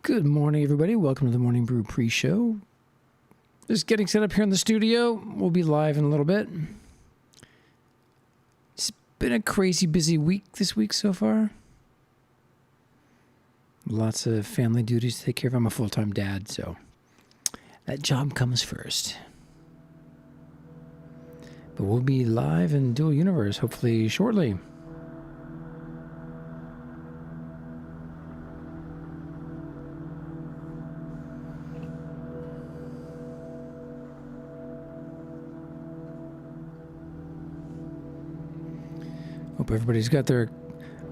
Good morning, everybody. Welcome to the Morning Brew pre-show. Just getting set up here in the studio. We'll be live in a little bit. It's been a crazy busy week this week so far. Lots of family duties to take care of. I'm a full-time dad, so that job comes first. But we'll be live in Dual Universe hopefully shortly. Hope everybody's got their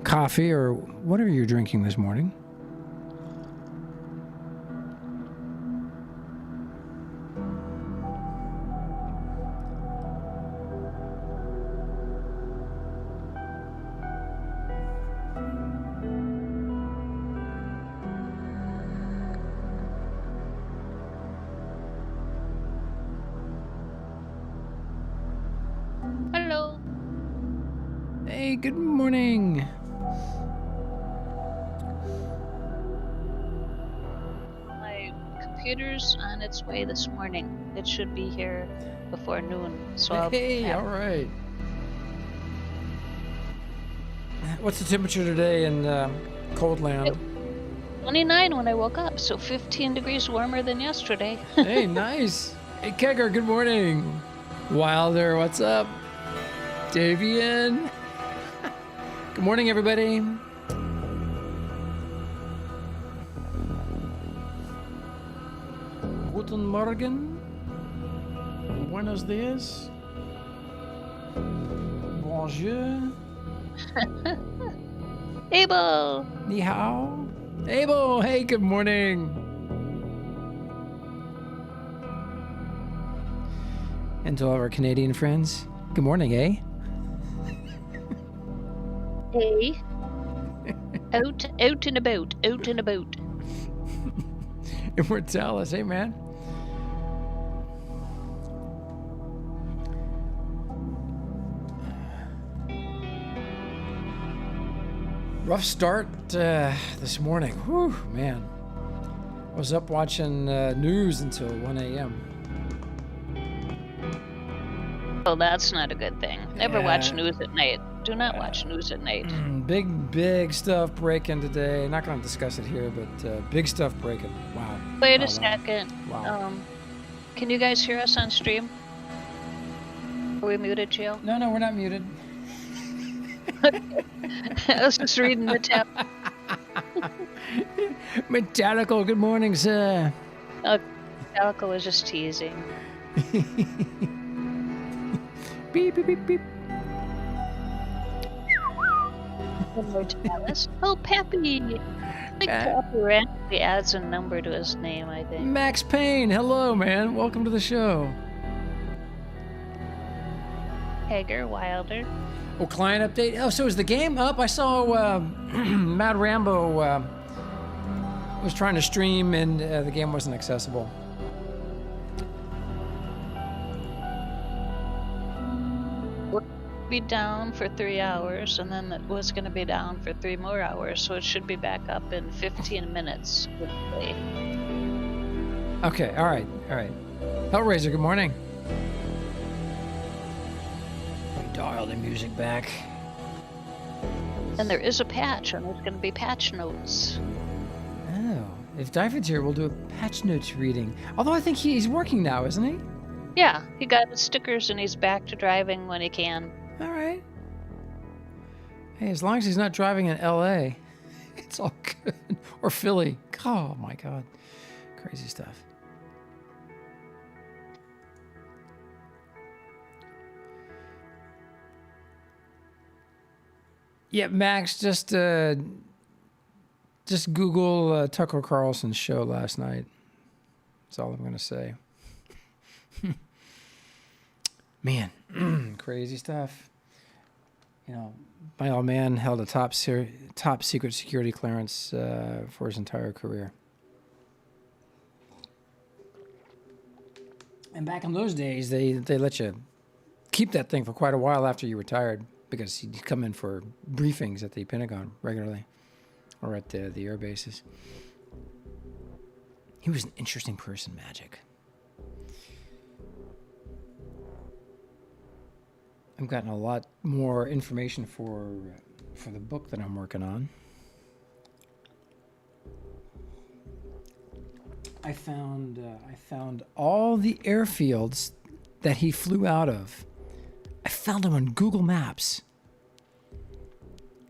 coffee or whatever you're drinking this morning. Good morning. My computer's on its way this morning. It should be here before noon. So hey, all right. What's the temperature today in Cold Land? 29 when I woke up, so 15 degrees warmer than yesterday. Hey, nice. Hey, Kegger, good morning. Wilder, what's up? Davian. Good morning, everybody. Guten Morgen. Buenos dias. Bonjour. Abel. Ni hao. Abel, hey, good morning. And to all of our Canadian friends, good morning, eh? Hey. out and about, out and about. Immortalis, hey man. Rough start this morning. Whew, man. I was up watching news until 1 a.m. Well, that's not a good thing. Never watch news at night. Do not watch news at night. Big stuff breaking today. Not going to discuss it here, but big stuff breaking. Wow. Wait a second. Wow. Can you guys hear us on stream? Are we muted, Jill? No, we're not muted. I was just reading the tab. Metallical, good morning, sir. Metallica was just teasing. Beep, beep, beep, beep. Oh, Pappy! I think Pappy randomly adds a number to his name, I think. Max Payne, hello, man. Welcome to the show. Hager, Wilder. Oh, client update. Oh, so is the game up? I saw Mad Rambo was trying to stream and the game wasn't accessible. Be down for 3 hours, and then it was going to be down for 3 more hours, so it should be back up in 15 minutes. Okay, all right. Hellraiser, good morning. Dial the music back. And there is a patch, and there's going to be patch notes. Oh, if Dyford's here, we'll do a patch notes reading. Although I think he's working now, isn't he? Yeah, he got his stickers, and he's back to driving when he can. All right. Hey, as long as he's not driving in L.A., it's all good. Or Philly. Oh, my God. Crazy stuff. Yeah, Max, just Google Tucker Carlson's show last night. That's all I'm going to say. Man, crazy stuff. You know, my old man held a top secret security clearance for his entire career. And back in those days, they let you keep that thing for quite a while after you retired, because he'd come in for briefings at the Pentagon regularly or at the air bases. He was an interesting person, Magic. I've gotten a lot more information for the book that I'm working on. I found all the airfields that he flew out of. I found them on Google Maps.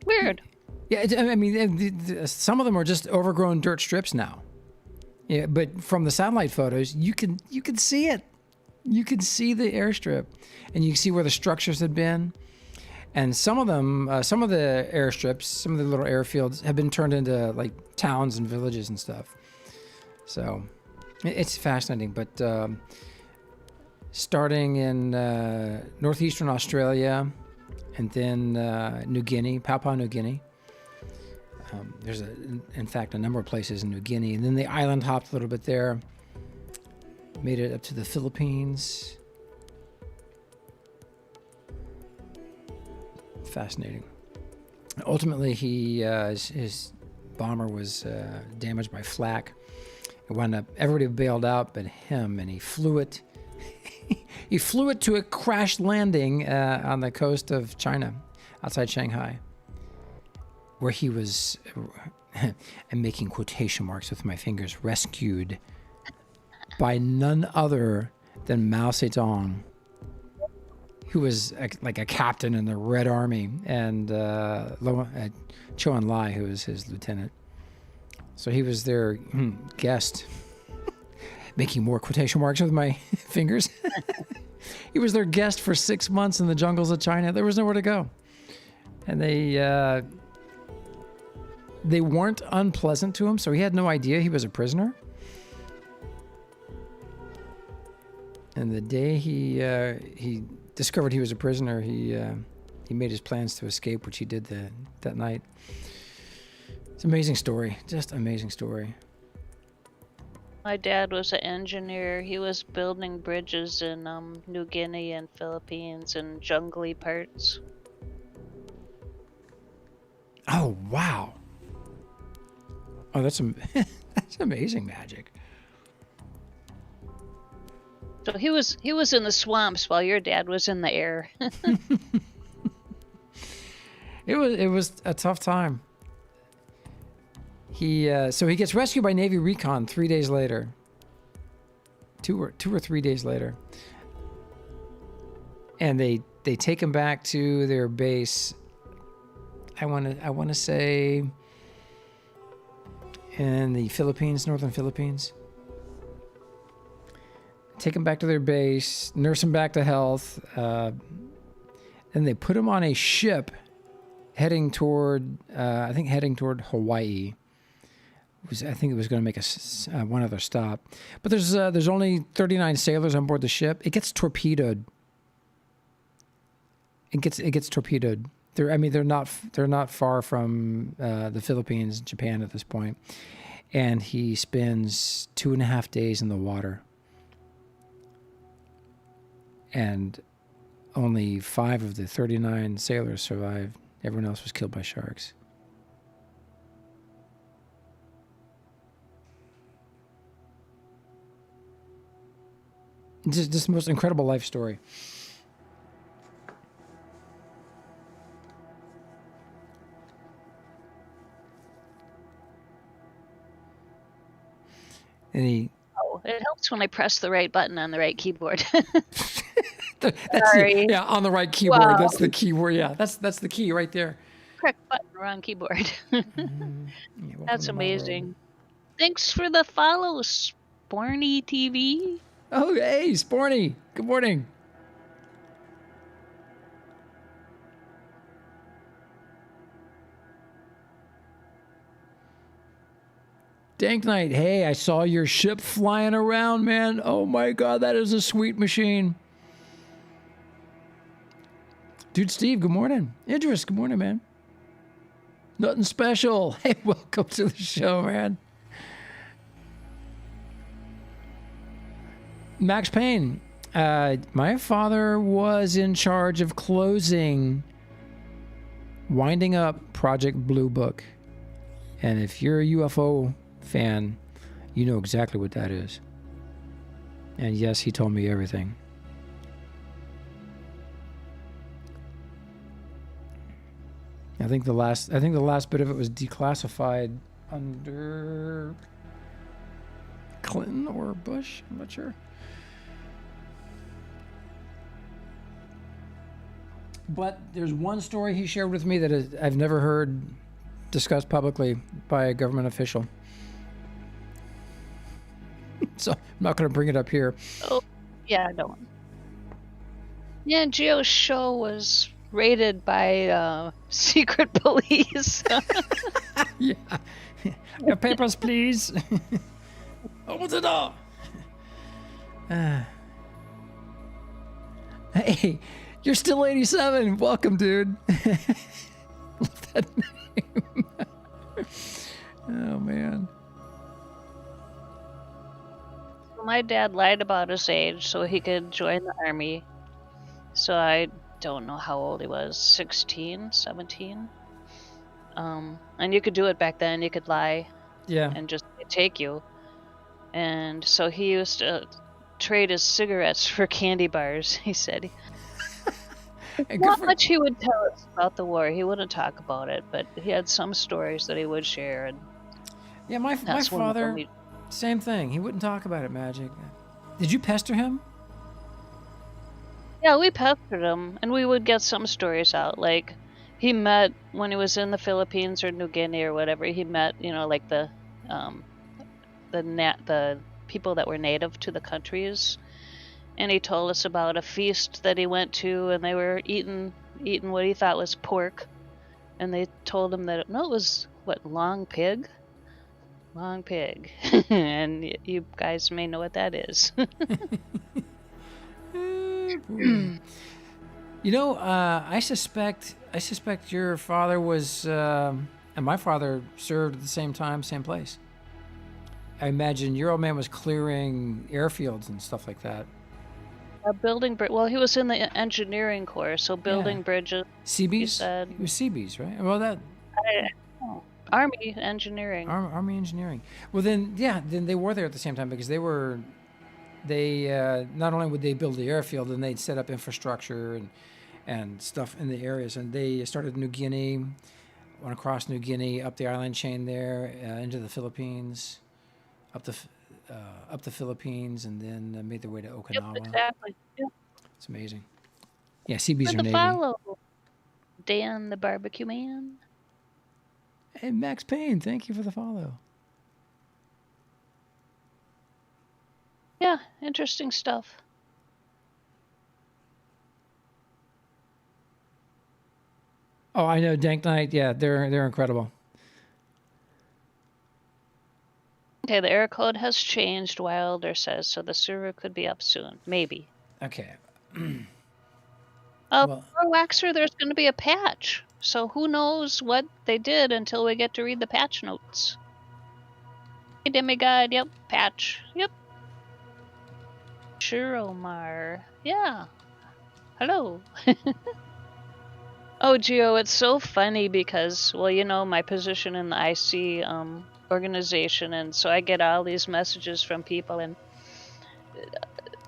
Weird. Yeah, I mean, some of them are just overgrown dirt strips now. Yeah, but from the satellite photos, you can see it. You can see the airstrip, and you can see where the structures had been. And some of them, some of the airstrips, some of the little airfields have been turned into like towns and villages and stuff. So it's fascinating. But starting in northeastern Australia, and then New Guinea, Papua New Guinea. There's, in fact, a number of places in New Guinea. And then they island hopped a little bit there. Made it up to the Philippines. Fascinating. Ultimately, his bomber was damaged by flak. It wound up, everybody bailed out but him, and he flew it. He flew it to a crash landing on the coast of China, outside Shanghai, where he was, I'm making quotation marks with my fingers, rescued by none other than Mao Zedong, who was like a captain in the Red Army, and Chou En-lai, who was his lieutenant. So he was their guest, making more quotation marks with my fingers. He was their guest for 6 months in the jungles of China. There was nowhere to go. And they weren't unpleasant to him, so he had no idea he was a prisoner. And the day he discovered he was a prisoner, he made his plans to escape, which he did that night. It's an amazing story, just amazing story. My dad was an engineer. He was building bridges in New Guinea and Philippines and jungly parts. Oh, wow. Oh, that's amazing, Magic. So he was in the swamps while your dad was in the air. It was a tough time. So he gets rescued by Navy Recon 3 days later. Two or 3 days later. And they take him back to their base. I want to say in the Philippines, northern Philippines. Take him back to their base, nurse him back to health. And they put him on a ship heading toward Hawaii. I think it was going to make one other stop. But there's only 39 sailors on board the ship. It gets torpedoed. It gets torpedoed. They're not far from the Philippines, Japan at this point. And he spends 2.5 days in the water. And only 5 of the 39 sailors survived. Everyone else was killed by sharks. Just the most incredible life story. And it helps when I press the right button on the right keyboard. Sorry. On the right keyboard. Wow. That's the keyword. Yeah, that's the key right there. Correct button, wrong keyboard. That's amazing. Thanks for the follow, Sporny TV. Oh, hey, Sporny. Good morning. Dank Knight, hey, I saw your ship flying around, man. Oh my God, that is a sweet machine. Dude, Steve, good morning. Idris, good morning, man. Nothing special. Hey, welcome to the show, man. Max Payne, my father was in charge of winding up Project Blue Book. And if you're a UFO fan, You know exactly what that is. And yes, he told me everything. I think the last bit of it was declassified under Clinton or Bush. I'm not sure. But there's one story he shared with me that I've never heard discussed publicly by a government official. So I'm not going to bring it up here. Oh, yeah, I don't. Yeah, Geo's show was raided by secret police. Yeah. Your papers, please. Open the door. Hey, you're still 87. Welcome, dude. Love that name. Oh, man. My dad lied about his age so he could join the army. So I don't know how old he was, 16, 17. And you could do it back then. You could lie. Yeah. And just take you. And so he used to trade his cigarettes for candy bars, he said. Not much he would tell us about the war. He wouldn't talk about it, but he had some stories that he would share. And yeah, my father, same thing. He wouldn't talk about it, Magic. Did you pester him? Yeah, we pestered him, and we would get some stories out. Like, he met, when he was in the Philippines or New Guinea or whatever, he met, like the people that were native to the countries. And he told us about a feast that he went to, and they were eating what he thought was pork. And they told him that, no, it was, long pig? Long pig. And you guys may know what that is. I suspect your father was, and my father served at the same time, same place. I imagine your old man was clearing airfields and stuff like that. Well, he was in the engineering corps, so building bridges. Seabees? He was Seabees, right? Well, Army engineering. Army engineering. Well, then they were there at the same time because they not only would they build the airfield, and they'd set up infrastructure and stuff in the areas, and they started New Guinea, went across New Guinea, up the island chain there, into the Philippines, up the Philippines, and then made their way to Okinawa. Yep, exactly. Yep. It's amazing. Yeah, Seabees are Navy. Follow Dan the Barbecue Man. Hey, Max Payne, thank you for the follow. Yeah, interesting stuff. Oh, I know, Dank Knight. Yeah, they're incredible. Okay, the error code has changed, Wilder says, so the server could be up soon. Maybe. Okay. For Waxer, there's going to be a patch. So who knows what they did until we get to read the patch notes. Hey, Demigod, yep, patch, yep. Sure, Omar. Yeah. Hello. Oh, Gio, it's so funny because, my position in the IC organization, and so I get all these messages from people, and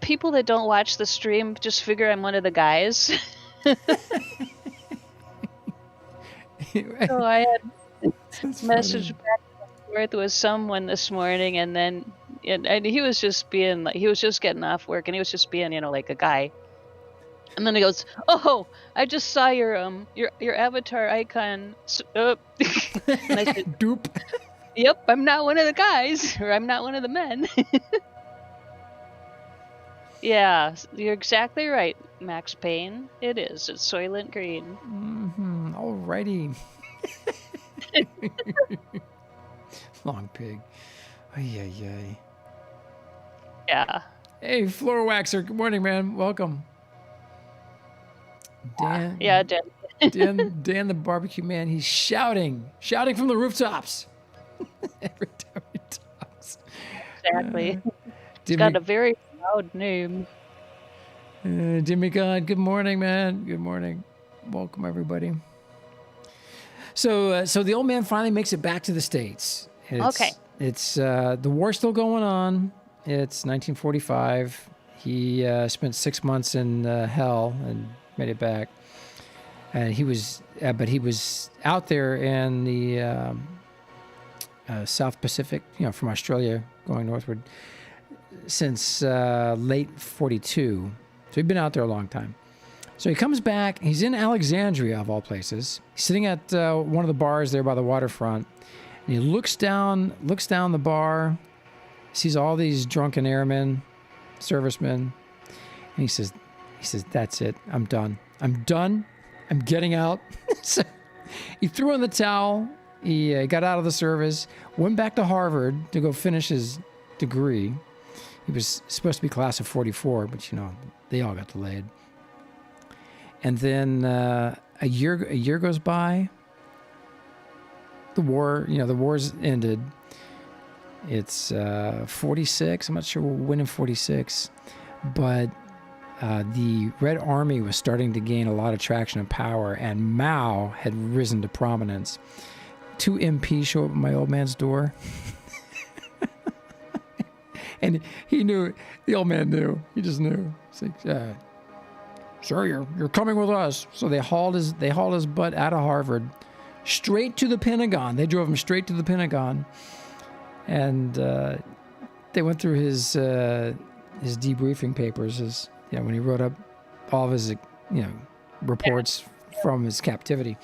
people that don't watch the stream just figure I'm one of the guys. So I had message back and forth with someone this morning, and then and he was just being like, he was just getting off work, and he was just being like a guy. And then he goes, "Oh, I just saw your avatar icon." And I said, "Doop." Yep, I'm not one of the guys, or I'm not one of the men. Yeah, you're exactly right, Max Payne. It is. It's Soylent Green. Mm-hmm. Alrighty. Long pig. Ay. Yeah. Hey, Floor Waxer. Good morning, man. Welcome. Dan. Yeah, Dan. Dan the Barbecue Man. He's shouting from the rooftops. Every time he talks. Exactly. He's got a very loud name. Demigod, good morning, man. Good morning. Welcome, everybody. So the old man finally makes it back to the States. Okay. it's the war's still going on. It's 1945. He spent 6 months in hell and made it back. And he was out there in the South Pacific, from Australia going northward since late 42. So he'd been out there a long time. So he comes back. He's in Alexandria, of all places. He's sitting at one of the bars there by the waterfront. And he looks down the bar, sees all these drunken airmen, servicemen, and he says, "That's it. I'm done. I'm getting out." So he threw in the towel. He got out of the service, went back to Harvard to go finish his degree. He was supposed to be class of 44, but they all got delayed. And then a year goes by. The war's ended. It's 46. I'm not sure when in 46, but the Red Army was starting to gain a lot of traction and power, and Mao had risen to prominence. 2 MPs show up at my old man's door. And he knew, the old man knew. He just knew. It's like, "Sir, you're coming with us." So they hauled his butt out of Harvard, straight to the Pentagon. They drove him straight to the Pentagon, and they went through his debriefing papers, when he wrote up all of his reports from his captivity.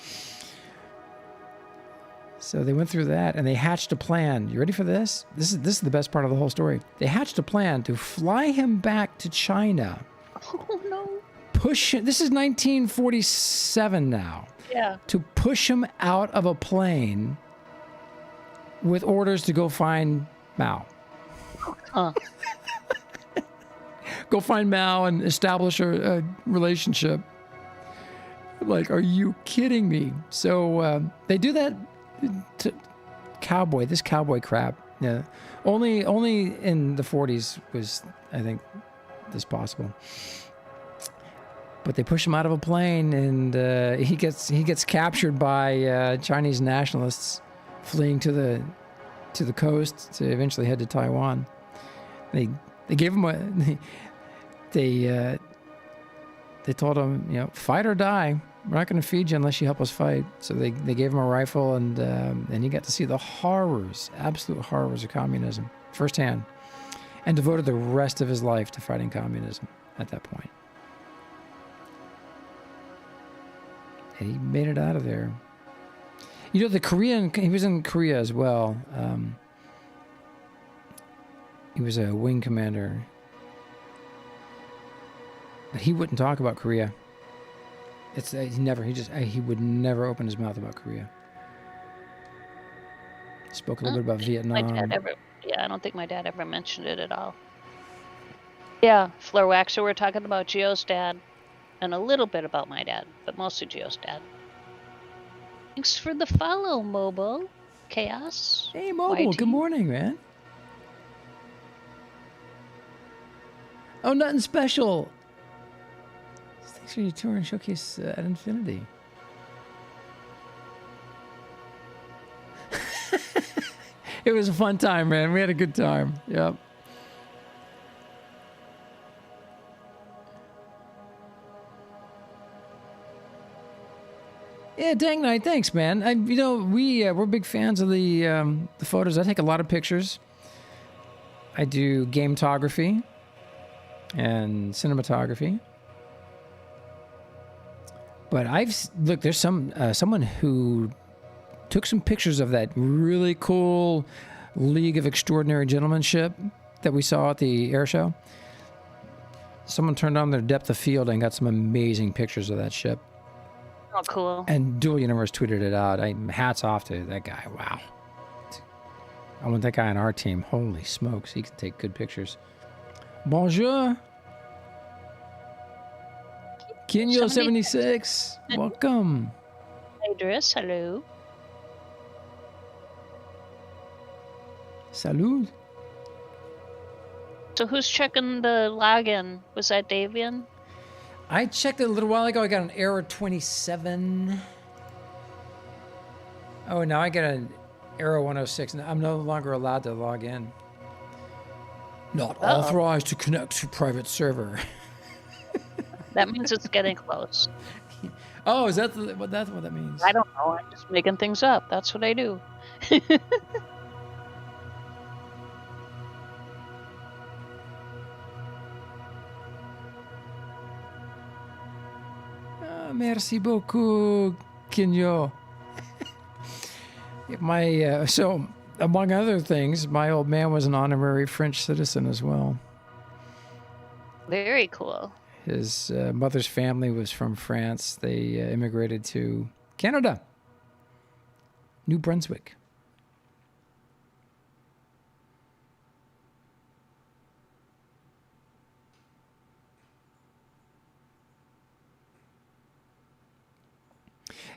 So they went through that, and they hatched a plan. You ready for this? This is the best part of the whole story. They hatched a plan to fly him back to China. Oh, no. This is 1947 now. Yeah. To push him out of a plane with orders to go find Mao. Huh. Go find Mao and establish a relationship. Like, are you kidding me? So they do that to this cowboy crap. Yeah. Only in the 40s was, I think, this possible. But they push him out of a plane, and he gets captured by Chinese nationalists fleeing to the coast to eventually head to Taiwan. They gave him they told him, "Fight or die. We're not going to feed you unless you help us fight." So they gave him a rifle, and he got to see the absolute horrors of communism firsthand, and devoted the rest of his life to fighting communism at that point. And he made it out of there. He was in Korea as well. He was a wing commander. But he wouldn't talk about Korea. He would never open his mouth about Korea. Spoke a little bit about Vietnam. I don't think my dad ever mentioned it at all. Yeah, Floor Waxer, we're talking about Gio's dad. And a little bit about my dad, but mostly Gio's dad. Thanks for the follow, Mobile. Chaos. Hey, Mobile. YT. Good morning, man. Oh, nothing special. Thanks for your tour and showcase at Infinity. It was a fun time, man. We had a good time. Yep. Yeah, dang night. Thanks, man. We're big fans of the photos. I take a lot of pictures. I do gametography and cinematography. But there's someone who took some pictures of that really cool League of Extraordinary Gentlemen ship that we saw at the air show. Someone turned on their depth of field and got some amazing pictures of that ship. Oh, cool. And Dual Universe tweeted it out. Hats off to that guy. Wow. I want that guy on our team. Holy smokes. He can take good pictures. Bonjour. Kinyo76. Welcome. Idris, hello. Salud. So who's checking the login? Was that Davian? I checked it a little while ago. I got an error 27. Oh, now I got Arrow 106. I'm no longer allowed to log in. Not Uh-oh. authorized to connect to private server. That means it's getting close. Oh, is that what that means? I don't know. I'm just making things up. That's what I do. Merci beaucoup, Kinyo. So, among other things, my old man was an honorary French citizen as well. Very cool. His mother's family was from France. They immigrated to Canada, New Brunswick.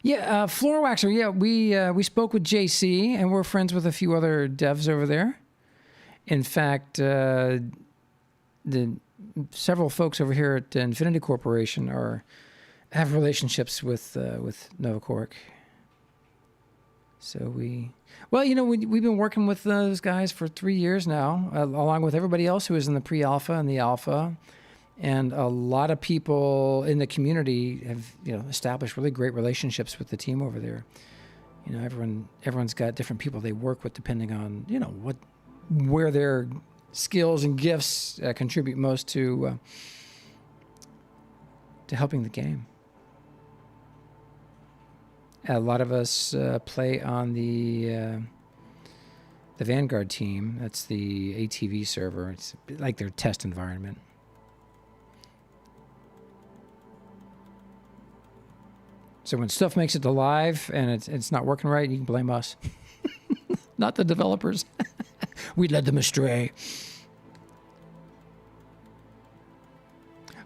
Yeah, Floor Waxer. Yeah, we spoke with JC, and we're friends with a few other devs over there. In fact, several folks over here at Infinity Corporation have relationships with Novaquark. So we've been working with those guys for 3 years now, along with everybody else who is in the pre-alpha and the alpha. And a lot of people in the community have, established really great relationships with the team over there. Everyone's got different people they work with depending on, where their skills and gifts contribute most to helping the game. A lot of us play on the Vanguard team. That's the ATV server. It's like their test environment. So when stuff makes it to live and it's not working right, you can blame us, not the developers. We led them astray.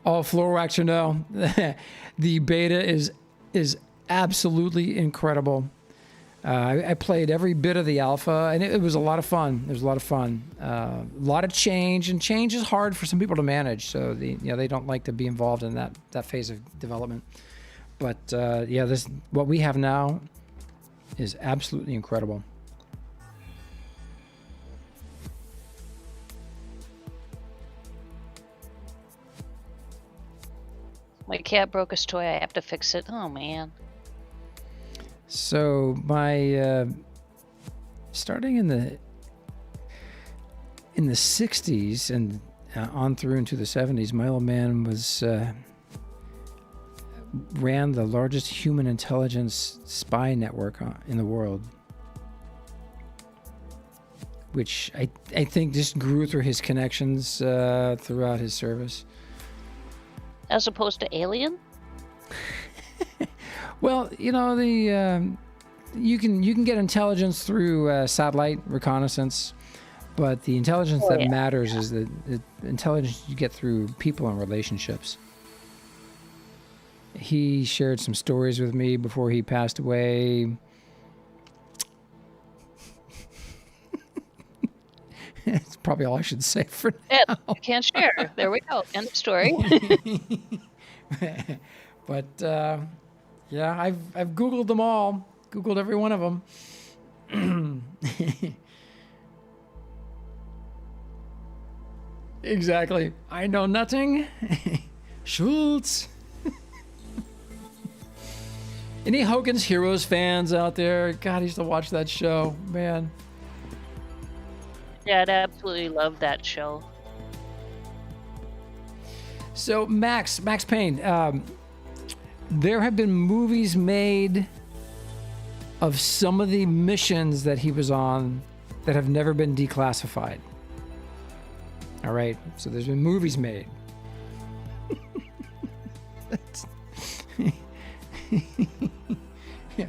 Oh, Floor Waxer, no. The beta is absolutely incredible. I played every bit of the alpha, and it was a lot of fun. It was a lot of fun. A lot of change, and change is hard for some people to manage. So they don't like to be involved in that phase of development. But what we have now is absolutely incredible. My cat broke his toy. I have to fix it. Oh man. So my starting in the 60s and on through into the 70s, my old man ran the largest human intelligence spy network in the world, which I think just grew through his connections throughout his service. As opposed to Alien? Well, you can get intelligence through satellite reconnaissance, but the intelligence that matters is the intelligence you get through people and relationships. He shared some stories with me before he passed away. It's probably all I should say for now. Yeah, I can't share. There we go. End of story. But I've Googled them all. Googled every one of them. Exactly. I know nothing. Schultz. Any Hogan's Heroes fans out there? God, I used to watch that show, man. Yeah, I'd absolutely love that show. So Max Payne, there have been movies made of some of the missions that he was on that have never been declassified. All right, so there's been movies made. Yeah.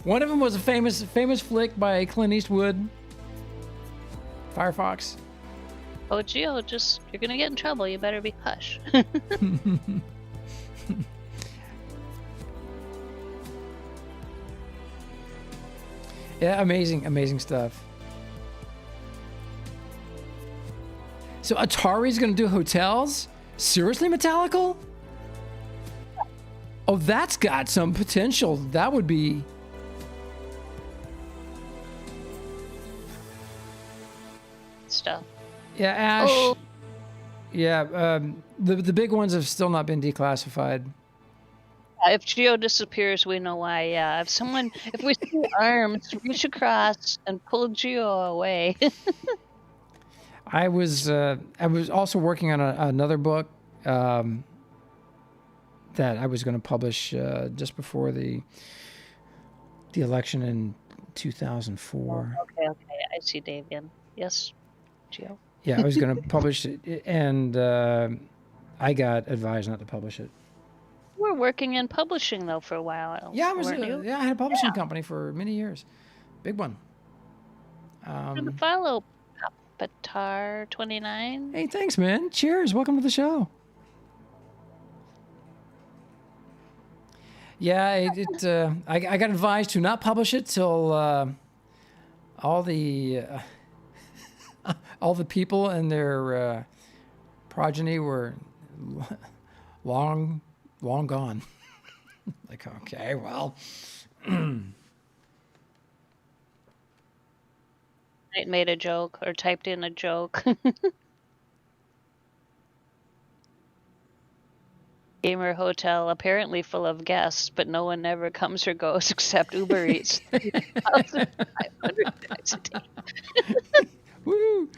One of them was a famous flick by Clint Eastwood, Firefox. Oh, Gio, you're gonna get in trouble. You better be hush. Yeah, amazing stuff. So Atari's gonna do hotels? Seriously, Metallical? Oh, that's got some potential. That would be stuff. Yeah, Ash. Oh. Yeah, the big ones have still not been declassified. If Geo disappears, we know why. Yeah, if we see arms, reach across and pull Geo away. I was also working on another book that I was going to publish just before the election in 2004. Okay, I see Davian. Yes, Geo. Yeah, I was going to publish it, and I got advised not to publish it. You were working in publishing though for a while. Yeah, I had a publishing Yeah. company for many years, big one. Follow Patar 29. Hey, thanks, man. Cheers. Welcome to the show. Yeah, I got advised to not publish it till all the people and their progeny were long gone. Like, okay, well. I made a joke or typed in a joke. Gamer hotel apparently full of guests, but no one ever comes or goes except Uber Eats. 3,500 times a day. Woo!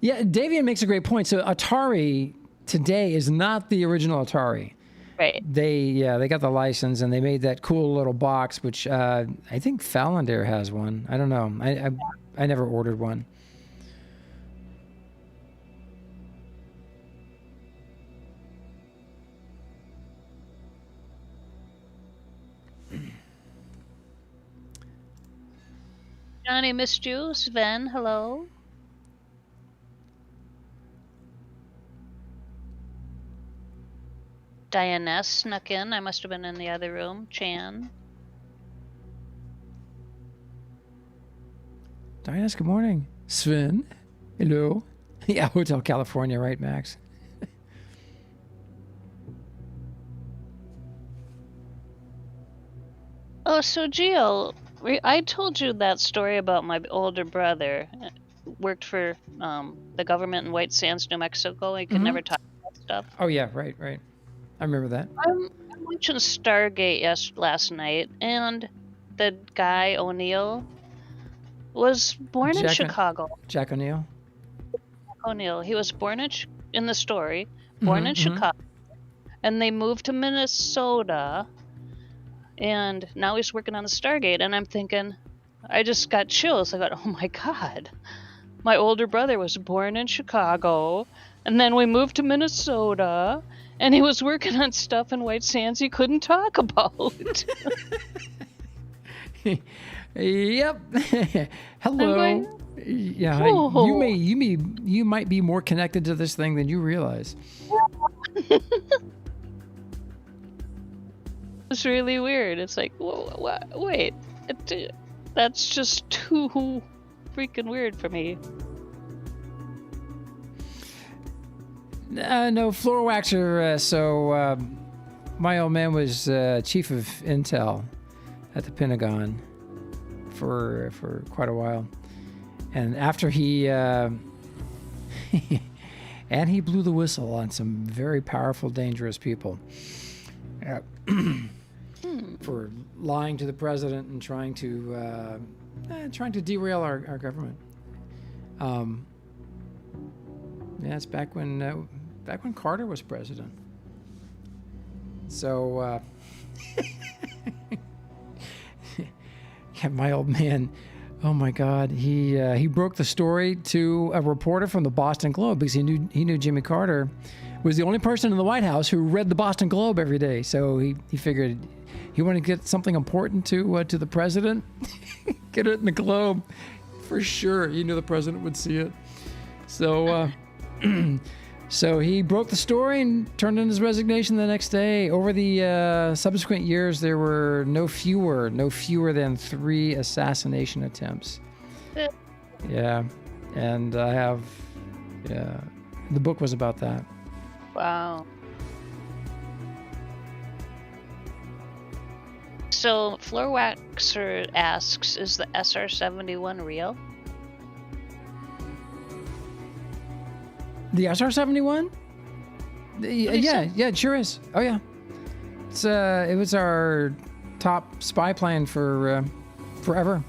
Yeah, Davian makes a great point. So Atari today is not the original Atari. Right. They got the license and they made that cool little box, which I think Fallendare has one. I don't know. I never ordered one. Johnny missed you. Sven, hello. Diane snuck in. I must have been in the other room. Chan. Diane, good morning. Sven, hello. Yeah, Hotel California, right, Max? Oh, so Gio, I told you that story about my older brother. Worked for the government in White Sands, New Mexico. He could never talk about stuff. Oh, yeah, right. I remember that. I watching Stargate last night, and the guy, O'Neill, was born in Chicago. Jack O'Neill? O'Neill. He was born in the story, born in Chicago, and they moved to Minnesota, and now he's working on the Stargate, and I'm thinking, I just got chills. I got, oh my God. My older brother was born in Chicago, and then we moved to Minnesota, and he was working on stuff in White Sands he couldn't talk about. Yep. Hello. Going, yeah, oh. you might be more connected to this thing than you realize. It's really weird. It's like, wait, that's just too freaking weird for me. No, floor waxer. So my old man was chief of intel at the Pentagon for quite a while, and after he and he blew the whistle on some very powerful, dangerous people for lying to the president and trying to derail our government. Yeah, it's back when Carter was president. So, yeah, my old man, oh my God, he broke the story to a reporter from the Boston Globe because he knew Jimmy Carter was the only person in the White House who read the Boston Globe every day. So he figured he wanted to get something important to the president, get it in the Globe for sure. He knew the president would see it. So. So he broke the story and turned in his resignation the next day. Over the subsequent years, there were no fewer than 3 assassination attempts. Yeah, and the book was about that. Wow. So Floor Waxer asks, is the SR-71 real? The SR-71? Yeah, it sure is. Oh yeah, it was our top spy plane for forever.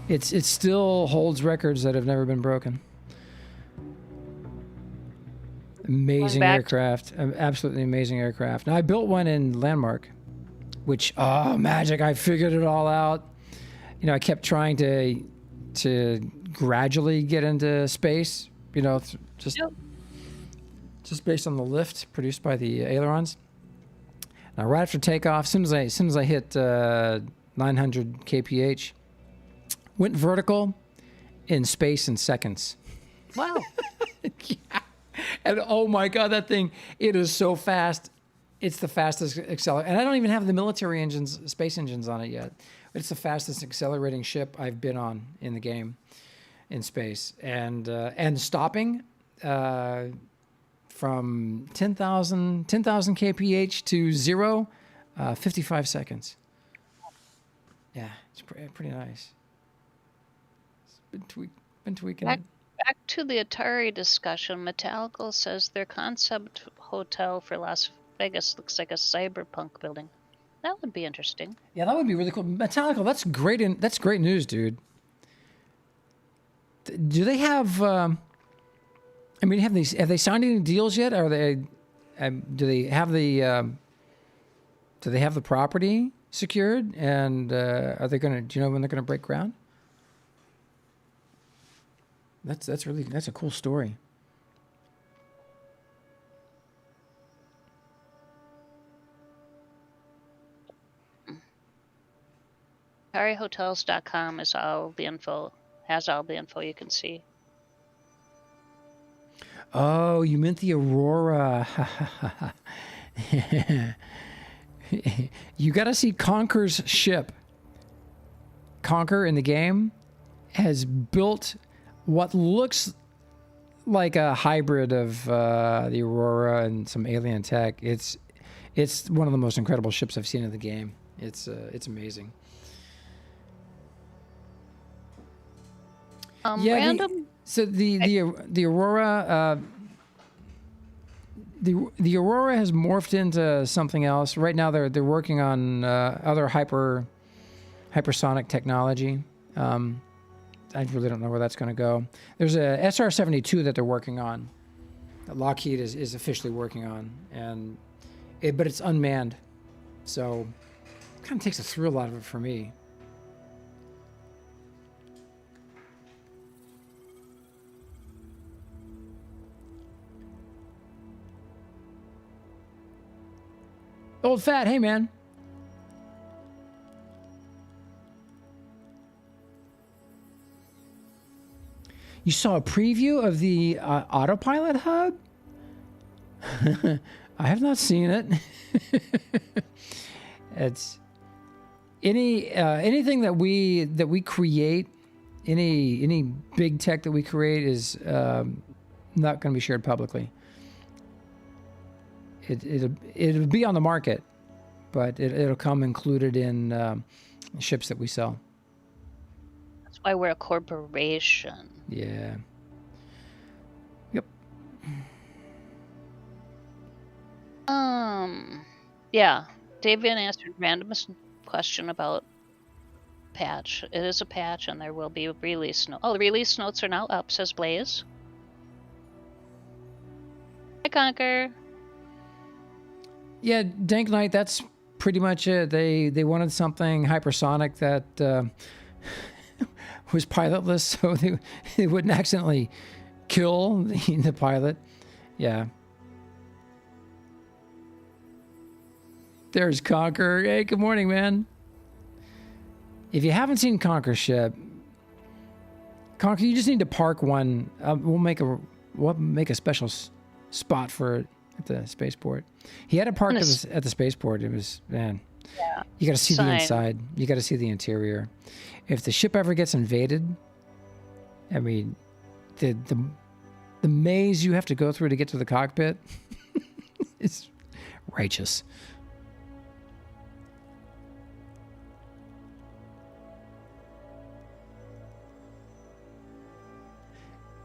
It still holds records that have never been broken. Amazing aircraft, absolutely amazing aircraft. Now I built one in Landmark, which magic! I figured it all out. You know, I kept trying to gradually get into space. You know, just based on the lift produced by the ailerons. Now, right after takeoff, as soon as I hit 900 kph, went vertical in space in seconds. Wow. Yeah. And oh my God, that thing, it is so fast. It's the fastest accelerator. And I don't even have the military engines, space engines on it yet. But it's the fastest accelerating ship I've been on in the game in space. And stopping from 10,000 kph to 0, 55 seconds. Yeah, it's pretty nice. It's been tweaking it. Back to the Atari discussion, Metallica says their concept hotel for Las Vegas looks like a cyberpunk building. That would be interesting. Yeah, that would be really cool. Metallica, that's great. That's great news, dude. Do they have? I mean, have they signed any deals yet? Are they? Do they have the? Do they have the property secured? And are they going to? Do you know when they're going to break ground? That's a cool story. AtariHotels.com has all the info you can see. Oh, you meant the Aurora. You got to see Conker's ship. Conker in the game has built what looks like a hybrid of the Aurora and some alien tech. It's one of the most incredible ships I've seen in the game. It's amazing. Random. The Aurora. The Aurora has morphed into something else. Right now, they're working on other hypersonic technology. I really don't know where that's going to go. There's a SR-72 that they're working on. That Lockheed is officially working on, but it's unmanned, so it kind of takes the thrill out of it for me. Old Fat, hey man. You saw a preview of the autopilot hub? I have not seen it. It's anything that we create, any big tech that we create is not going to be shared publicly. It'll be on the market, but it'll come included in ships that we sell. That's why we're a corporation. Yeah. Yep. Yeah. Davian answered Random's question about patch. It is a patch, and there will be a release note. Oh, the release notes are now up, says Blaze. Hi, Conker. Yeah, Dank Knight, that's pretty much it. They wanted something hypersonic that was pilotless, so they wouldn't accidentally kill the pilot. Yeah. There's Conker. Hey, good morning, man. If you haven't seen Conker's ship, Conker, you just need to park one. We'll make a special spot for it at the spaceport. He had it parked at the spaceport. It was, man. Yeah. You got to see the inside. You got to see the interior. If the ship ever gets invaded, I mean, the maze you have to go through to get to the cockpit is righteous.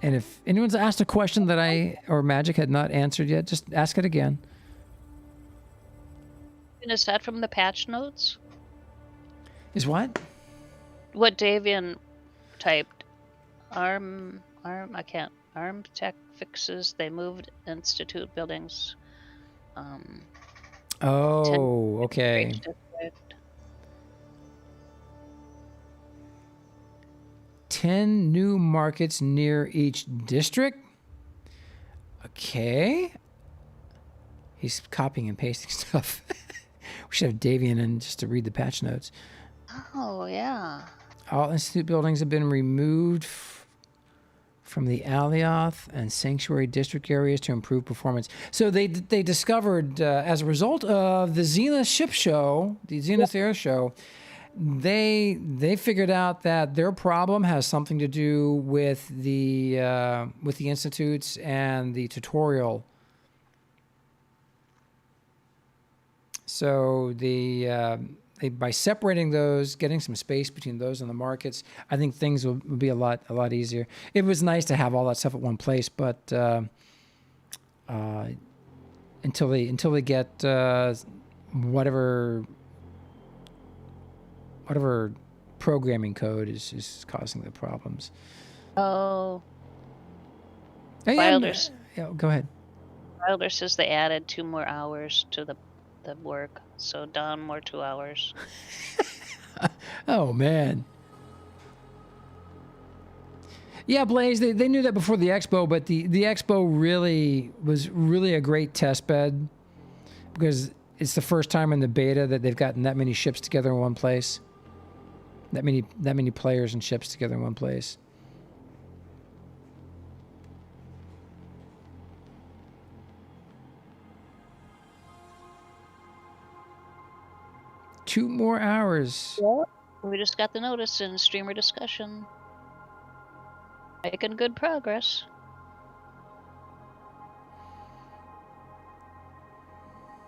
And if anyone's asked a question that I or Magic had not answered yet, just ask it again. And is that from the patch notes? Is what? What Davian typed. Arm tech fixes. They moved institute buildings. Oh, okay. District. 10 new markets near each district. Okay. He's copying and pasting stuff. We should have Davian in just to read the patch notes. Oh, yeah. All institute buildings have been removed from the Alioth and Sanctuary District areas to improve performance. So they discovered, as a result of the Zenith ship show, the Zenith Air Show, they figured out that their problem has something to do with the institutes and the tutorial. So by separating those, getting some space between those and the markets, I think things will be a lot easier. It was nice to have all that stuff at one place, but until they get whatever programming code is causing the problems. Oh. Yeah, go ahead. Wilder says they added 2 more hours to the work, so down more 2 hours. Oh, man. Yeah, Blaze, they knew that before the expo, but the expo was really a great test bed because it's the first time in the beta that they've gotten that many ships together in one place. That many players and ships together in one place. Two more hours. Yeah. We just got the notice in streamer discussion. Making good progress.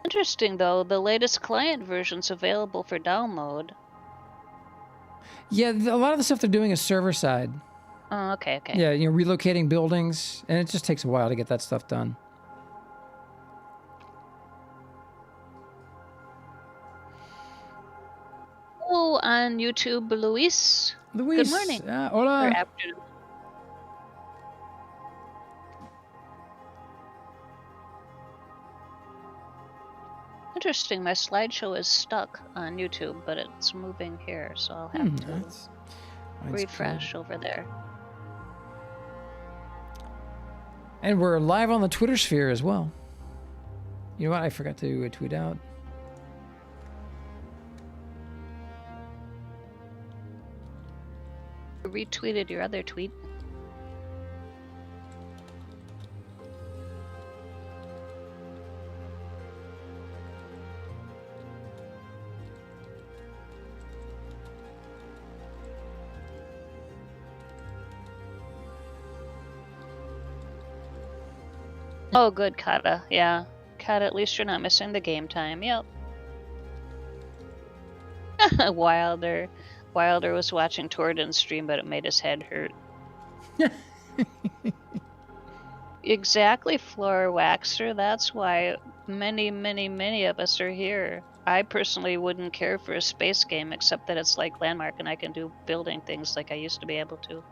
Interesting, though, the latest client version's available for download. Yeah, a lot of the stuff they're doing is server side. Oh, okay. Yeah, relocating buildings, and it just takes a while to get that stuff done. Oh, on YouTube, Luis. Good morning. Hola. Or afternoon. Interesting. My slideshow is stuck on YouTube, but it's moving here, so I'll have to refresh over there. And we're live on the Twitter sphere as well. You know what? I forgot to tweet out. Retweeted your other tweet. Oh, good, Kata. Yeah. Kata, at least you're not missing the game time. Yep. Wilder was watching Torden's stream, but it made his head hurt. Exactly, Floor Waxer. That's why many of us are here. I personally wouldn't care for a space game, except that it's like Landmark and I can do building things like I used to be able to.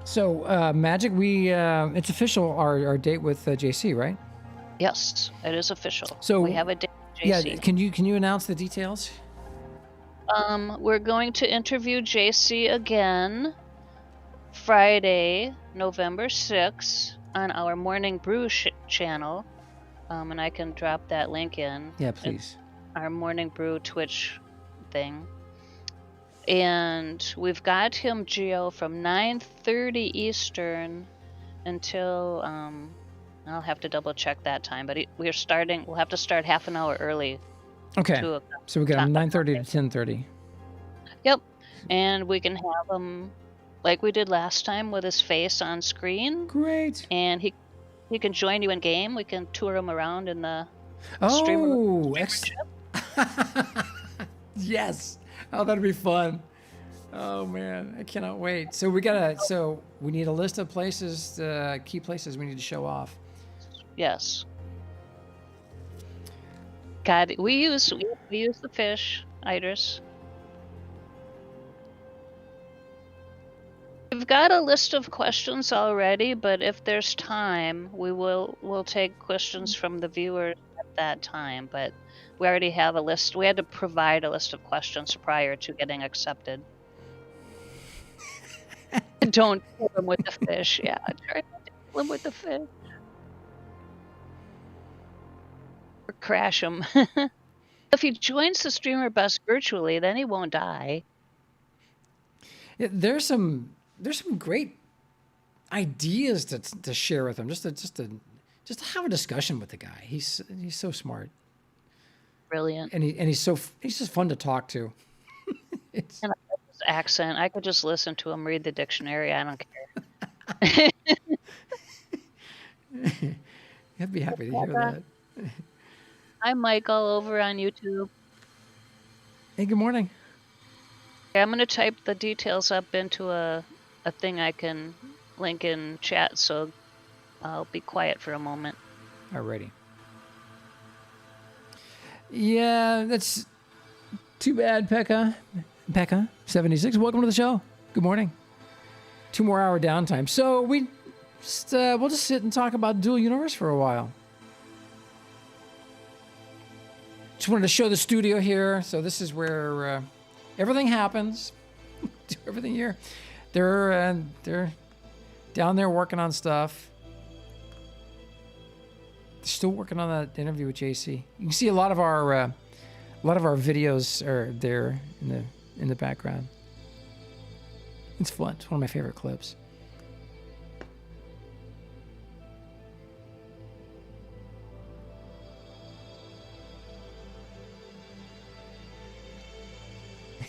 So, Magic, it's official, our date with JC, right? Yes, it is official. So we have a date with JC. Yeah, can you announce the details? We're going to interview JC again Friday, November 6th on our Morning Brew channel. And I can drop that link in. Yeah, please. Our Morning Brew Twitch thing. And we've got him, Geo, from 9:30 Eastern until I'll have to double check that time, but we'll have to start half an hour early. Okay. So we got 9:30 to 10:30. Yep. And we can have him like we did last time with his face on screen. Great. And he can join you in game. We can tour him around in the streamer. Yes. Oh, that'd be fun. Oh man, I cannot wait. So we need a list of places, key places we need to show off. Yes. God, we use the fish, Idris. We've got a list of questions already, but if there's time, we'll take questions from the viewers at that time. But we already have a list. We had to provide a list of questions prior to getting accepted. Don't kill them with the fish. Yeah, try not to kill them with the fish. Or crash him. If he joins the streamer bus virtually, then he won't die. Yeah, there's some great ideas to share with him. Just to have a discussion with the guy. He's so smart. Brilliant. And he's just fun to talk to. And I love his accent. I could just listen to him read the dictionary. I don't care. I'd be happy to hear that. I'm Michael over on YouTube. Hey, good morning. I'm going to type the details up into a thing I can link in chat, so I'll be quiet for a moment. Alrighty. Yeah, that's too bad, Pekka. Pekka, 76. Welcome to the show. Good morning. 2 more hour downtime. So we'll just sit and talk about Dual Universe for a while. Just wanted to show the studio here. So this is where everything happens. Do everything here. They're down there working on stuff. They're still working on that interview with JC. You can see a lot of our videos are there in the background. It's fun. It's one of my favorite clips.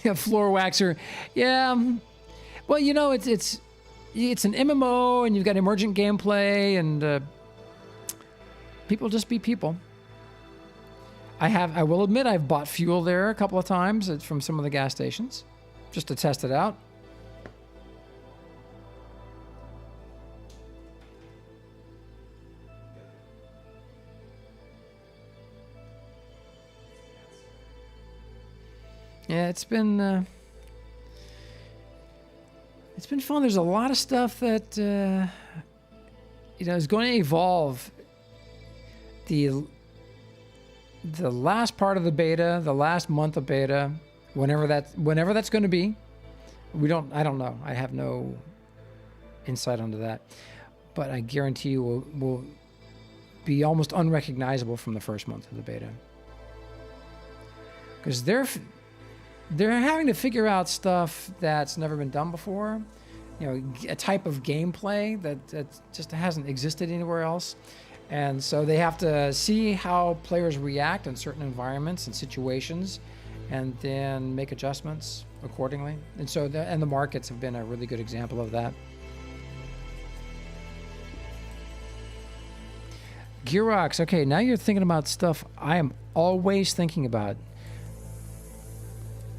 Yeah, floor waxer. Yeah. Well, you know, it's an MMO, and you've got emergent gameplay, and people just be people. I will admit, I've bought fuel there a couple of times from some of the gas stations, just to test it out. Yeah, it's been fun. There's a lot of stuff that is going to evolve. The last part of the beta, the last month of beta, whenever that's going to be, I don't know. I have no insight onto that, but I guarantee you will be almost unrecognizable from the first month of the beta, because they're having to figure out stuff that's never been done before. A type of gameplay that just hasn't existed anywhere else. And so they have to see how players react in certain environments and situations, and then make adjustments accordingly. And so the markets have been a really good example of that. Gearbox, okay, now you're thinking about stuff I am always thinking about.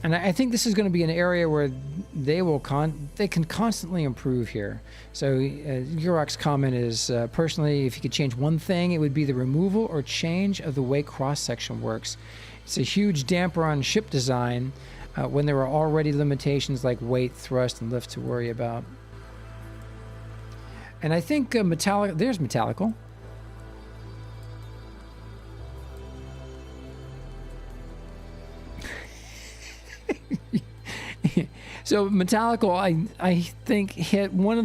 And I think this is going to be an area where they can constantly improve here. So Yurok's comment is, personally, if you could change one thing, it would be the removal or change of the way cross-section works. It's a huge damper on ship design when there are already limitations like weight, thrust, and lift to worry about. And I think there's Metallical. So Metallical, I think, hit one of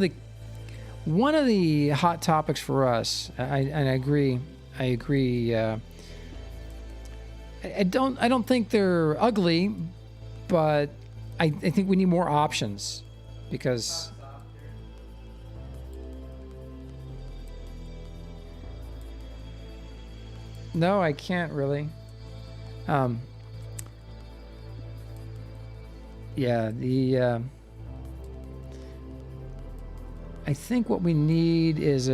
the hot topics for us. I agree. I don't think they're ugly, but I think we need more options, because no, I can't really. Yeah, I think what we need is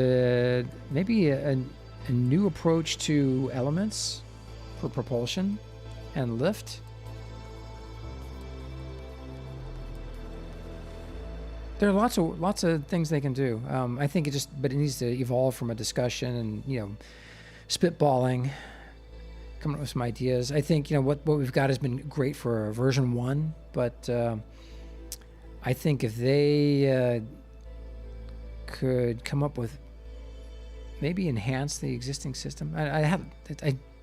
maybe a new approach to elements for propulsion and lift. There are lots of things they can do. I think but it needs to evolve from a discussion and spitballing, coming up with some ideas. I think what we've got has been great for version 1, but I think if they could come up with maybe enhance the existing system, I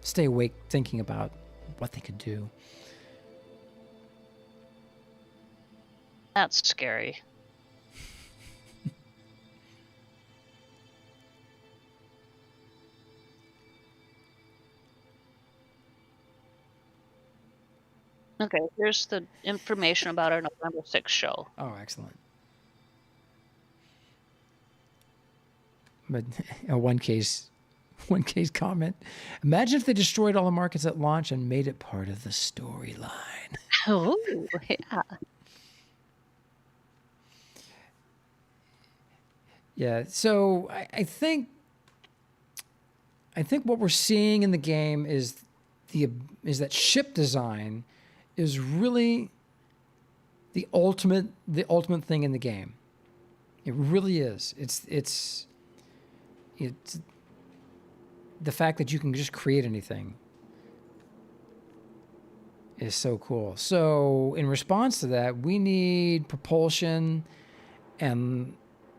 stay awake thinking about what they could do. That's scary. Okay, here's the information about our November 6th show. Oh, excellent. But one case comment. Imagine if they destroyed all the markets at launch and made it part of the storyline. Oh, yeah. Yeah, so I think what we're seeing in the game is that ship design is really the ultimate thing in the game. It really is. It's the fact that you can just create anything is so cool. So in response to that, we need propulsion and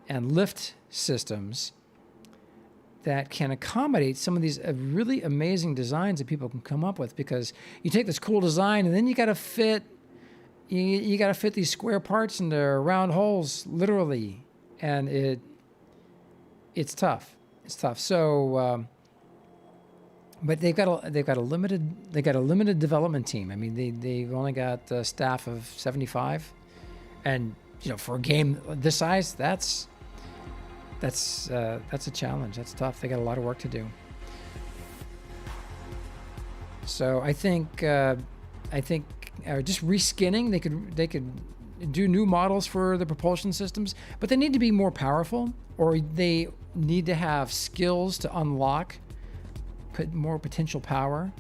lift systems that can accommodate some of these really amazing designs that people can come up with, because you take this cool design and then you got to fit these square parts into round holes, literally, and it's tough. It's tough. So, but they've got a limited development team. I mean, they've only got a staff of 75, and for a game this size, that's a challenge. That's tough. They got a lot of work to do. So I think just reskinning. They could do new models for the propulsion systems, but they need to be more powerful, or they need to have skills to unlock more potential power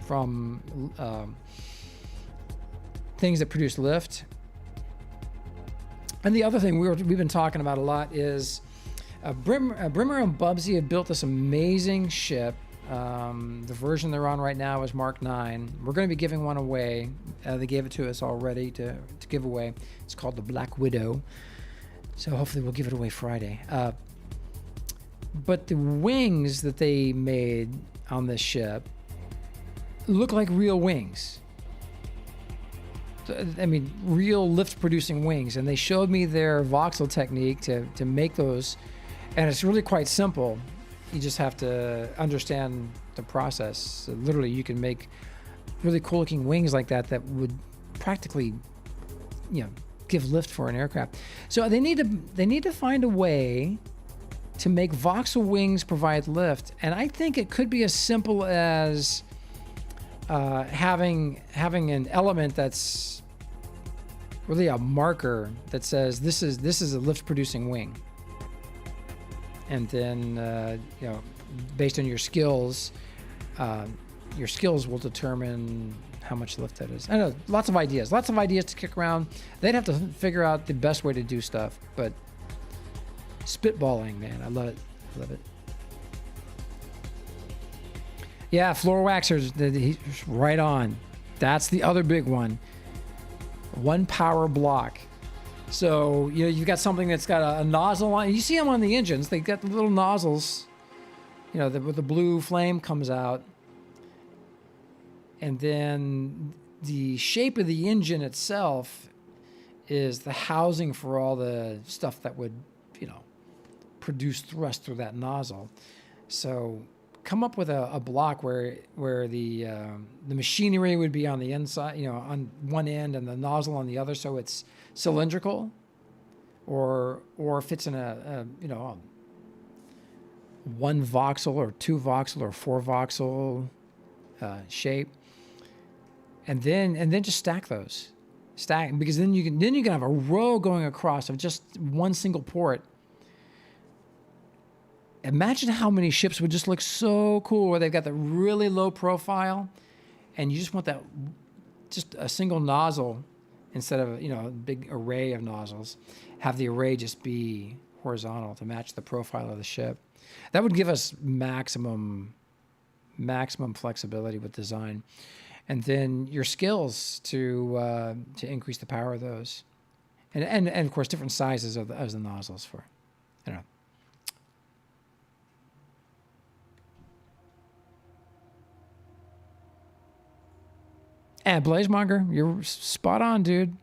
from things that produce lift. And the other thing we've been talking about a lot is Brimmer and Bubsy have built this amazing ship. The version they're on right now is Mark 9. We're going to be giving one away. They gave it to us already to give away. It's called the Black Widow. So hopefully we'll give it away Friday. But the wings that they made on this ship look like real wings. I mean, real lift-producing wings. And they showed me their Voxel technique to make those. And it's really quite simple. You just have to understand the process. So literally, you can make really cool-looking wings like that would practically, give lift for an aircraft. So they need to find a way to make voxel wings provide lift, and I think it could be as simple as having an element that's really a marker that says this is a lift-producing wing, and then based on your skills will determine how much lift that is. I know, lots of ideas to kick around. They'd have to figure out the best way to do stuff, but spitballing, man, I love it. Yeah, floor waxers, he's right on. That's the other big one. One power block. So you've got something that's got a nozzle on. You see them on the engines. They got the little nozzles. Where the blue flame comes out, and then the shape of the engine itself is the housing for all the stuff that would, produce thrust through that nozzle. So come up with a block where the machinery would be on the inside, on one end, and the nozzle on the other, so it's cylindrical, or fits in a one voxel or two voxel or four voxel shape, and then just stack those, because then you can have a row going across of just one single port. Imagine how many ships would just look so cool where they've got the really low profile, and you just want that, just a single nozzle, instead of, a big array of nozzles, have the array just be horizontal to match the profile of the ship. That would give us maximum flexibility with design. And then your skills to increase the power of those. And of course, different sizes of the nozzles for, you know. And Blazemonger, you're spot on, dude.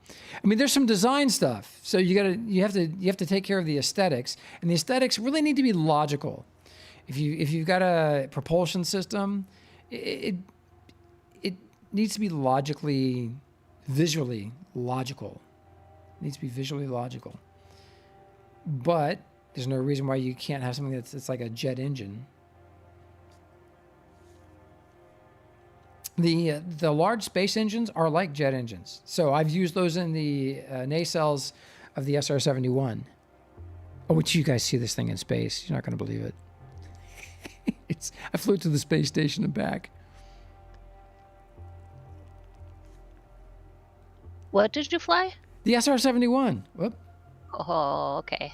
I mean, there's some design stuff, so you have to take care of the aesthetics, and the aesthetics really need to be logical. If you've got a propulsion system, it needs to be visually logical. It needs to be visually logical. But there's no reason why you can't have something that's like a jet engine. The large space engines are like jet engines. So I've used those in the nacelles of the SR-71. Oh, wait till you guys see this thing in space. You're not going to believe it. I flew to the space station and back. What did you fly? The SR-71. Whoop. Oh, okay.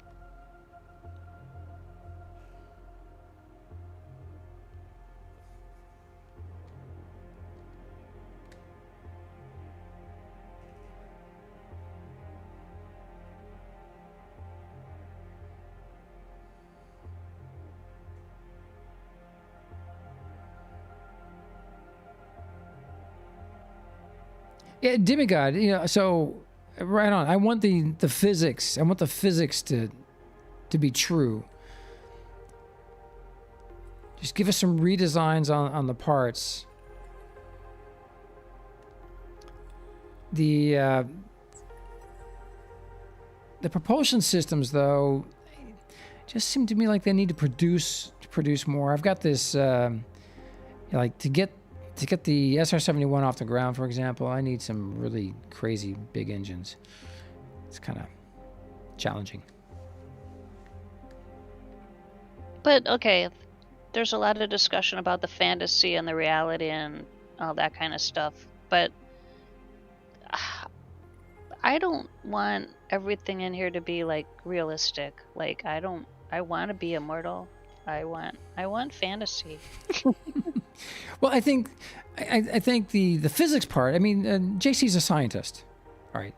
Yeah, demigod. So right on. I want the physics. I want the physics to be true. Just give us some redesigns on the parts. The propulsion systems, though, just seem to me like they need to produce more. I've got this like to get the SR-71 off the ground, for example, I need some really crazy big engines. It's kind of challenging. But, okay, there's a lot of discussion about the fantasy and the reality and all that kind of stuff. But I don't want everything in here to be, like, realistic. Like, I want to be immortal. I want fantasy. Well, I think the physics part. I mean, JC's a scientist, all right?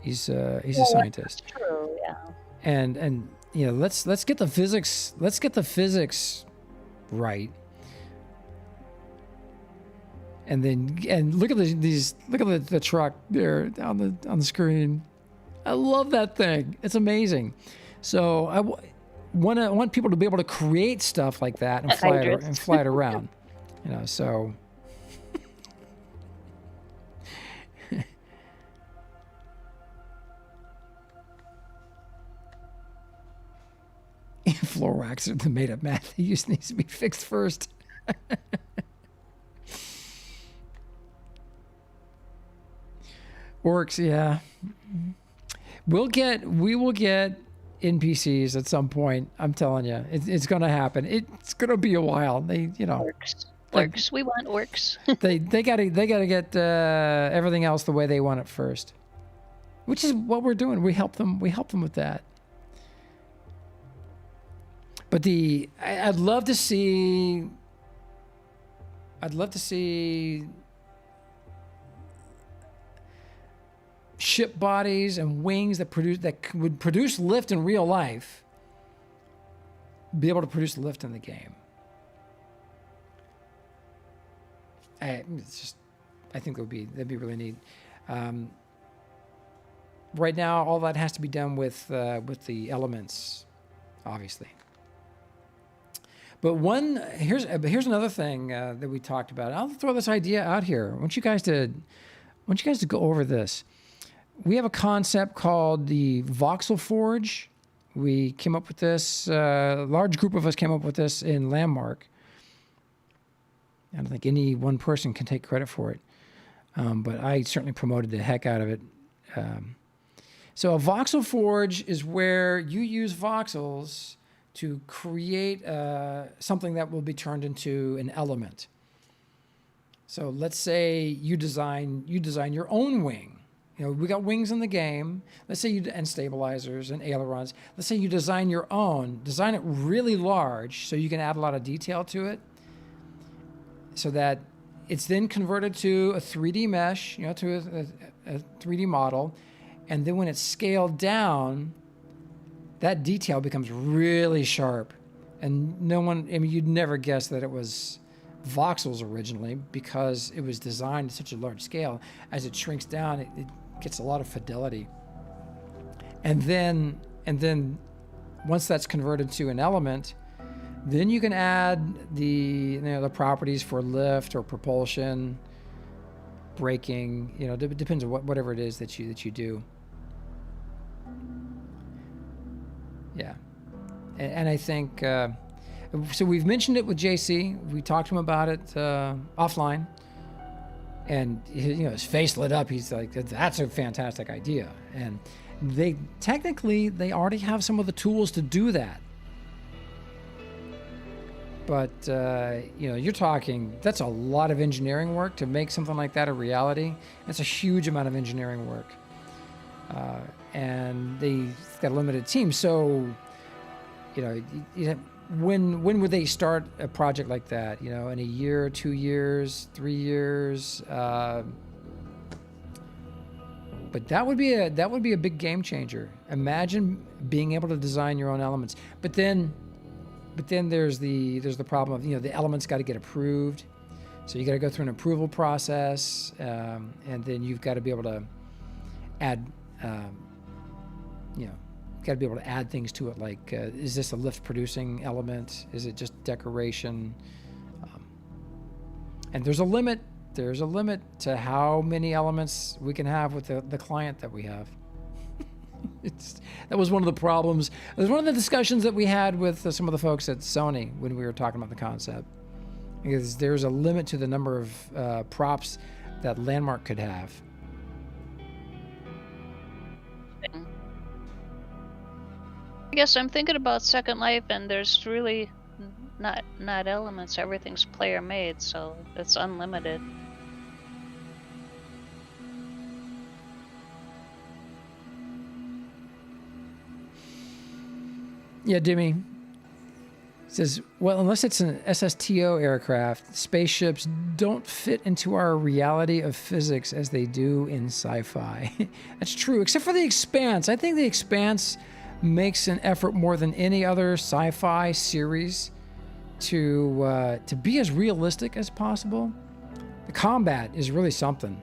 He's a scientist. That's true, yeah. And let's get the physics. Let's get the physics right. And look at the truck there on the screen. I love that thing. It's amazing. So I want people to be able to create stuff like that and fly it around. So floor wax are the made up math. It just needs to be fixed first. Works, yeah. We will get NPCs at some point. I'm telling you, it's going to happen. It's going to be a while. Orcs. We want orcs. they gotta get everything else the way they want it first, which is what we're doing. We help them with that. But I'd love to see ship bodies and wings that would produce lift in real life, be able to produce lift in the game. I think that'd be really neat. Right now, all that has to be done with the elements, obviously. But here's another thing that we talked about. I'll throw this idea out here. I want you guys to go over this. We have a concept called the Voxel Forge. We came up with this. A large group of us came up with this in Landmark. I don't think any one person can take credit for it, but I certainly promoted the heck out of it. So a voxel forge is where you use voxels to create something that will be turned into an element. So let's say you design your own wing, we got wings in the game. Let's say and stabilizers and ailerons. Let's say you design your own, design it really large so you can add a lot of detail to it, so that it's then converted to a 3D mesh, to a 3D model, and then when it's scaled down, that detail becomes really sharp, and you'd never guess that it was voxels originally, because it was designed at such a large scale. As it shrinks down, it gets a lot of fidelity. And then once that's converted to an element, then you can add the properties for lift or propulsion, braking. It depends on whatever it is that you do. Yeah, and I think. So we've mentioned it with JC. We talked to him about it offline, and his face lit up. He's like, "That's a fantastic idea." And they already have some of the tools to do that. But you're talking, that's a lot of engineering work to make something like that a reality. That's a huge amount of engineering work, and they've got a limited team. So when would they start a project like that? In a year, 2 years, 3 years? But that would be a big game changer. Imagine being able to design your own elements. But then there's the problem of the elements got to get approved. So you got to go through an approval process, and then you've got to be able to add got to be able to add things to it, like is this a lift producing element? Is it just decoration? And there's a limit to how many elements we can have with the client that we have. That was one of the problems. It was one of the discussions that we had with some of the folks at Sony when we were talking about the concept, because there's a limit to the number of props that Landmark could have. I guess I'm thinking about Second Life, and there's really not elements. Everything's player made, so it's unlimited. Yeah, Dimmy says, well, unless it's an SSTO aircraft, spaceships don't fit into our reality of physics as they do in sci-fi. That's true, except for The Expanse. I think The Expanse makes an effort more than any other sci-fi series to be as realistic as possible. The combat is really something.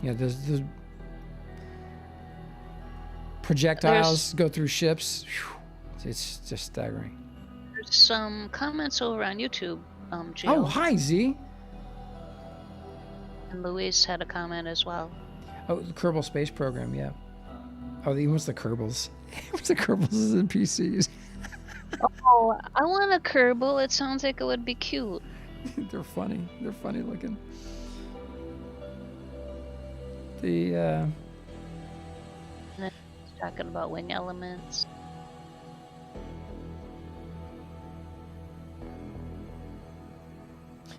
The projectiles go through ships. Whew, it's just staggering. There's some comments over on YouTube, Jill. Oh, hi, Z. And Luis had a comment as well. Oh, the Kerbal Space Program, yeah. Oh, he wants the Kerbals. He wants the Kerbals as NPCs. Oh, I want a Kerbal. It sounds like it would be cute. They're funny. They're funny looking. The talking about wing elements.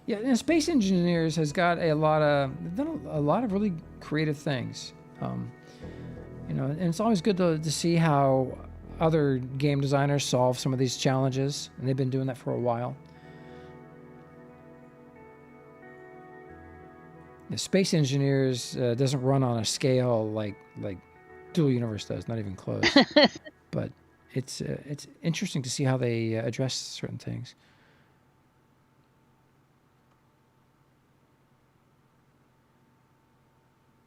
Yeah, and Space Engineers has got they've done a lot of really creative things. And it's always good to see how other game designers solve some of these challenges, and they've been doing that for a while. The Space Engineers doesn't run on a scale like Dual Universe does, not even close. But it's interesting to see how they address certain things.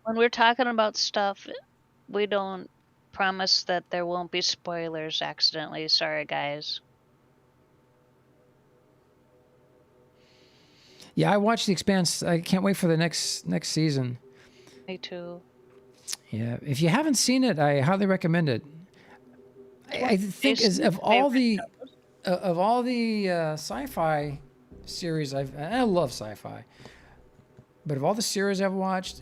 When we're talking about stuff, we don't promise that there won't be spoilers accidentally. Sorry, guys. Yeah, I watched The Expanse. I can't wait for the next season. Me too. Yeah, if you haven't seen it, I highly recommend it. I think of all the sci-fi series I love sci-fi, but of all the series I've watched,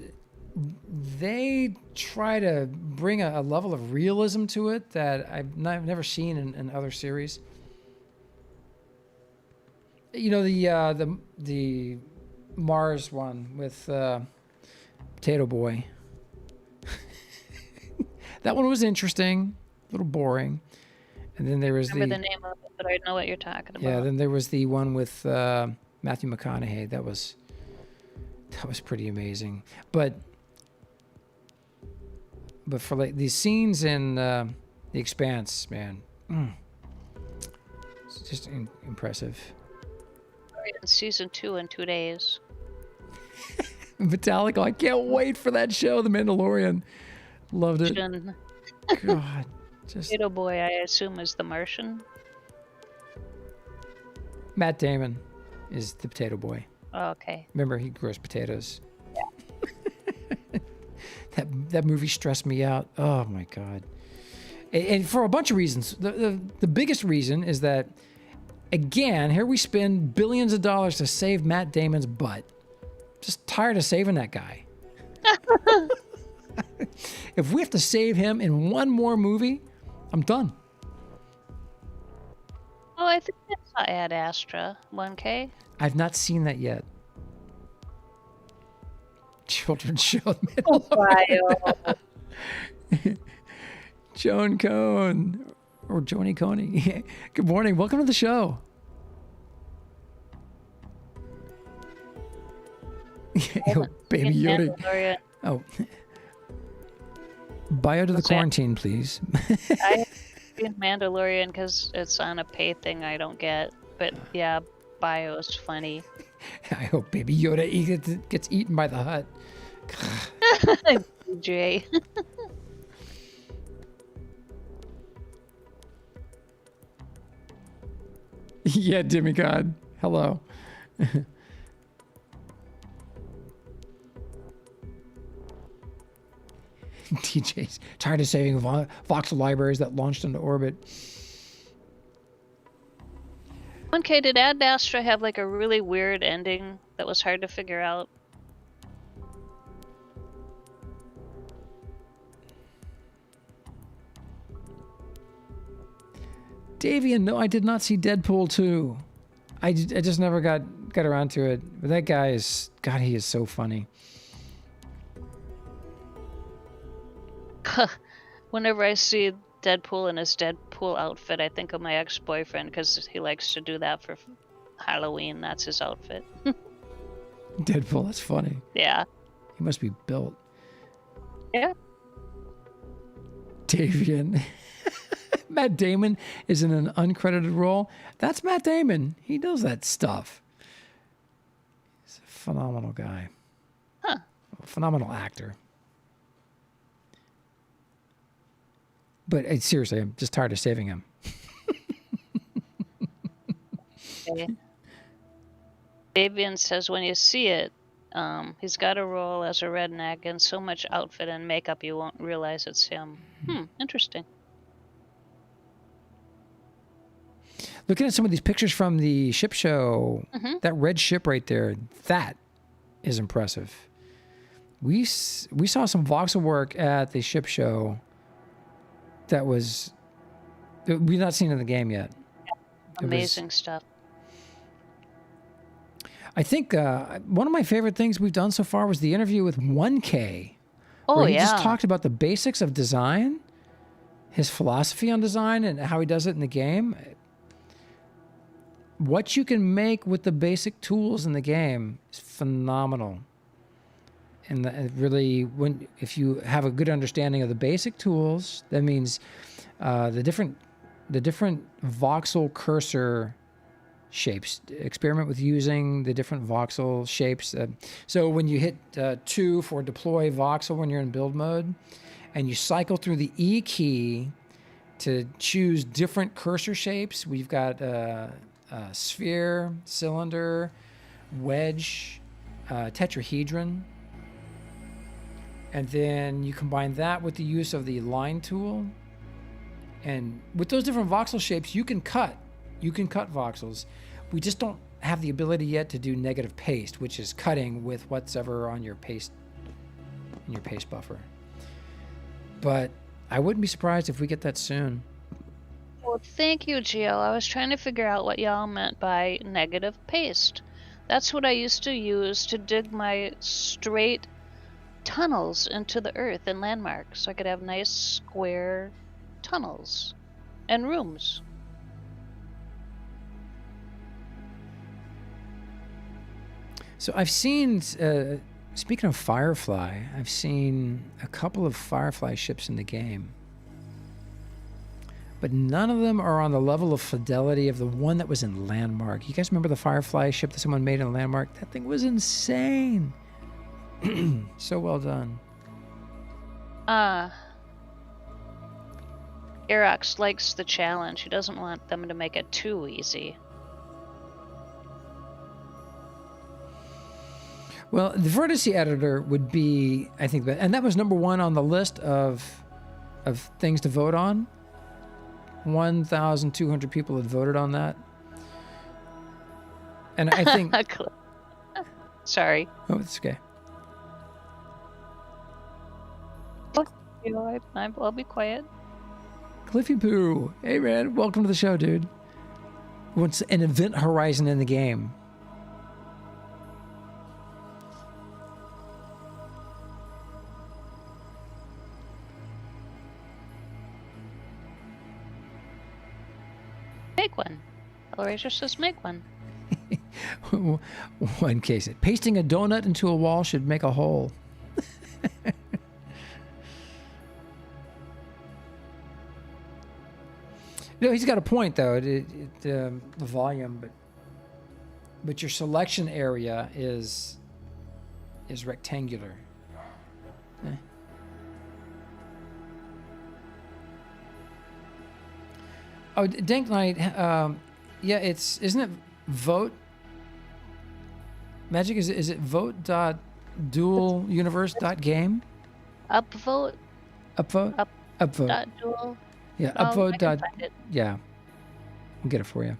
they try to bring a level of realism to it that I've never seen in other series. The Mars one with Potato Boy. That one was interesting, a little boring. And then there was remember the name of it, but I know what you're talking about. Yeah, then there was the one with Matthew McConaughey. That was pretty amazing. But for like these scenes in The Expanse, man, it's just impressive. In season 2 in 2 days. Metallica, I can't wait for that show, The Mandalorian. Loved it. God, just Potato Boy, I assume, is the Martian. Matt Damon is the Potato Boy. Oh, okay. Remember, he grows potatoes. Yeah. that movie stressed me out. Oh my God. And for a bunch of reasons. The biggest reason is that, again, here we spend billions of dollars to save Matt Damon's butt. Just tired of saving that guy. If we have to save him in one more movie, I'm done. Oh, I think I saw Ad Astra 1K. I've not seen that yet. Children's show. Ohio. Joan Cohn or Joni Coney. Good morning. Welcome to the show. Oh, Baby Yoda. Oh. Bio to the quarantine, please. I have seen Mandalorian because it's on a pay thing I don't get. But yeah, bio is funny. I hope Baby Yoda gets eaten by the Hutt. DJ. Yeah, demigod. Hello. DJ's tired of saving voxel libraries that launched into orbit. 1K, did Ad Astra have like a really weird ending that was hard to figure out? Davian, no, I did not see Deadpool 2. I just never got around to it. But that guy is, God, he is so funny. Whenever I see Deadpool in his Deadpool outfit, I think of my ex-boyfriend because he likes to do that for Halloween. That's his outfit. Deadpool, that's funny. Yeah. He must be built. Yeah. Davian. Matt Damon is in an uncredited role. That's Matt Damon. He does that stuff. He's a phenomenal guy. Huh. A phenomenal actor. But seriously, I'm just tired of saving him. Okay. Davian says when you see it, he's got a role as a redneck and so much outfit and makeup you won't realize it's him. Interesting. Looking at some of these pictures from the ship show, that red ship right there, that is impressive. We saw some voxel work at the ship show that we've not seen in the game yet. Amazing stuff. I think one of my favorite things we've done so far was the interview with 1K. Oh, where he yeah. just talked about the basics of design, his philosophy on design, and how he does it in the game. What you can make with the basic tools in the game is phenomenal. And really, if you have a good understanding of the basic tools, that means the different voxel cursor shapes. Experiment with using the different voxel shapes. So when you hit 2 for deploy voxel when you're in build mode, and you cycle through the E key to choose different cursor shapes, we've got sphere, cylinder, wedge, tetrahedron. And then you combine that with the use of the line tool. And with those different voxel shapes, you can cut voxels. We just don't have the ability yet to do negative paste, which is cutting with whatever on your paste, in your paste buffer. But I wouldn't be surprised if we get that soon. Well, thank you, Gio. I was trying to figure out what y'all meant by negative paste. That's what I used to use to dig my straight tunnels into the earth in Landmark, so I could have nice square tunnels and rooms. So I've seen, speaking of Firefly, I've seen a couple of Firefly ships in the game. But none of them are on the level of fidelity of the one that was in Landmark. You guys remember the Firefly ship that someone made in Landmark? That thing was insane. So well done. Aerox likes the challenge. He doesn't want them to make it too easy. Well, the vertice editor would be, I think, and that was number one on the list of things to vote on. 1,200 people had voted on that. And I think... Sorry. Oh, it's okay. I'll be quiet. Cliffy Poo. Hey, man. Welcome to the show, dude. What's an event horizon in the game? Make one. Hellraiser says make one. One case. Pasting a donut into a wall should make a hole. No, he's got a point though. The volume, but your selection area is rectangular. Eh. Oh, Dank Knight. Yeah, isn't it vote? Magic is it vote.dualuniverse.game? Upvote. Upvote. Upvote. Dot dual. Yeah, upvote. Yeah, we'll get it for you.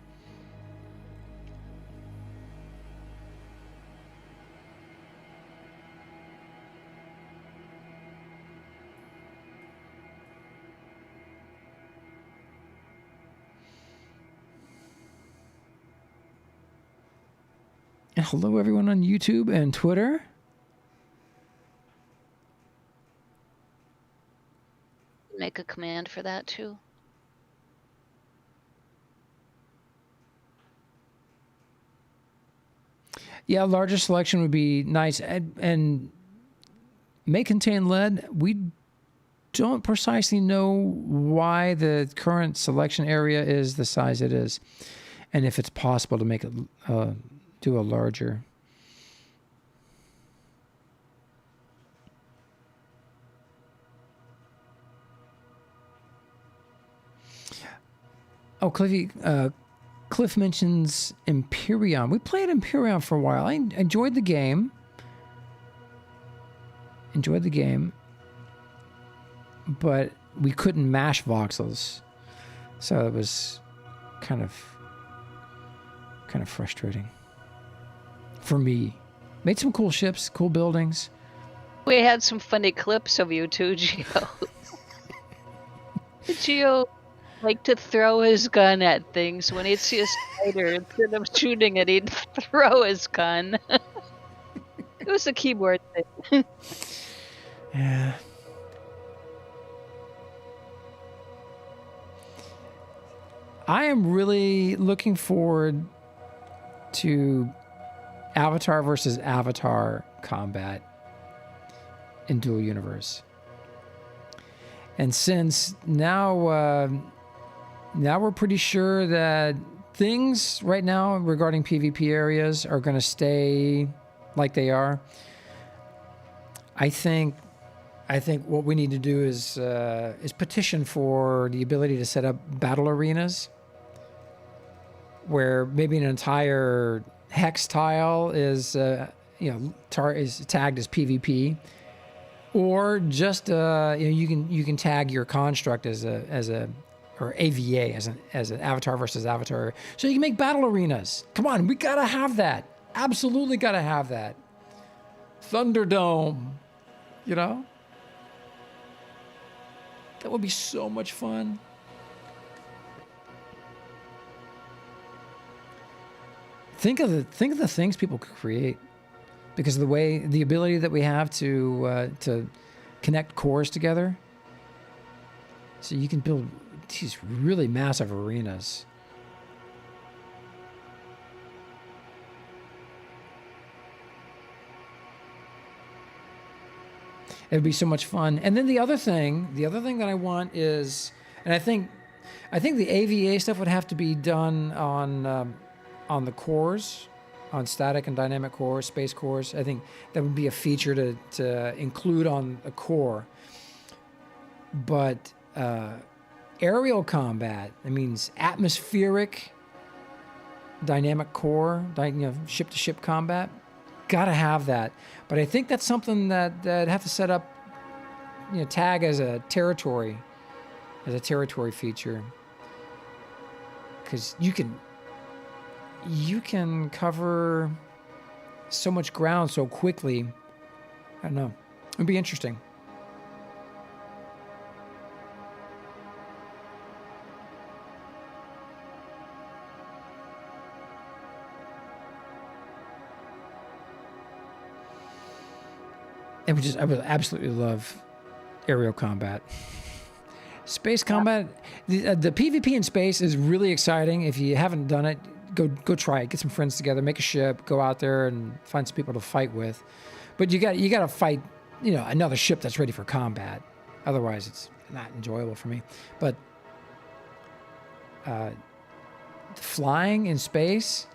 And hello, everyone on YouTube and Twitter. Make a command for that too. Yeah, larger selection would be nice, and may contain lead. We don't precisely know why the current selection area is the size it is, and if it's possible to make it do a larger. Oh, Cliff mentions Imperion. We played Imperion for a while. I enjoyed the game. But we couldn't mash voxels. So it was kind of frustrating. For me. Made some cool ships, cool buildings. We had some funny clips of you too, Geo. Geo like to throw his gun at things. When he'd see a spider, instead of shooting it, he'd throw his gun. It was a keyboard thing. Yeah. I am really looking forward to Avatar versus Avatar combat in Dual Universe. And since now we're pretty sure that things right now regarding PvP areas are going to stay like they are, I think what we need to do is petition for the ability to set up battle arenas where maybe an entire hex tile is is tagged as PvP, or just you can tag your construct as a or AVA as an avatar versus avatar, so you can make battle arenas. Come on, we gotta have that. Absolutely gotta have that. Thunderdome, that would be so much fun. Think of the things people could create. because of the ability that we have to connect cores together. So you can build these really massive arenas. It would be so much fun. And then the other thing that I want is, and I think the AVA stuff would have to be done on the cores, on static and dynamic cores, space cores. I think that would be a feature to include on a core. But aerial combat, that means atmospheric dynamic core, ship-to-ship combat. Gotta have that. But I think that's something that have to set up, tag as a territory feature. Because you can cover so much ground so quickly. I don't know. It'd be interesting. I would absolutely love aerial combat. Space combat, the PvP in space is really exciting. If you haven't done it, go try it. Get some friends together, make a ship, go out there and find some people to fight with. But you got to fight, another ship that's ready for combat. Otherwise, it's not enjoyable for me. But flying in space,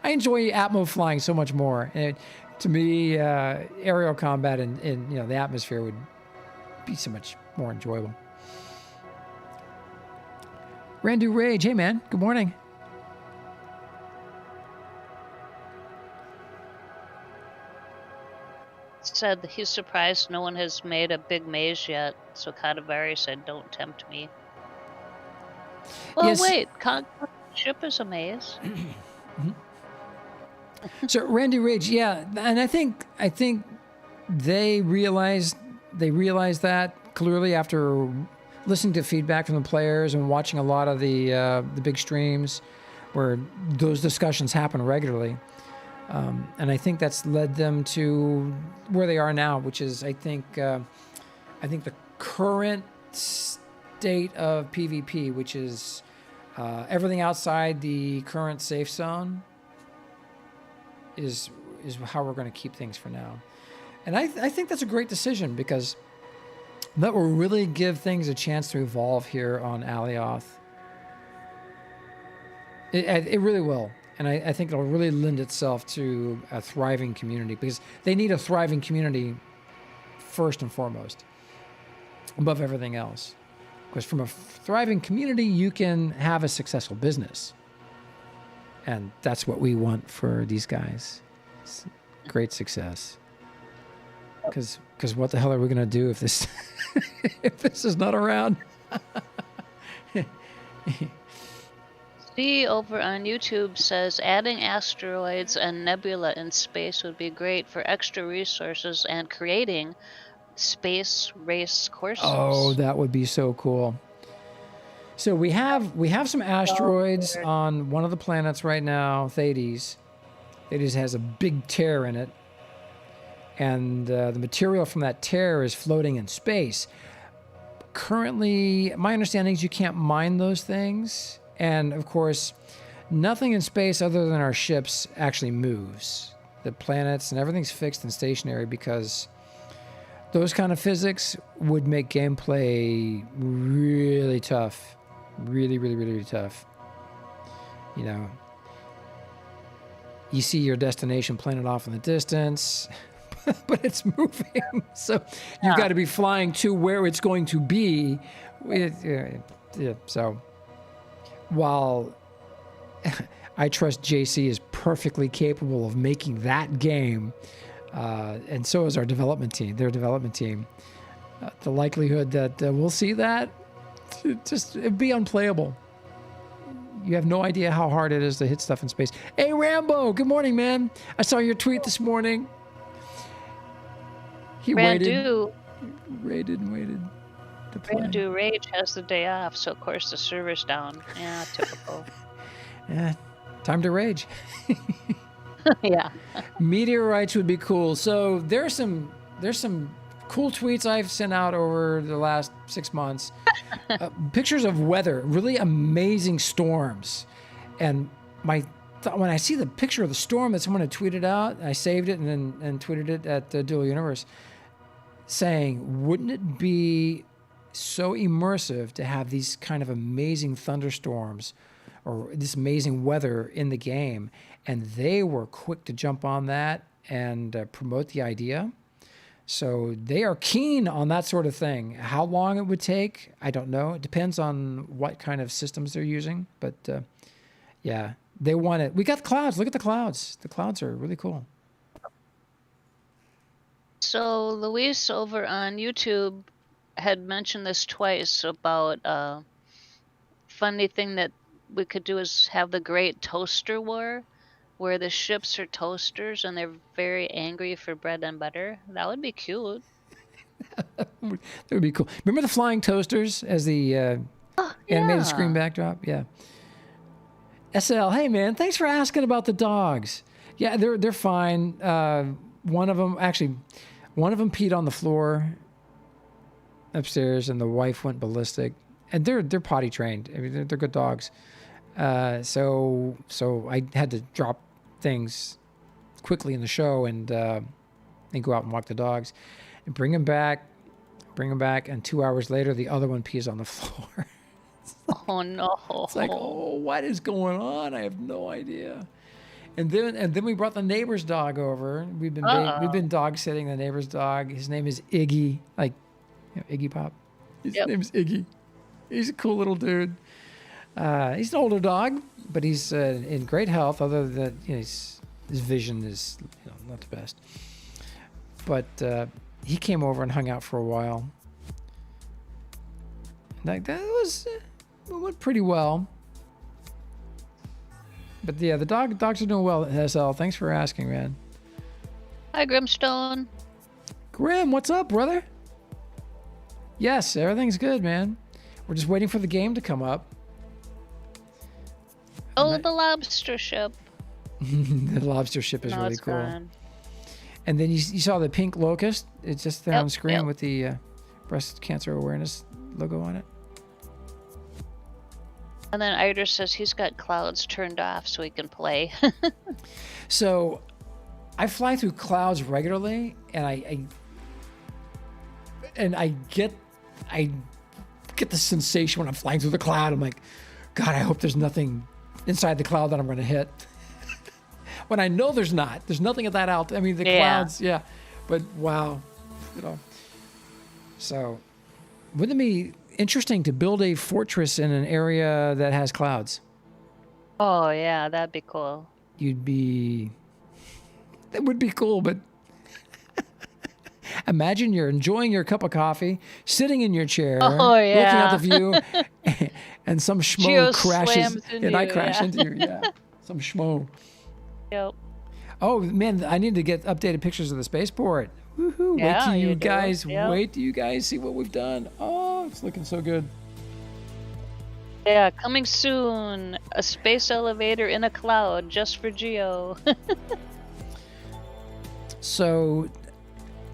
I enjoy Atmo flying so much more. And to me, aerial combat in the atmosphere would be so much more enjoyable. Randu Rage, hey man, good morning. Said that he's surprised no one has made a big maze yet, so Kadavari said, "Don't tempt me." Well, yes. Wait, ship is a maze. Mm-hmm. So Randy Rage, yeah, and I think they realized that clearly after listening to feedback from the players and watching a lot of the big streams where those discussions happen regularly, and I think that's led them to where they are now, which is I think the current state of PvP, which is everything outside the current safe zone. Is how we're going to keep things for now. And I think that's a great decision because that will really give things a chance to evolve here on Alioth. It really will. And I think it'll really lend itself to a thriving community because they need a thriving community first and foremost, above everything else. Because from a thriving community, you can have a successful business. And that's what we want for these guys. It's great success. Because what the hell are we going to do if this if this is not around? Steve over on YouTube says adding asteroids and nebula in space would be great for extra resources and creating space race courses. Oh, that would be so cool. So we have some asteroids on one of the planets right now, Thades. Thades has a big tear in it. And the material from that tear is floating in space. Currently, my understanding is you can't mine those things. And, of course, nothing in space other than our ships actually moves. The planets and everything's fixed and stationary because those kind of physics would make gameplay really tough. Really, really, really tough. You see your destination planet off in the distance, but it's moving. So you've got to be flying to where it's going to be. So while I trust JC is perfectly capable of making that game, and so is our development team, their development team, the likelihood that we'll see that, it'd be unplayable. You have no idea how hard it is to hit stuff in space. Hey, Rambo, good morning, man. I saw your tweet this morning. He waited to play. Randu Rage has the day off, so of course the server's down. Yeah, typical. Yeah, time to rage. Yeah. Meteorites would be cool. So there's some cool tweets I've sent out over the last 6 months. Pictures of weather, really amazing storms. And when I see the picture of the storm that someone had tweeted out, I saved it and tweeted it at Dual Universe, saying, wouldn't it be so immersive to have these kind of amazing thunderstorms or this amazing weather in the game? And they were quick to jump on that and promote the idea. So they are keen on that sort of thing. How long it would take, I don't know. It depends on what kind of systems they're using. But yeah, they want it. We got the clouds. Look at the clouds. The clouds are really cool. So Luis over on YouTube had mentioned this twice about funny thing that we could do is have the Great Toaster War, where the ships are toasters and they're very angry for bread and butter. That would be cute. That would be cool. Remember the flying toasters as the animated screen backdrop? Yeah. SL, hey man, thanks for asking about the dogs. Yeah, they're fine. One of them peed on the floor upstairs, and the wife went ballistic. And they're potty trained. I mean, they're good dogs. So I had to drop things quickly in the show and go out and walk the dogs and bring them back. And 2 hours later, the other one pees on the floor. Oh no! It's like, oh, what is going on? I have no idea. And then we brought the neighbor's dog over. We've been dog sitting the neighbor's dog. His name is Iggy, like Iggy Pop. His name is Iggy. He's a cool little dude. He's an older dog, but he's in great health. Other than his vision is not the best. But he came over and hung out for a while. Like that went pretty well. But yeah, the dogs are doing well at SL. Thanks for asking, man. Hi, Grimstone. Grim, what's up, brother? Yes, everything's good, man. We're just waiting for the game to come up. Oh, the lobster ship. The lobster ship is really cool. Gone. And then you saw the pink locust. It's just there on the screen with the breast cancer awareness logo on it. And then Idris says he's got clouds turned off so he can play. So I fly through clouds regularly, and I get the sensation when I'm flying through the cloud. I'm like, God, I hope there's nothing inside the cloud that I'm going to hit. When I know there's nothing at that altitude. I mean, the clouds, yeah. But wow, So, wouldn't it be interesting to build a fortress in an area that has clouds? Oh yeah, that'd be cool. That would be cool, but imagine you're enjoying your cup of coffee, sitting in your chair, looking out the view, and some schmo crashes, and I crash into you. Yeah, some schmo. Yep. Oh man, I need to get updated pictures of the spaceport. Woohoo! Yeah, wait till you guys see what we've done. Oh, it's looking so good. Yeah, coming soon. A space elevator in a cloud just for Geo. So,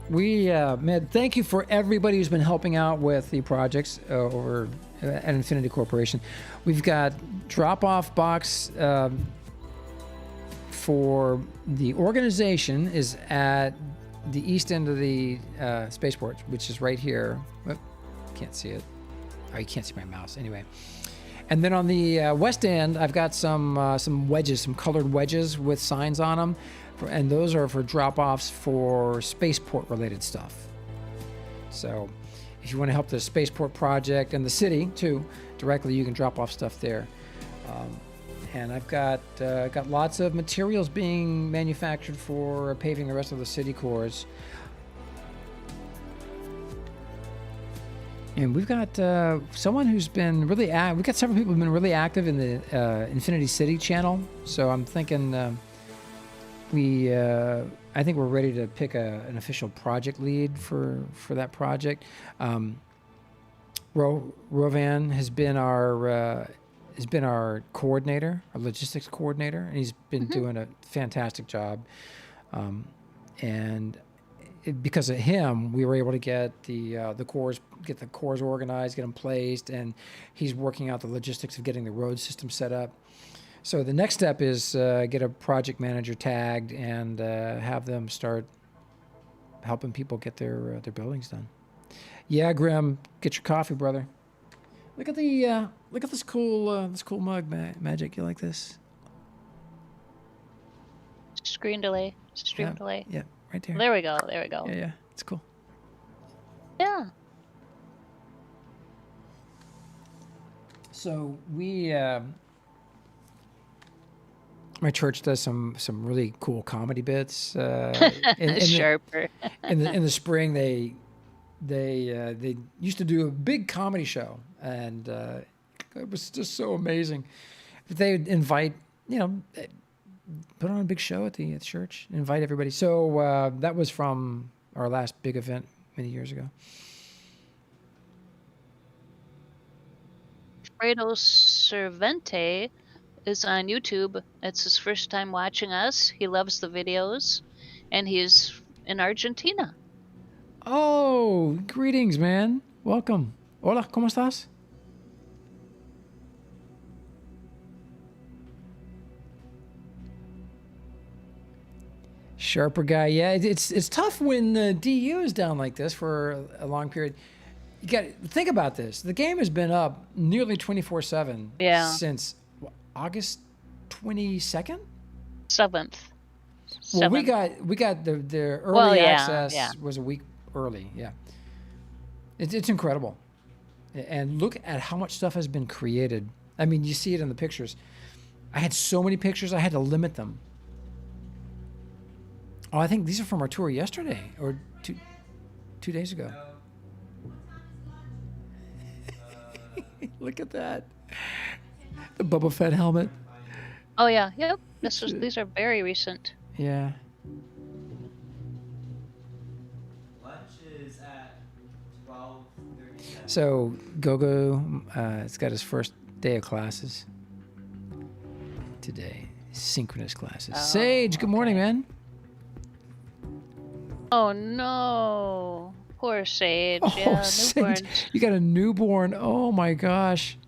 man, thank you for everybody who's been helping out with the projects over at Infinity Corporation. We've got drop-off box for the organization is at the east end of the spaceport, which is right here. Oh, can't see it. Oh, you can't see my mouse. Anyway. And then on the west end, I've got some wedges, some colored wedges with signs on them. And those are for drop-offs for spaceport-related stuff. So if you want to help the spaceport project and the city, too, directly, you can drop off stuff there. And I've got lots of materials being manufactured for paving the rest of the city cores. And we've got someone who's been really we've got several people who've been really active in the Infinity City channel. So I'm thinking I think we're ready to pick an official project lead for that project. Rovan has been our has been our coordinator, our logistics coordinator, and he's been doing a fantastic job. And because of him, we were able to get the cores organized, get them placed, and he's working out the logistics of getting the road system set up. So the next step is get a project manager tagged and have them start helping people get their buildings done. Yeah, Grim, get your coffee, brother. Look at this cool mug, Magic. You like this? Screen delay. Stream delay. Yeah, right there. There we go. Yeah, it's cool. Yeah. So we, my church does some really cool comedy bits. Sharper. In the spring, they used to do a big comedy show, and it was just so amazing. They'd invite, put on a big show at the church, invite everybody. So that was from our last big event many years ago. Fredo Cervente is on YouTube. It's his first time watching us. He loves the videos, and he's in Argentina. Oh, greetings, man. Welcome. Hola, ¿cómo estás? Sharper guy. Yeah, it's tough when the DU is down like this for a long period. You got to think about this. The game has been up nearly 24/7 since August 22nd? 7th. Well, we got the early access was a week early. Yeah. It's incredible. And look at how much stuff has been created. I mean, you see it in the pictures. I had so many pictures, I had to limit them. Oh, I think these are from our tour yesterday or two days ago. Look at that. The Boba Fett helmet. Oh yeah, yep. These are very recent. Yeah. Lunch is at 12:30. So Gogo, it's got his first day of classes today. Synchronous classes. Oh, Sage, good morning, man. Oh no. Poor Sage. Oh, Yeah, Sage. newborns. You got a newborn. Oh my gosh.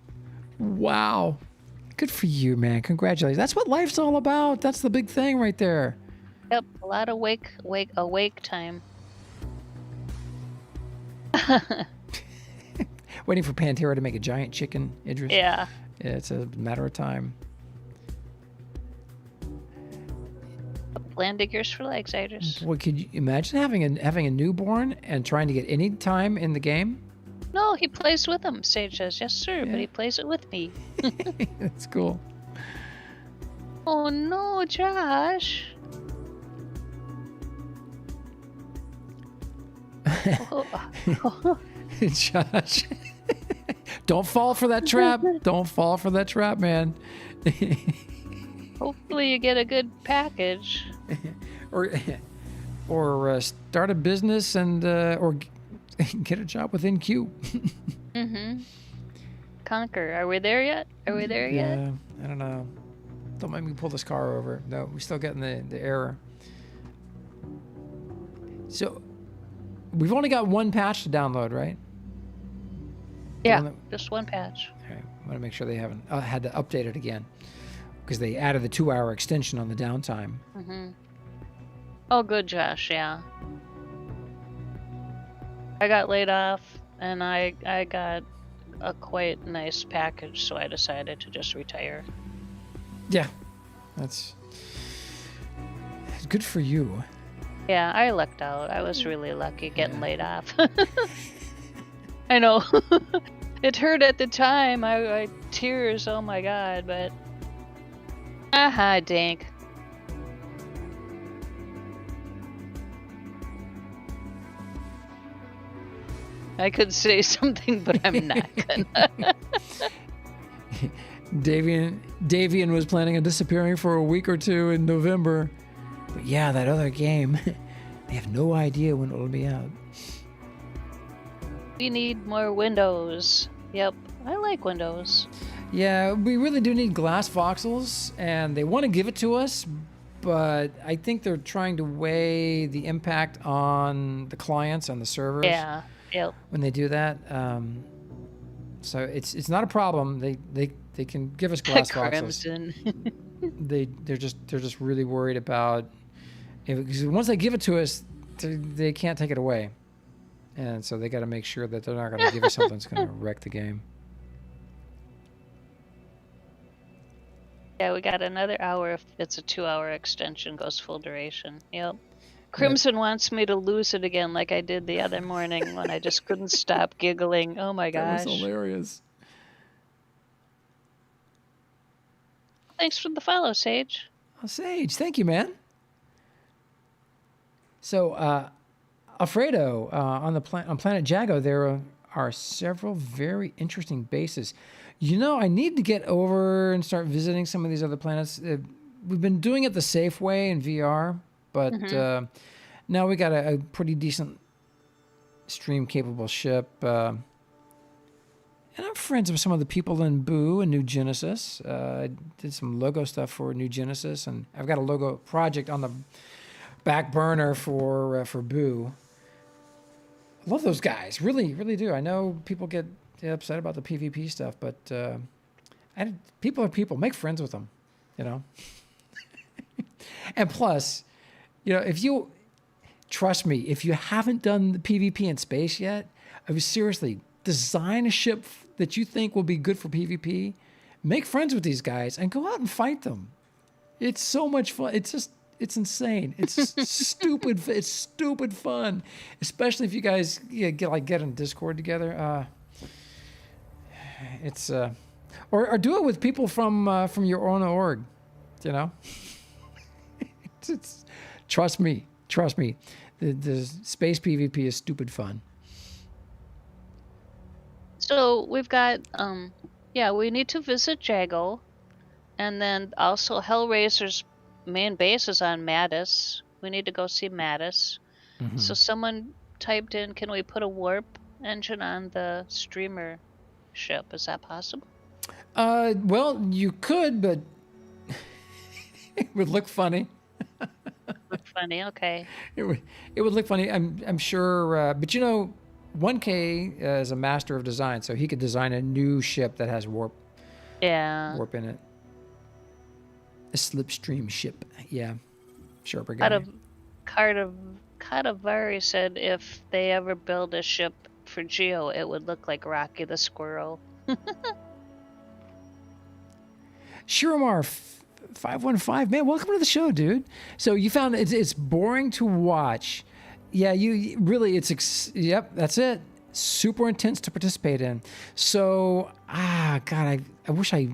Wow. Good for you, man. Congratulations. That's what life's all about. That's the big thing right there. Yep, a lot of awake time. Waiting for Pantera to make a giant chicken, Idris. Yeah. It's a matter of time. Land diggers for legs, Idris. Well, could you imagine having a newborn and trying to get any time in the game? No, he plays with them. Sage says, yes, sir, Yeah. but he plays it with me. That's cool. Oh no, Josh. Josh. Don't fall for that trap. Don't fall for that trap, man. Hopefully you get a good package. or start a business and or get a job with NQ. Mm-hmm. Conquer. Are we there yet? Yeah, I don't know. Don't make me pull this car over. No, we're still getting the error. So we've only got one patch to download, right? Yeah, just one patch. Okay, I want to make sure they haven't had to update it again because they added the 2-hour extension on the downtime. Mm-hmm. Oh, good, Josh. Yeah. I got laid off, and I got a quite nice package, so I decided to just retire. Yeah, that's good for you. Yeah, I lucked out. I was really lucky getting laid off. I know. It hurt at the time. I tears, oh my god, but aha, dank. I could say something, but I'm not gonna. Davian was planning on disappearing for a week or two in November. But yeah, that other game, they have no idea when it'll be out. We need more Windows. Yep, I like Windows. Yeah, we really do need glass voxels, and they want to give it to us, but I think they're trying to weigh the impact on the clients, on the servers. Yeah. Yep. When they do that. So it's not a problem. They can give us glass voxels. Crimson. They're just really worried about because once they give it to us, they can't take it away, and so they got to make sure that they're not going to give us something that's going to wreck the game. Yeah, we got another hour if it's a 2-hour extension, goes full duration. Yep. Crimson wants me to lose it again like I did the other morning when I just couldn't stop giggling. Oh my gosh. That was hilarious. Thanks for the follow, Sage. Oh, Sage, thank you, man. So, Alfredo, on planet Jago, there are several very interesting bases. You know, I need to get over and start visiting some of these other planets. We've been doing it the safe way in VR, but now we got a pretty decent stream-capable ship. And I'm friends with some of the people in Boo and New Genesis. I did some logo stuff for New Genesis, and I've got a logo project on the back burner for Boo. I love those guys, really, really do. I know people get upset about the PvP stuff, but people are people. Make friends with them, you know. And plus, you know, if you trust me, if you haven't done the PvP in space yet, I mean, seriously, design a ship that you think will be good for PvP. Make friends with these guys and go out and fight them. It's so much fun. It's insane. It's stupid. It's stupid fun, especially if you guys get in Discord together. It's or do it with people from your own org, you know. it's trust me. The space PvP is stupid fun. So we've got we need to visit Jago, and then also Hellraiser's main base is on Mattis. We need to go see Mattis. Mm-hmm. So someone typed in, can we put a warp engine on the streamer ship? Is that possible? Well, you could, but it would look funny. Look funny, okay. It would look funny. I'm sure, but you know, 1K is a master of design, so he could design a new ship that has warp. Yeah. Warp in it. A slipstream ship. Yeah. Sharper guy. Katavari said if they ever build a ship for Geo, it would look like Rocky the Squirrel. Shiramar 515, man, welcome to the show, dude. So you found it's boring to watch. Yeah, you really, yep, that's it. Super intense to participate in. So, God, I wish I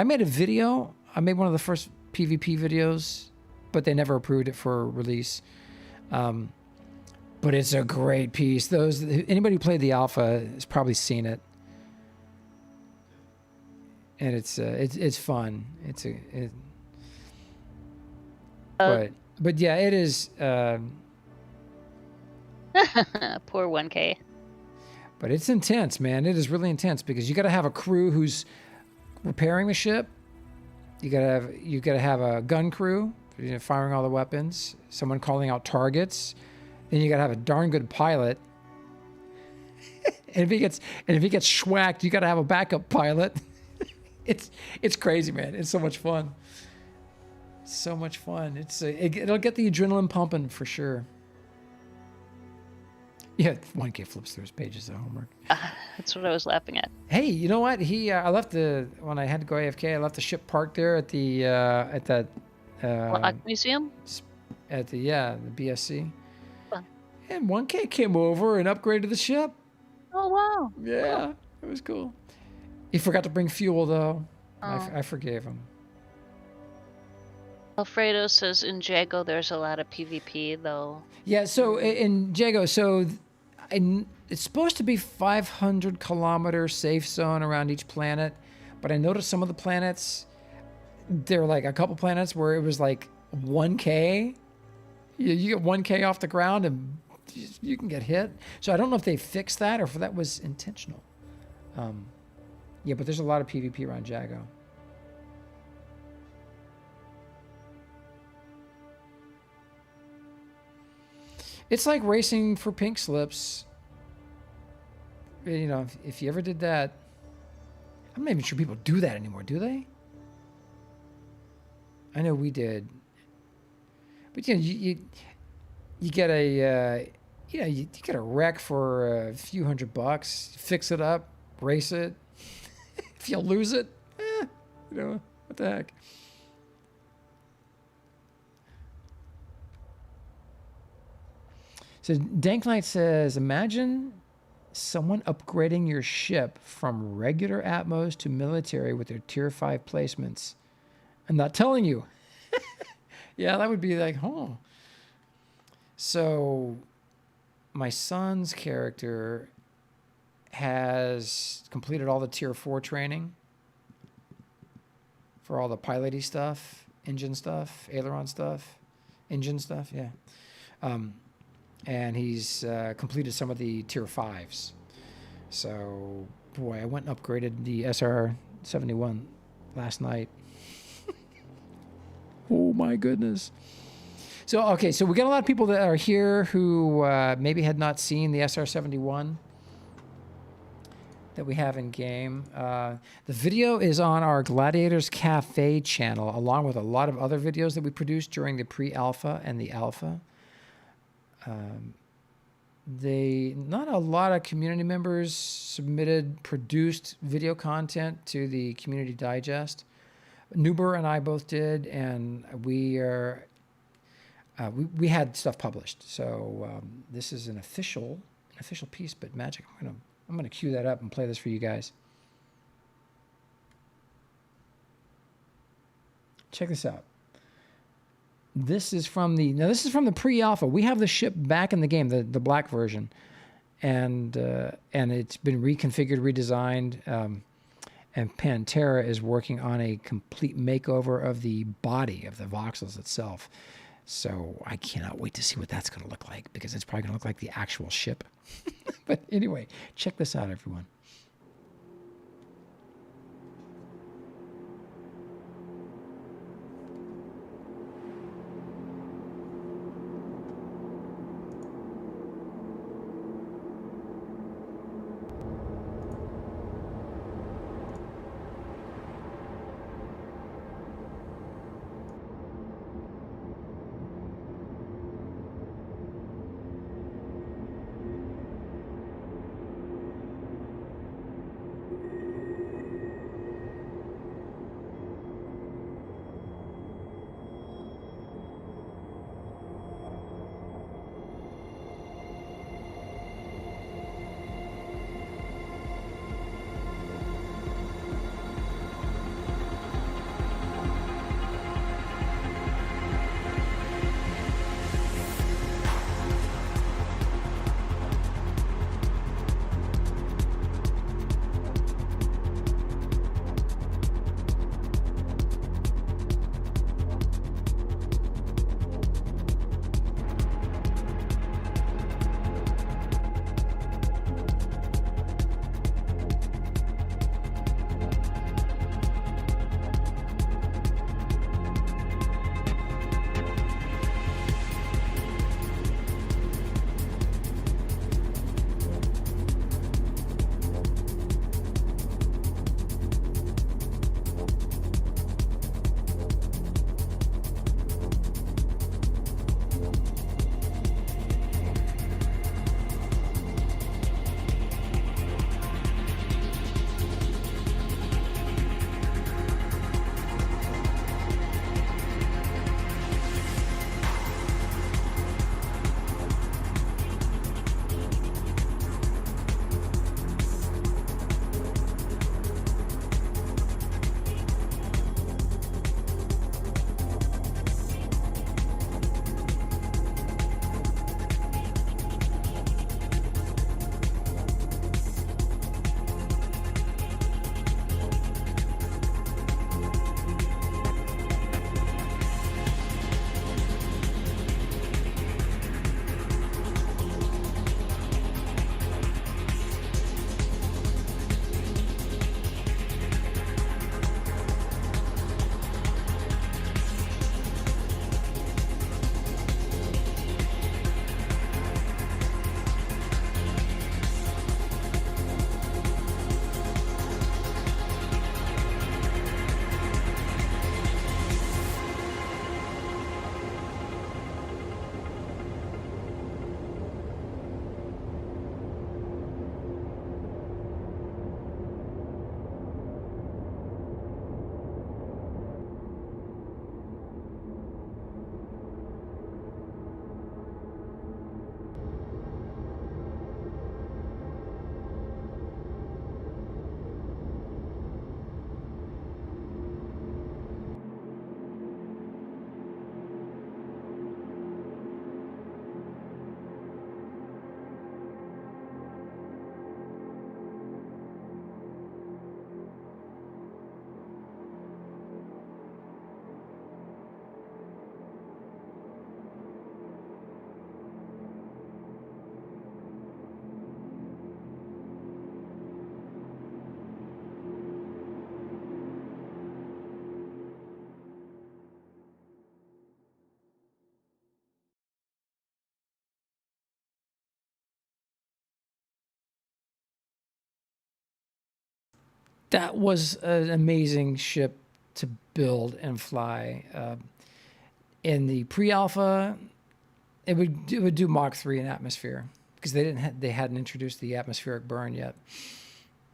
made a video. I made one of the first PvP videos, but they never approved it for release. But it's a great piece. Anybody who played the alpha has probably seen it. And it's fun. But yeah, it is. Poor 1K. But it's intense, man. It is really intense because you got to have a crew who's repairing the ship. You got to have a gun crew, you know, firing all the weapons. Someone calling out targets. Then you got to have a darn good pilot. and if he gets schwacked, you got to have a backup pilot. It's crazy, man. It's so much fun. So much fun. It'll get the adrenaline pumping for sure. Yeah, 1K flips through his pages of homework. That's what I was laughing at. Hey, you know what? I left when I had to go AFK. I left the ship parked there at that Lock Museum. At the BSC. Huh. And 1K came over and upgraded the ship. Oh wow! Yeah, cool. It was cool. He forgot to bring fuel though. Oh. I forgave him. Alfredo says in Jago there's a lot of PvP though. Yeah, so in Jago, it's supposed to be 500-kilometer safe zone around each planet, but I noticed some of the planets, there were like a couple planets where it was like 1K. You get 1K off the ground and you can get hit. So I don't know if they fixed that or if that was intentional. Yeah, but there's a lot of PvP around Jago. It's like racing for pink slips. You know, if you ever did that, I'm not even sure people do that anymore, do they? I know we did. But you know, you get a you get a wreck for a few $100, fix it up, race it. If you lose it, you know, what the heck? So Dank Knight says, imagine someone upgrading your ship from regular Atmos to military with their tier 5 placements. I'm not telling you. Yeah, that would be like, huh. So my son's character has completed all the tier 4 training for all the piloty stuff, engine stuff, aileron stuff, engine stuff, yeah. And he's completed some of the tier 5s. So, boy, I went and upgraded the SR-71 last night. Oh, my goodness. So, okay, so we got a lot of people that are here who maybe had not seen the SR-71 that we have in game. The video is on our Gladiators Cafe channel, along with a lot of other videos that we produced during the pre-alpha and the alpha. Not a lot of community members submitted produced video content to the community digest. Nuber and I both did, and we had stuff published. So this is an official piece, but Magic, I'm gonna cue that up and play this for you guys. Check this out. This is from the pre-alpha. We have the ship back in the game, the black version, and it's been reconfigured, redesigned, and Pantera is working on a complete makeover of the body of the voxels itself. So I cannot wait to see what that's going to look like, because it's probably going to look like the actual ship. But anyway, check this out, everyone. That was an amazing ship to build and fly. In the pre-alpha, it would do Mach 3 in atmosphere because they hadn't introduced the atmospheric burn yet.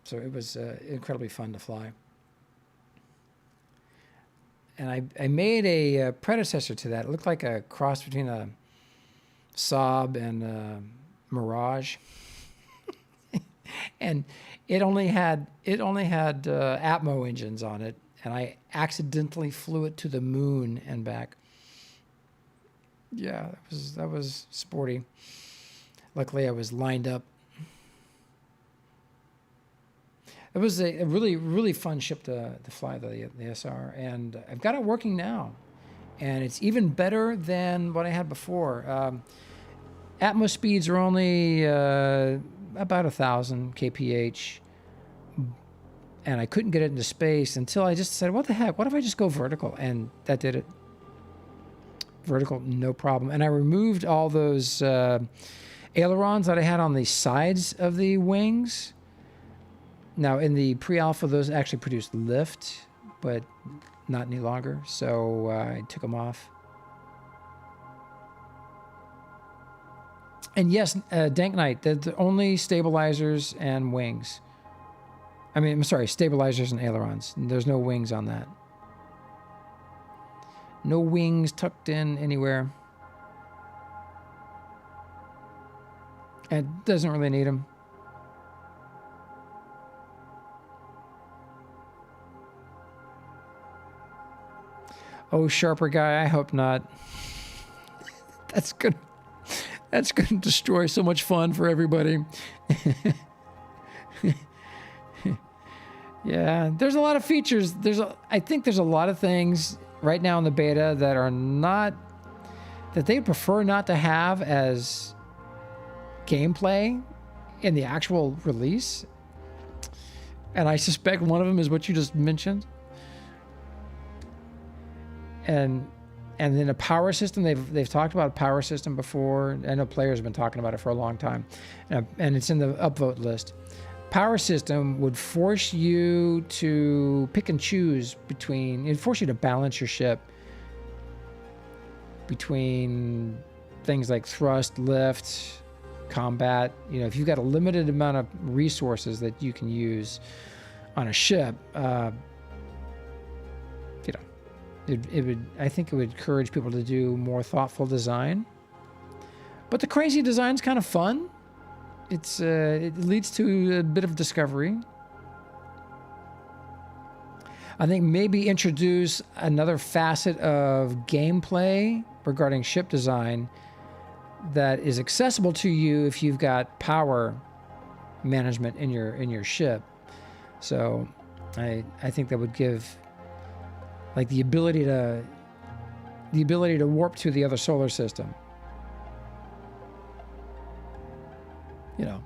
So it was incredibly fun to fly. And I made a predecessor to that. It looked like a cross between a Saab and a Mirage. And it only had Atmo engines on it, and I accidentally flew it to the moon and back. Yeah, that was sporty. Luckily, I was lined up. It was a really, really fun ship to fly, the SR, and I've got it working now, and it's even better than what I had before. Atmos speeds are only about 1,000 kph, and I couldn't get it into space until I just said, what the heck, what if I just go vertical? And that did it. Vertical, no problem. And I removed all those ailerons that I had on the sides of the wings. Now, in the pre-alpha, those actually produced lift, but not any longer, so I took them off. And yes, Dank Knight, the only stabilizers and wings. I mean, I'm sorry, stabilizers and ailerons. There's no wings on that. No wings tucked in anywhere. And it doesn't really need them. Oh, sharper guy, I hope not. That's good. That's going to destroy so much fun for everybody. Yeah, there's a lot of features. I think there's a lot of things right now in the beta that are not, that they prefer not to have as gameplay in the actual release. And I suspect one of them is what you just mentioned. And then a power system, they've talked about a power system before. I know players have been talking about it for a long time. And it's in the upvote list. Power system would force you to pick and choose between, it'd force you to balance your ship between things like thrust, lift, combat. You know, if you've got a limited amount of resources that you can use on a ship, I think it would encourage people to do more thoughtful design. But the crazy design's kind of fun. It leads to a bit of discovery. I think maybe introduce another facet of gameplay regarding ship design that is accessible to you if you've got power management in your ship. So I think that would give like the ability to warp to the other solar system. You know.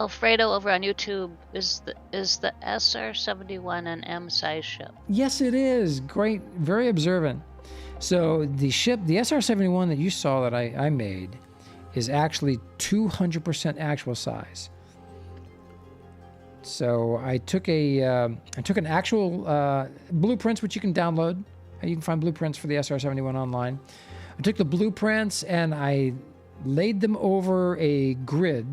Alfredo over on YouTube, is the SR-71 an M-size ship? Yes, it is. Great, very observant. So the ship, the SR-71 that you saw that I made, is actually 200% actual size. So I took an actual blueprints, which you can download. You can find blueprints for the SR-71 online. I took the blueprints and I laid them over a grid.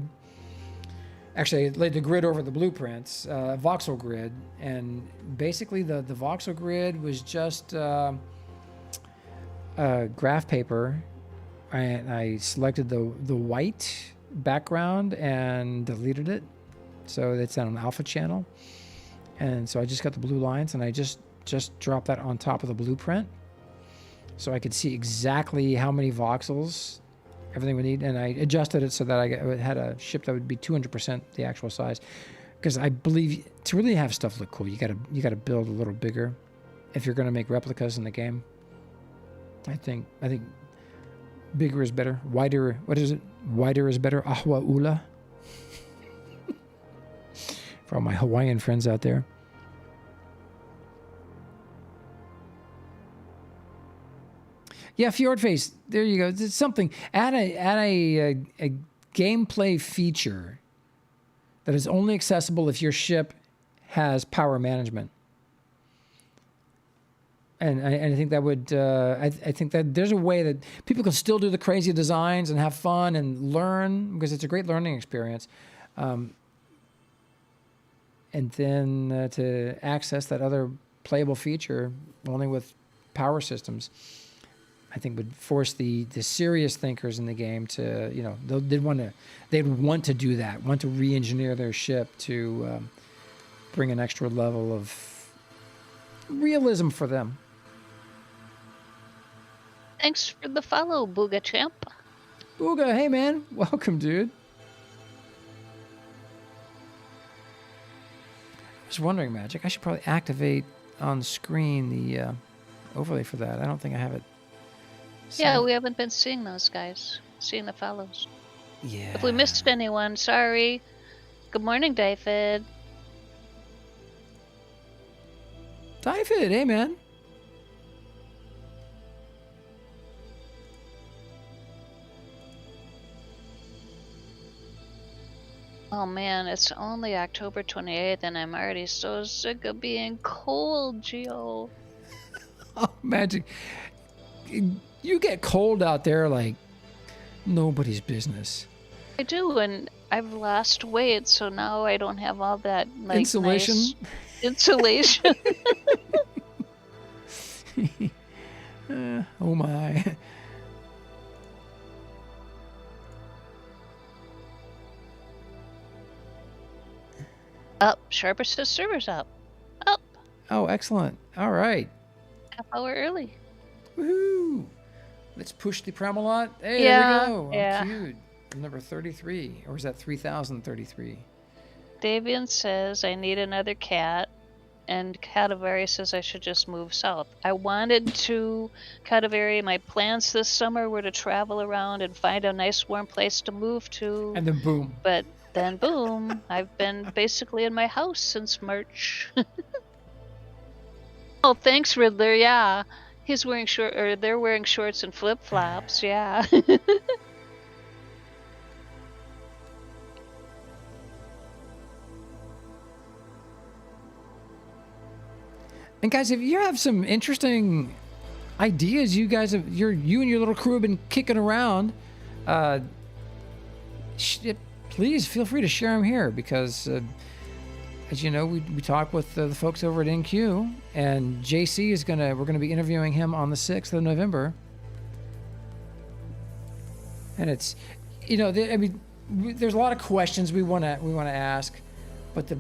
Actually, I laid the grid over the blueprints, Voxel grid, and basically the Voxel grid was just graph paper. I selected the white background and deleted it, so it's on an alpha channel. And so I just got the blue lines, and I just dropped that on top of the blueprint, so I could see exactly how many voxels everything we need, and I adjusted it so that I had a ship that would be 200% the actual size. Because I believe to really have stuff look cool, you gotta build a little bigger if you're gonna make replicas in the game. I think bigger is better. Wider, what is it? Wider is better. Ahwa ula. For all my Hawaiian friends out there. Yeah, Fjord Face. There you go. It's something. Add a gameplay feature that is only accessible if your ship has power management. And I think that would, I think that there's a way that people can still do the crazy designs and have fun and learn, because it's a great learning experience. And then to access that other playable feature only with power systems, I think would force the serious thinkers in the game to, you know, they'd want to do that, want to re-engineer their ship to bring an extra level of realism for them. Thanks for the follow, Booga Champ. Booga, hey man, welcome, dude. I was wondering, Magic, I should probably activate on screen the overlay for that. I don't think I have it. Yeah, we haven't been seeing those guys, seeing the follows. Yeah. If we missed anyone, sorry. Good morning, David. David, hey man. Oh man, it's only October 28th and I'm already so sick of being cold, Gio. Oh, Magic. You get cold out there like nobody's business. I do, and I've lost weight, so now I don't have all that like insulation. Nice insulation. Oh my. Up, Sharper says server's up. Up. Oh, excellent. All right. Half hour early. Woohoo! Let's push the Pramalot. Hey, Yeah, there we go. yeah. I'm cute. I'm number 33. Or is that 3033? Davian says I need another cat, and Cadavari says I should just move south. I wanted to, Cadavari, my plans this summer were to travel around and find a nice warm place to move to. And then boom. But then boom, I've been basically in my house since March. Oh, thanks, Riddler. Yeah, he's wearing they're wearing shorts and flip flops. Yeah. And guys, if you have some interesting ideas, you and your little crew have been kicking around, please feel free to share them here, because as you know, we talk with the folks over at NQ, and JC we're gonna be interviewing him on the 6th of November. And it's, you know, there's a lot of questions we want to ask, but the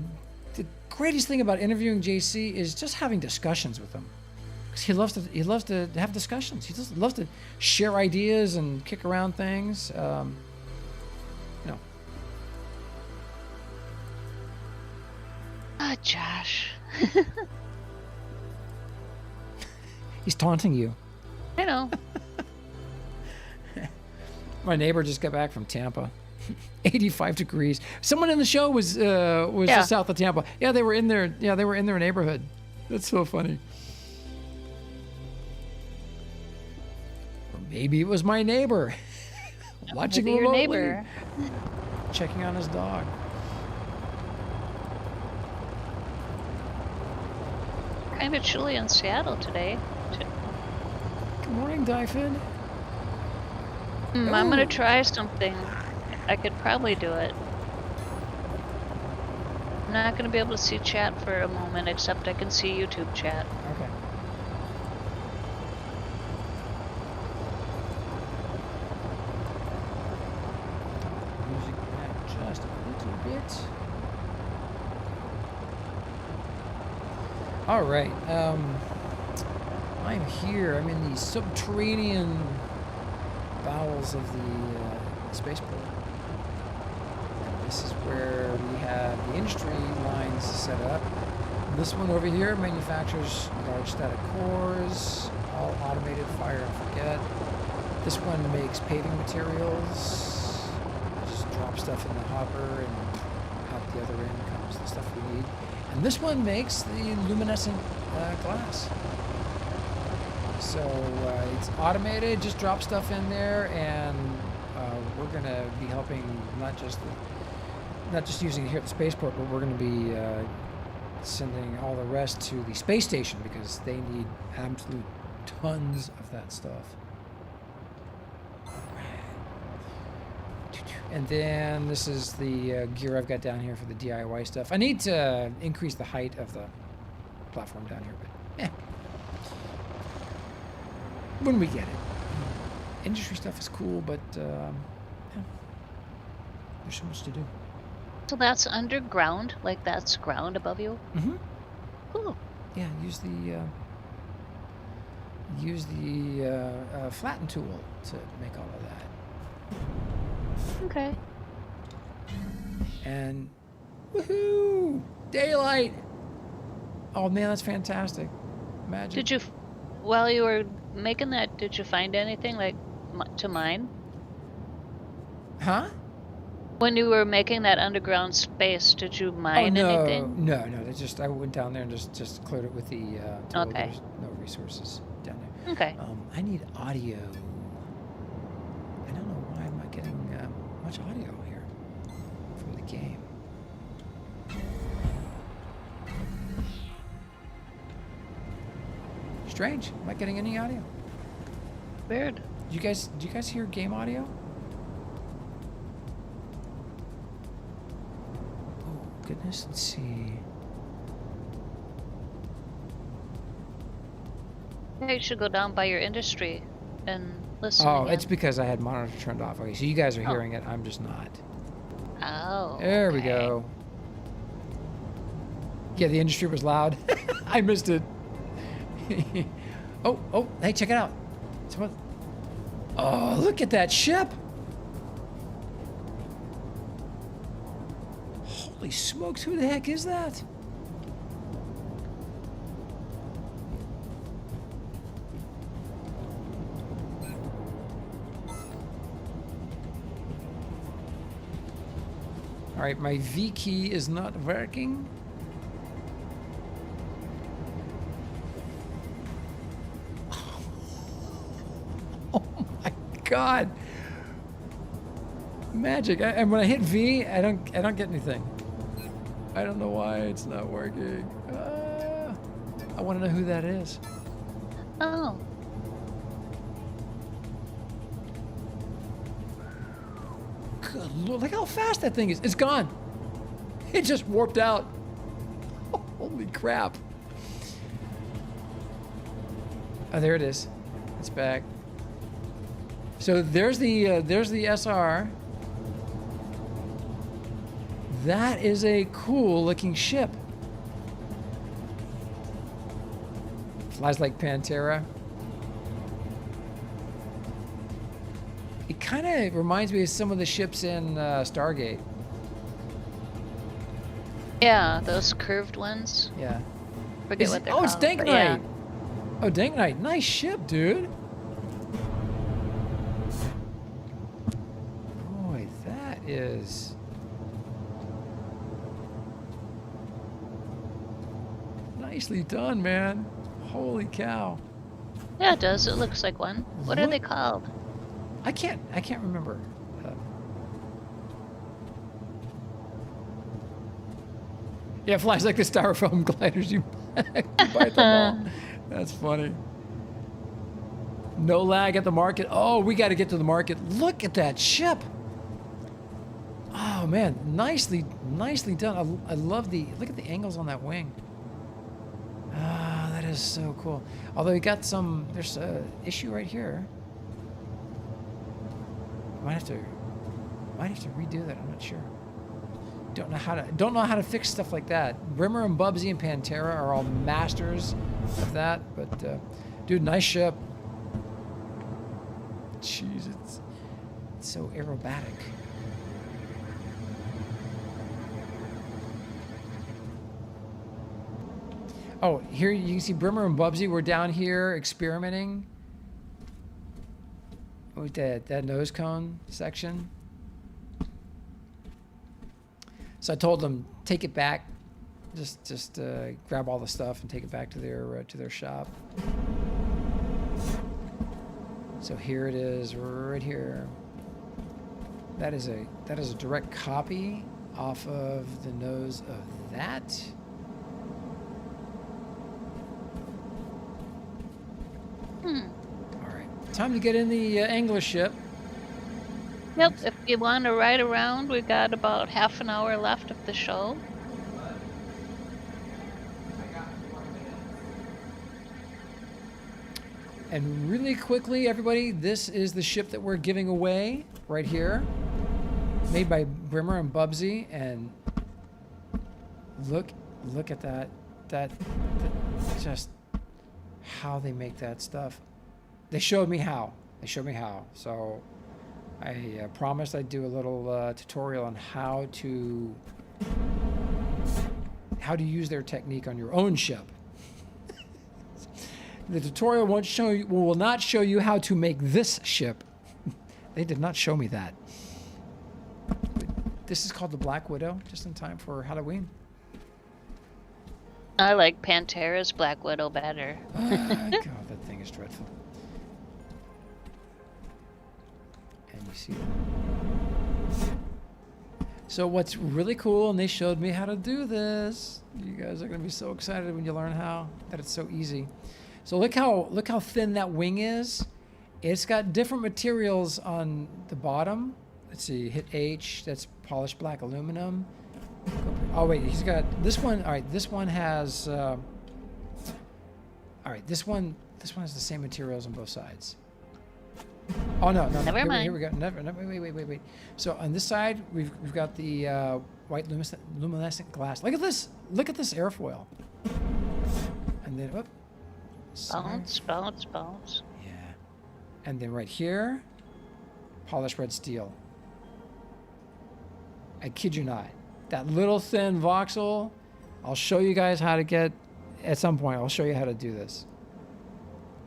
greatest thing about interviewing JC is just having discussions with him, because he loves to have discussions. He just loves to share ideas and kick around things. Ah, Josh. He's taunting you. I know. My neighbor just got back from Tampa. 85 degrees. Someone in the show was just south of Tampa. Yeah, they were in their neighborhood. That's so funny. Or maybe it was my neighbor watching Maybe remotely, your neighbor. checking on his dog. Kind of chilly in Seattle today. Good morning, David. I'm gonna try something. I could probably do it. I'm not gonna be able to see chat for a moment, except I can see YouTube chat. Okay. Music back just a little bit. All right. I'm here. I'm in the subterranean bowels of the spaceport. And this is where we have the industry lines set up. This one over here manufactures large static cores, all automated fire and forget. This one makes paving materials. Just drop stuff in the hopper, and out the other end comes the stuff we need. And this one makes the luminescent glass. So it's automated, just drop stuff in there, and we're going to be helping not just not just using it here at the spaceport, but we're going to be sending all the rest to the space station because they need absolute tons of that stuff. And then this is the gear I've got down here for the DIY stuff. I need to increase the height of the platform down here, but when we get it. Industry stuff is cool, but yeah, there's so much to do. So that's underground, like that's ground above you? Mm-hmm. Cool. Yeah, use the flatten tool to make all of that. Okay. And woohoo! Daylight! Oh man, that's fantastic. Magic. Did you, while you were making that, did you find anything like to mine? Huh? When you were making that underground space, did you mine anything? No. That's just I went down there and just cleared it with the tool. Okay. There's no resources down there. Okay. I need audio. I don't know why I'm not getting much audio here from the game. Strange. I'm not getting any audio. Weird. Do you guys hear game audio? Oh goodness, let's see. Yeah, you should go down by your industry and listen. Oh, again. it's because I had monitor turned off. Okay, so you guys are hearing it. I'm just not. Oh. There we okay. go. Yeah, the industry was loud. I missed it. oh, hey, check it out. Someone... Oh, look at that ship. Holy smokes, who the heck is that? All right, my V key is not working. Oh my God! Magic! And when I hit V, I don't get anything. I don't know why it's not working. I want to know who that is. Oh. Good Lord, look how fast that thing is. It's gone. It just warped out. Holy crap. Oh, there it is. It's back. So there's the SR. That is a cool looking ship. Flies like Pantera. It kind of reminds me of some of the ships in Stargate. Yeah, those curved ones. Yeah. Forget what they're called. It's Dank but Knight. yeah. Oh, Dank Knight. Nice ship, dude. Boy, that is... Nicely done, man. Holy cow. Yeah, it does. It looks like one. What are Look- they called? I can't remember. Yeah, it flies like the styrofoam gliders you buy at the mall. That's funny. No lag at the market. Oh, we got to get to the market. Look at that ship. Oh man, nicely done. I love look at the angles on that wing. Ah, that is so cool. Although you got there's a issue right here. Might have to redo that. I'm not sure. Don't know how to fix stuff like that. Brimmer and Bubsy and Pantera are all masters of that. But dude, nice ship. Jeez, it's so aerobatic. Oh, here you can see Brimmer and Bubsy were down here experimenting with that nose cone section. So I told them, take it back, just grab all the stuff and take it back to their shop. So here it is, right here. That is a direct copy off of the nose of that. All right, time to get in the angler ship. Yep, if you want to ride around, we got about half an hour left of the show. But I got 4 minutes. And really quickly, everybody, this is the ship that we're giving away right here, made by Brimmer and Bubsy. And look at that just how they make that stuff. They showed me how. So I promised I'd do a little tutorial on how to use their technique on your own ship. The tutorial will not show you how to make this ship. They did not show me that. This is called the Black Widow, just in time for Halloween. I like Pantera's Black Widow better. God, that thing is dreadful. And you see that. So what's really cool, and they showed me how to do this. You guys are going to be so excited when you learn how, that it's so easy. So look how thin that wing is. It's got different materials on the bottom. Let's see, hit H, that's polished black aluminum. Oh wait, he's got this one. All right, this one has. All right, this one has the same materials on both sides. Oh no! Never mind. Here we go. Never. Wait. So on this side, we've got the white luminescent glass. Look at this! Look at this airfoil. And then, Bounce. Yeah. And then right here, polished red steel. I kid you not. That little thin voxel, I'll show you guys how to get, at some point, I'll show you how to do this.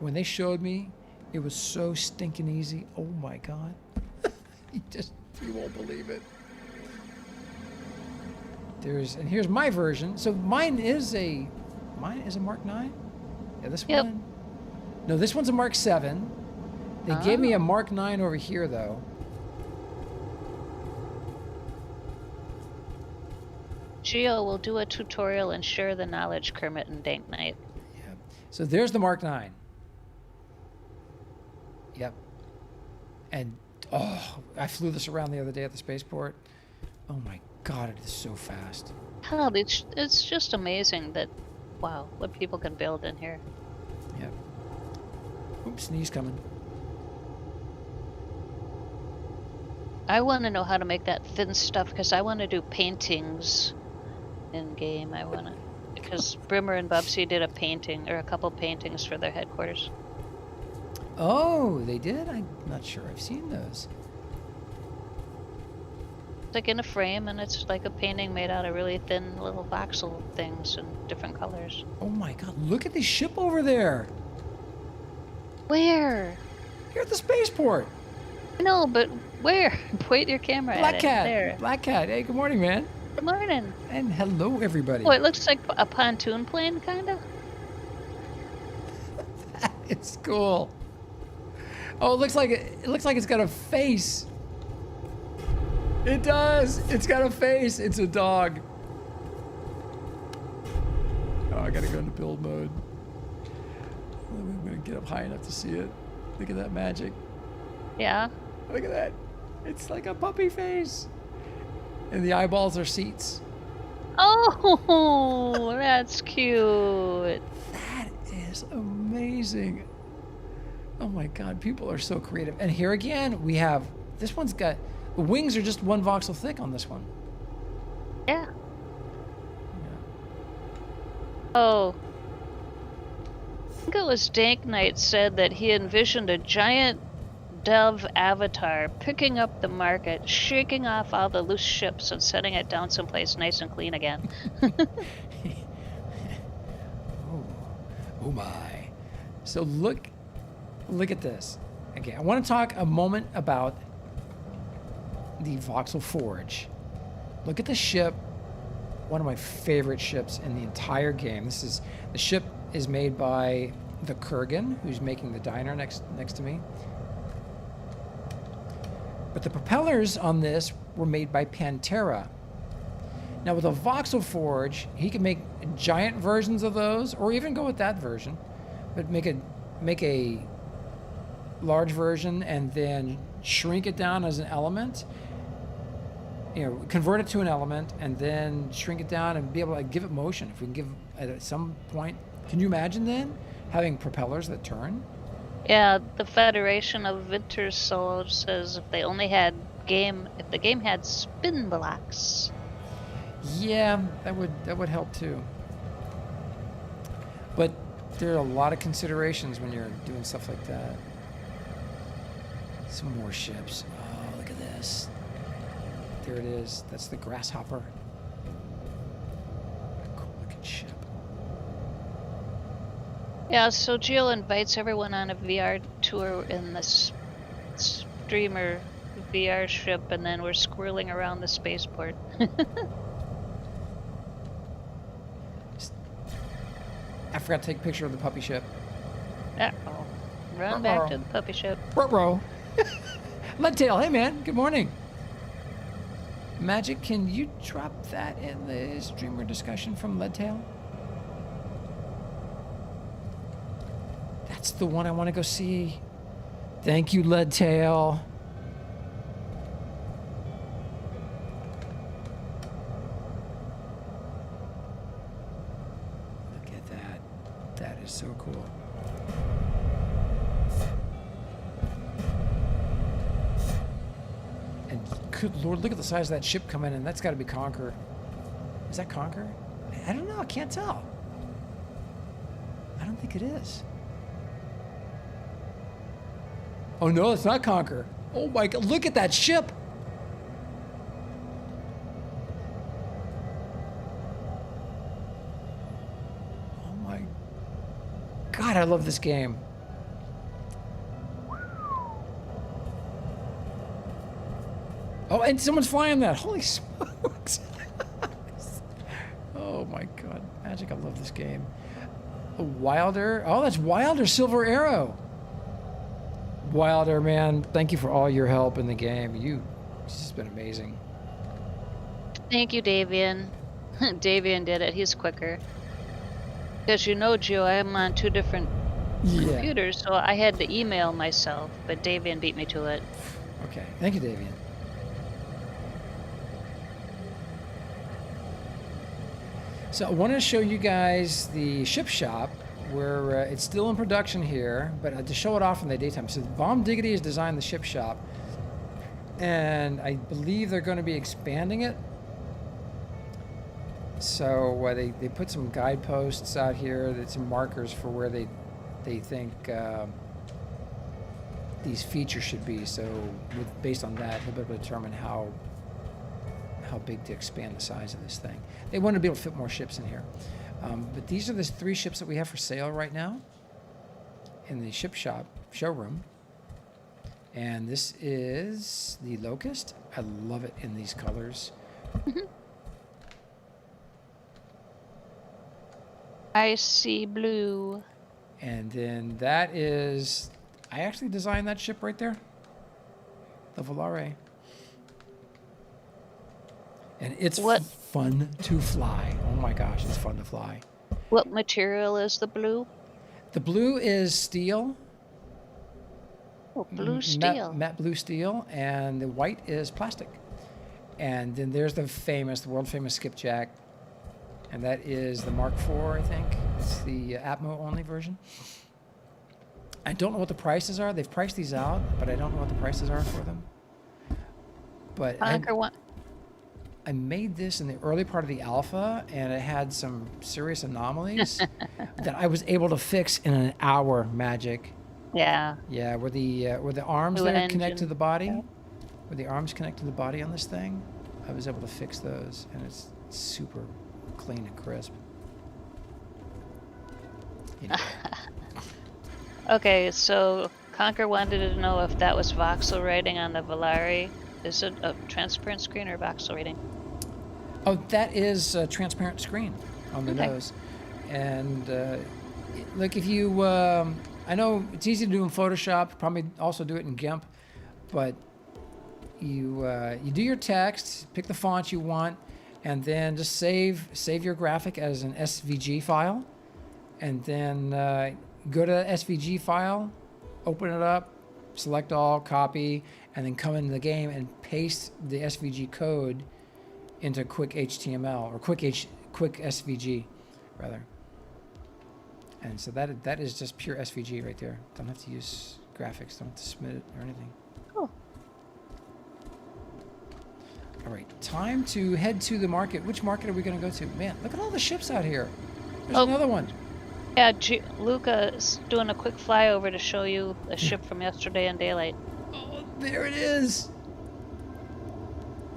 When they showed me, it was so stinking easy. Oh my God. You won't believe it. And here's my version. So mine is a Mark 9? Yeah, this Yep. one. No, this one's a Mark 7. They gave me a Mark 9 over here though. Geo will do a tutorial and share the knowledge, Kermit and Dank Knight. Yep. So there's the Mark 9. Yep. And I flew this around the other day at the spaceport. Oh my God, it is so fast. Hell, it's just amazing that, wow, what people can build in here. Yep. Oops, sneeze coming. I want to know how to make that thin stuff because I want to do paintings in game. Because Brimmer and Bubsy did a painting or a couple paintings for their headquarters. Oh, they did? I'm not sure I've seen those. It's like in a frame, and it's like a painting made out of really thin little voxel things in different colors. Oh my God, look at the ship over there. Where? Here at the spaceport. No, but where? Point your camera Black at it. Cat. There. Black Cat. Hey, good morning, man. Good morning. And hello, everybody. Oh, it looks like a pontoon plane, kind of. It's cool. Oh, it looks like it's got a face. It does. It's got a face. It's a dog. Oh, I gotta go into build mode. I'm gonna get up high enough to see it. Look at that magic. Yeah. Look at that. It's like a puppy face. And the eyeballs are seats. Oh, that's cute. That is amazing. Oh my God, people are so creative. And here again, we have, this one's got, the wings are just 1 voxel thick on this one. Yeah. Yeah. Oh. I think it was Dank Knight said that he envisioned a giant dove avatar picking up the market, shaking off all the loose ships and setting it down someplace nice and clean again. Oh my. So look at this. Okay, I want to talk a moment about the Voxel Forge. Look at the ship. One of my favorite ships in the entire game. The ship is made by the Kurgan, who's making the diner next to me. But the propellers on this were made by Pantera. Now with a voxel forge, he can make giant versions of those, or even go with that version, but make a large version and then shrink it down as an element. You know, convert it to an element and then shrink it down and be able to give it motion. If we can give at some point, can you imagine then having propellers that turn? Yeah, the Federation of Wintersoul says if the game had spin blocks. Yeah, that would help too. But there are a lot of considerations when you're doing stuff like that. Some more ships. Oh, look at this. There it is. That's the grasshopper. Cool looking ship. Yeah, so Gio invites everyone on a VR tour in this streamer VR ship, and then we're squirreling around the spaceport. I forgot to take a picture of the puppy ship. Uh-oh. Run back to the puppy ship. Ruh-roh. Leadtail, hey man, good morning. Magic, can you drop that in the streamer discussion from Leadtail? That's the one I want to go see. Thank you, Leadtail. Look at that. That is so cool. And good Lord, look at the size of that ship coming in. That's got to be Conquer. Is that Conquer? I don't know. I can't tell. I don't think it is. Oh no, it's not Conquer. Oh my God, look at that ship. Oh my God, I love this game. Oh, and someone's flying that. Holy smokes. Oh my God, Magic, I love this game. A Wilder. Oh, that's Wilder Silver Arrow. Wilder, man, thank you for all your help in the game. It's just been amazing. Thank you, Davian. Davian did it. He's quicker. Because you know, Joe, I'm on 2 different computers, so I had to email myself, but Davian beat me to it. Okay, thank you, Davian. So I wanted to show you guys the ship shop where it's still in production here, but to show it off in the daytime. So Bomb Diggity has designed the ship shop, and I believe they're going to be expanding it. So they put some guideposts out here, some markers for where they think these features should be. So based on that, they'll be able to determine how big to expand the size of this thing. They want to be able to fit more ships in here. But these are the 3 ships that we have for sale right now in the ship shop showroom. And this is the Locust. I love it in these colors. Icy blue. And then that is, I actually designed that ship right there. The Volare. And it's fun to fly. Oh my gosh, it's fun to fly. What material is the blue? The blue is steel. Oh, blue steel. Matte blue steel, and the white is plastic. And then there's the world famous skipjack, and that is the Mark IV, I think. It's the Atmo only version. I don't know what the prices are. They've priced these out, but I don't know what the prices are for them. But I made this in the early part of the alpha, and it had some serious anomalies that I was able to fix in an hour. Magic. Yeah. Yeah, where the arms there connect to the body, where the arms connect to the body on this thing, I was able to fix those, and it's super clean and crisp. Anyway. Okay, so Conker wanted to know if that was voxel writing on the Volare. Is it a transparent screen or voxel writing? Oh, that is a transparent screen on the nose. And look, if you, I know it's easy to do in Photoshop, probably also do it in GIMP, but you do your text, pick the font you want, and then just save your graphic as an SVG file, and then go to the SVG file, open it up, select all, copy, and then come into the game and paste the SVG code into quick HTML or quick SVG rather. And so that is just pure SVG right there. Don't have to use graphics, don't have to submit it or anything. Cool. All right, time to head to the market. Which market are we going to go to? Man, look at all the ships out here. There's another one. Yeah, Luca's doing a quick flyover to show you a ship from yesterday in daylight. Oh, there it is.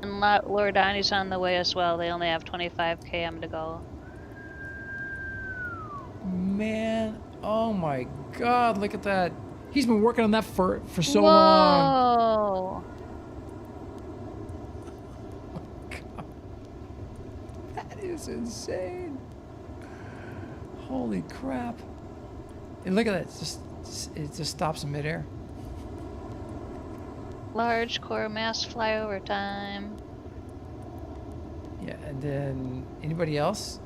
And Lord Donnie's on the way as well. They only have 25 km to go. Man, oh my God, look at that. He's been working on that for so long. Whoa! God. That is insane. Holy crap. And look at that, it just stops in midair. Large core mass flyover time. Yeah, and then anybody else?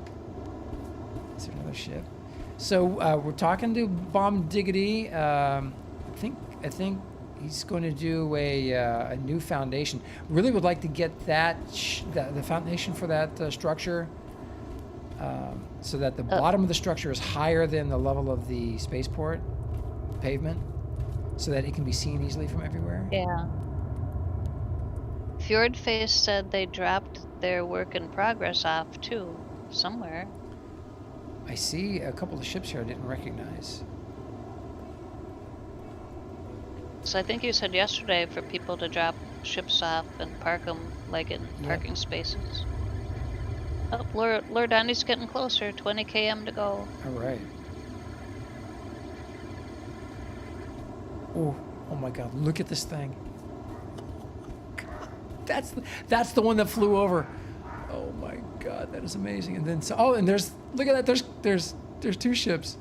Is there another ship? So we're talking to Bomb Diggity. I think he's going to do a new foundation. Really would like to get the foundation for that structure, so that the bottom of the structure is higher than the level of the spaceport pavement, so that it can be seen easily from everywhere. Yeah. Fjordface said they dropped their work in progress off too, somewhere. I see a couple of ships here I didn't recognize. So I think you said yesterday for people to drop ships off and park them like in parking spaces. Oh, Lord Donnie's getting closer. 20 km to go. All right. Oh my God! Look at this thing. That's the one that flew over. Oh my God, that is amazing. And then and look at that. There's two ships.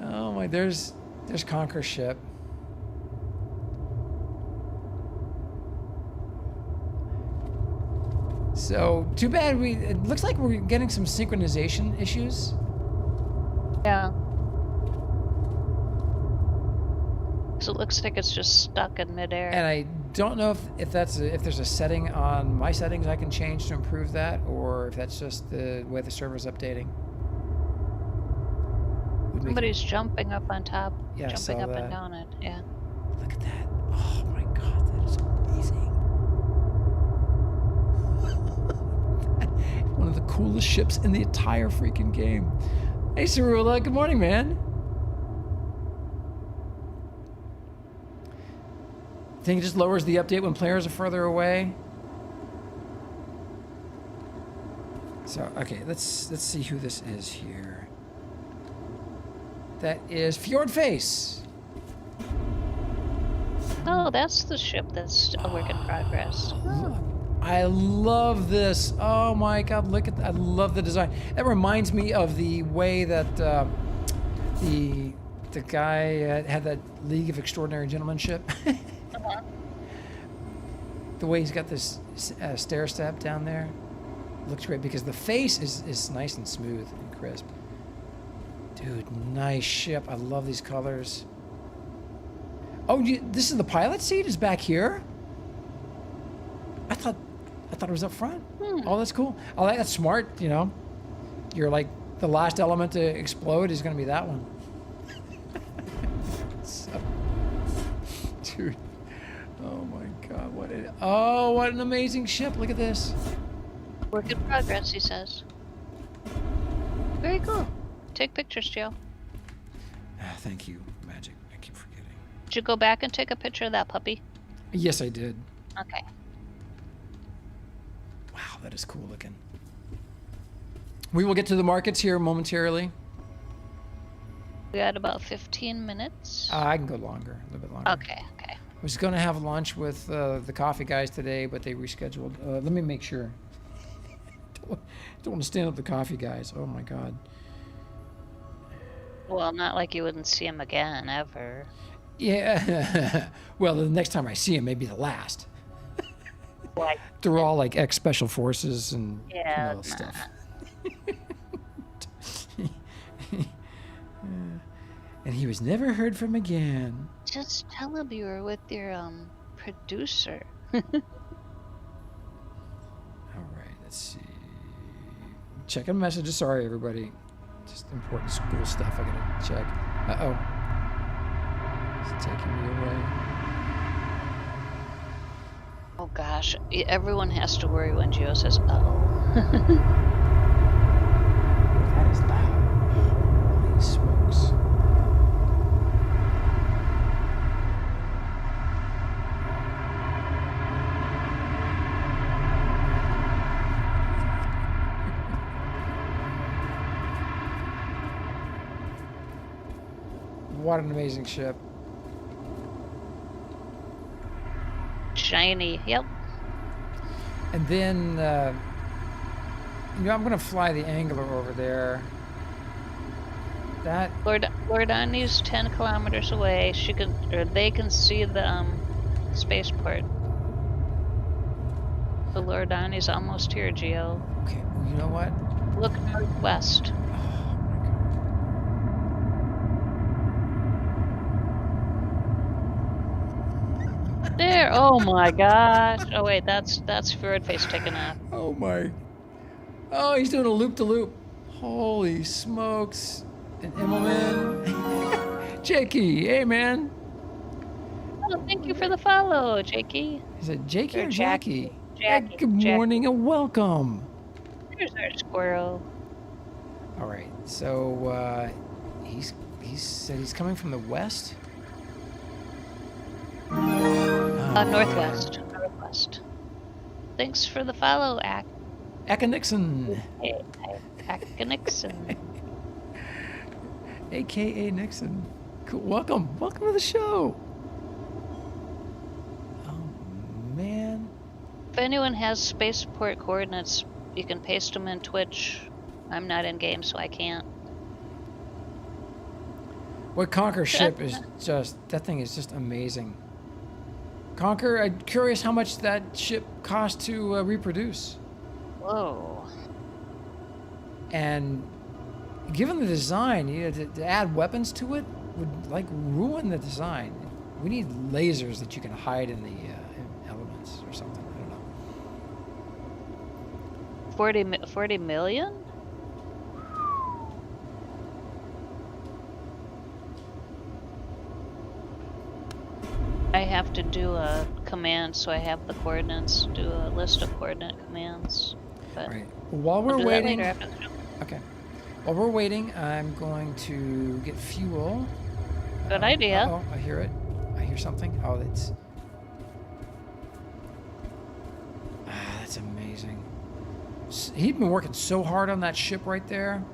Oh my, there's Conquer's ship. So too bad it looks like we're getting some synchronization issues. Yeah. So it looks like it's just stuck in midair. And I don't know if there's a setting on my settings I can change to improve that, or if that's just the way the server's updating. Somebody's jumping up on top, Yeah, jumping I saw up that. and down it. Yeah. Look at that. Oh my God, that is amazing. One of the coolest ships in the entire freaking game. Hey, Cerula, good morning, man. Think it just lowers the update when players are further away. So, okay, let's see who this is here. That is Fjordface. Oh, that's the ship that's a work in progress. Oh. I love this. Oh my God, look at that. I love the design. That reminds me of the way that the guy had that League of Extraordinary Gentlemen ship. The way he's got this stair step down there looks great because the face is nice and smooth and crisp. Dude, nice ship. I love these colors. Oh, this is the pilot seat is back here? I thought it was up front. Oh, that's cool. Oh, that's smart, you know. You're like the last element to explode is going to be that one. Dude. Oh my God, what an amazing ship. Look at this. Work in progress, he says. Very cool. Take pictures, Joe. Thank you, Magic. I keep forgetting. Did you go back and take a picture of that puppy? Yes, I did. Okay. Wow, that is cool looking. We will get to the markets here momentarily. We got about 15 minutes. I can go longer, a little bit longer. Okay. I was going to have lunch with the coffee guys today, but they rescheduled. Let me make sure. Don't want to stand up the coffee guys. Oh my God. Well, not like you wouldn't see him again, ever. Yeah. Well, the next time I see him may be the last. They're all like ex-special forces and Yeah, all stuff. And he was never heard from again. Just tell him you were with your producer. All right, let's see. Checking messages. Sorry, everybody. Just important school stuff I gotta check. Uh-oh. It's taking me away. Oh gosh, everyone has to worry when Geo says uh-oh. That is loud. Holy smokes. What an amazing ship. Shiny, yep. And then, you know, I'm going to fly the Angler over there. That, Lordani's 10 kilometers away. They can see the spaceport. The Lordani's almost here, Geo. okay, you know what? Look northwest. There! Oh my gosh! Oh wait, that's Fjord Face taking off. Oh my. Oh, he's doing a loop-de-loop. Holy smokes. An Immelman. Jakey, hey man. Oh, thank you for the follow, Jakey. Is it Jakey or Jackie. Jackie? Hey, good morning and welcome. There's our squirrel. All right, so he said he's coming from the west. Northwest. Northwest. Thanks for the follow, Aka Nixon. Aka Nixon. AKA Nixon. Cool. Welcome to the show. Oh man. If anyone has spaceport coordinates, you can paste them in Twitch. I'm not in game, so I can't. What Conquer ship is just, that thing is just amazing. Conquer, I'm curious how much that ship cost to reproduce. Whoa. And given the design, you know, to add weapons to it would like ruin the design. We need lasers that you can hide in the elements or something. I don't know. 40 million? I have to do a command, so I have the coordinates. Do a list of coordinate commands. But All right. While we're I'll do that waiting. later after the show. Okay. While we're waiting, I'm going to get fuel. Good idea. Oh, I hear it. I hear something. Oh, that's amazing. He'd been working so hard on that ship right there,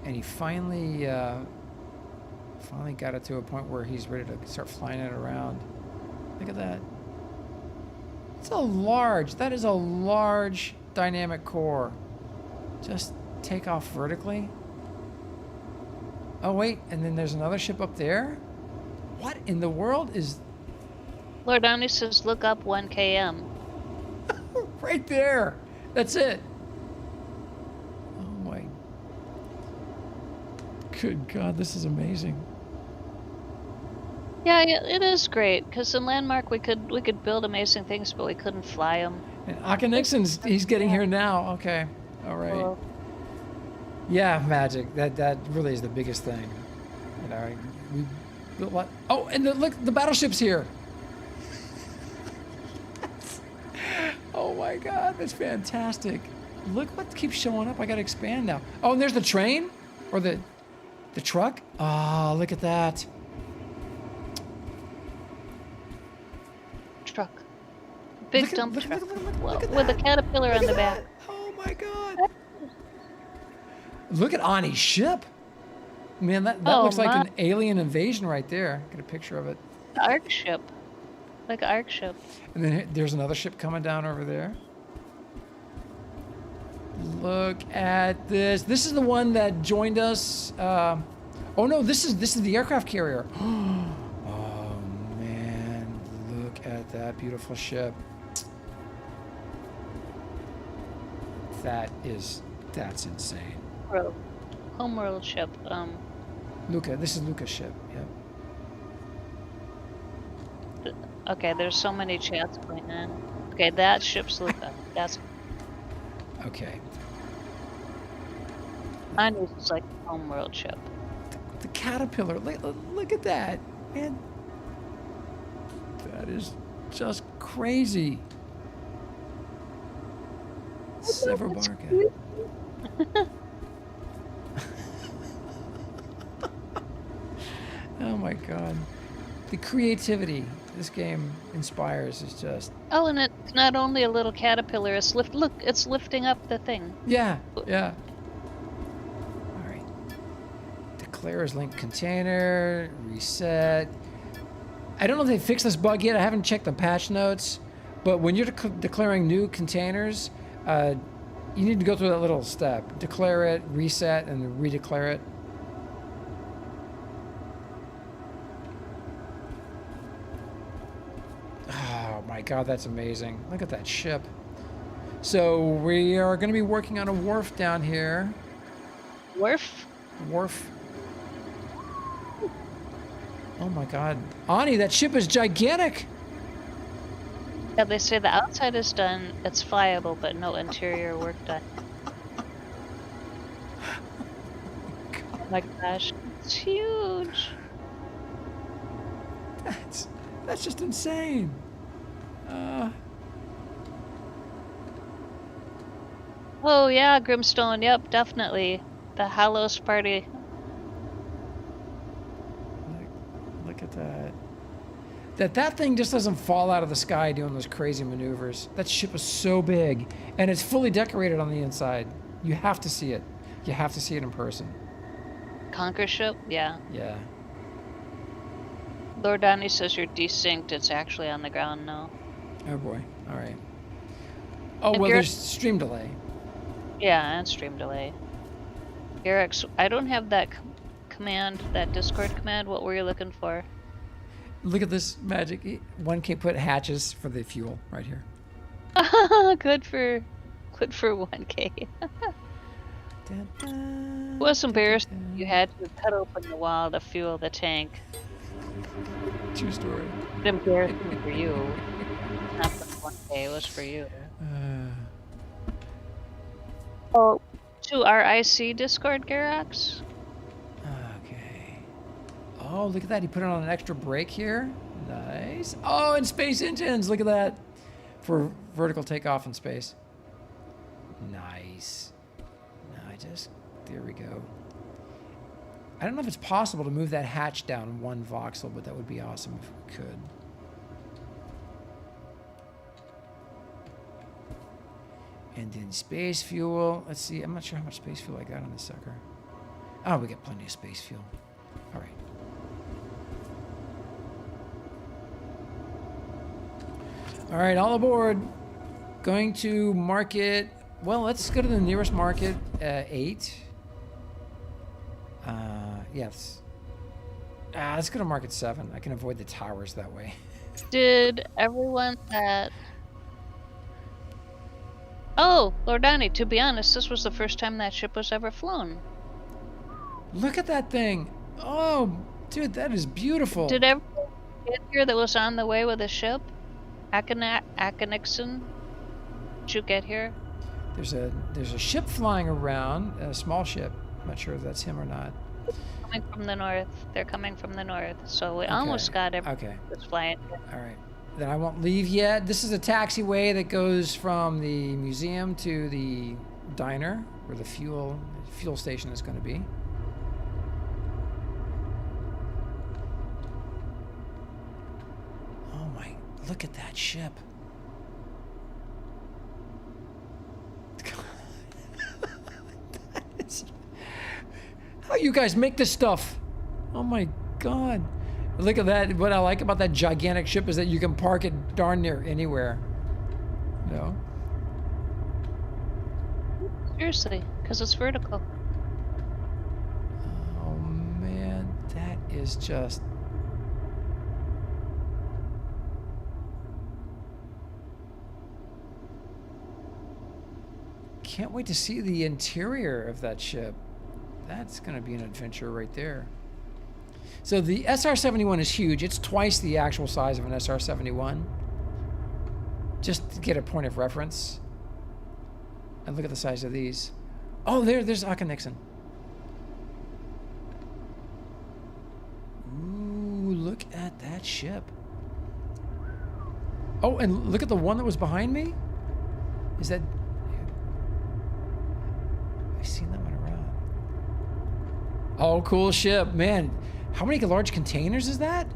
and he finally got it to a point where he's ready to start flying it around. Look at that. That is a large dynamic core. Just take off vertically. Oh wait, and then there's another ship up there? What in the world is... Lord Omni says look up 1 km. Right there. That's it. Oh my... Good God, this is amazing. Yeah, it is great because in Landmark we could build amazing things, but we couldn't fly them. And Aka Nixon's, he's getting here now. Okay. All right. Well, Yeah, magic. That really is the biggest thing. You know, we built what? Oh, and look, the battleship's here. Oh my God, that's fantastic. Look what keeps showing up. I got to expand now. Oh, and there's the train or the truck. Oh, look at that. truck. Big Look at- dump look- truck look- look- look at with a that. caterpillar Look on at the back. that. Oh my God. Look at Ani's ship. Man, that Oh, looks like my. an alien invasion right there. Get a picture of it. Arc ship. Like an arc ship. And then there's another ship coming down over there. Look at this. This is the one that joined us. Oh no, this is the aircraft carrier. Oh man, look at that beautiful ship. That's insane. Homeworld ship. Luca, this is Luca's ship. Yep. Okay, there's so many chats going on. Okay, that ship's Luca. That's Okay. mine is like a homeworld ship. The caterpillar. Look at that, man. That is just crazy. Severbarka. Oh my god. The creativity this game inspires is just... Oh, and it's not only a little caterpillar, it's look, it's lifting up the thing. Yeah. Alright. Declares linked container, reset. I don't know if they fixed this bug yet. I haven't checked the patch notes, but when you're declaring new containers, you need to go through that little step. Declare it, reset, and redeclare it. Oh my god, that's amazing. Look at that ship. So we are going to be working on a wharf down here. Wharf? Wharf. Oh my god. Ani, that ship is gigantic! Yeah, they say the outside is done, it's flyable, but no interior work done. Oh my gosh, it's huge! That's just insane. Oh yeah, Grimstone, yep, definitely. The Hallows party. Look at that. That thing just doesn't fall out of the sky doing those crazy maneuvers. That ship is so big, and it's fully decorated on the inside. You have to see it. You have to see it in person. Conquer ship? Yeah. Yeah. Lord Donnie says you're desynced, it's actually on the ground now. Oh boy. All right. Oh, And well, you're- there's stream delay. Yeah, and stream delay. Garrix, I don't have that command, that Discord command. What were you looking for? Look at this magic. One can put hatches for the fuel right here. Good for 1K. It was embarrassing. You had to cut open the wall to fuel the tank. True story. It's embarrassing for you. Not for 1K, it was for you. Oh, to our IC Discord, Garrix? Okay. Oh, look at that. He put it on an extra brake here. Nice. Oh, and space engines. Look at that. For vertical takeoff in space. Nice. There we go. I don't know if it's possible to move that hatch down one voxel, but that would be awesome if we could. And then space fuel. Let's see. I'm not sure how much space fuel I got on this sucker. Oh, we got plenty of space fuel. All right. All right, all aboard. Going to market. Well, let's go to the nearest market. 8. Yes. Let's go to market 7. I can avoid the towers that way. Did everyone that... Oh, Lordani, to be honest, this was the first time that ship was ever flown. Look at that thing. Oh, dude, that is beautiful. Did everyone get here that was on the way with a ship? Akonixon? Did you get here? There's a ship flying around, a small ship. I'm not sure if that's him or not. Coming from the north. They're coming from the north. So we almost got everyone Okay. that's flying. All right. Then I won't leave yet. This is a taxiway that goes from the museum to the diner, where the fuel station is going to be. Oh my! Look at that ship. How you guys make this stuff? Oh my god. Look at that. What I like about that gigantic ship is that you can park it darn near anywhere. No? Seriously, because it's vertical. Oh man, that is just... can't wait to see the interior of that ship. That's going to be an adventure right there. So the SR-71 is huge. It's twice the actual size of an SR-71. Just to get a point of reference. And look at the size of these. Oh, there's Aka Nixon. Ooh, look at that ship. Oh, and look at the one that was behind me. Is that... I've seen that one around. Oh, cool ship. Man, how many large containers is that?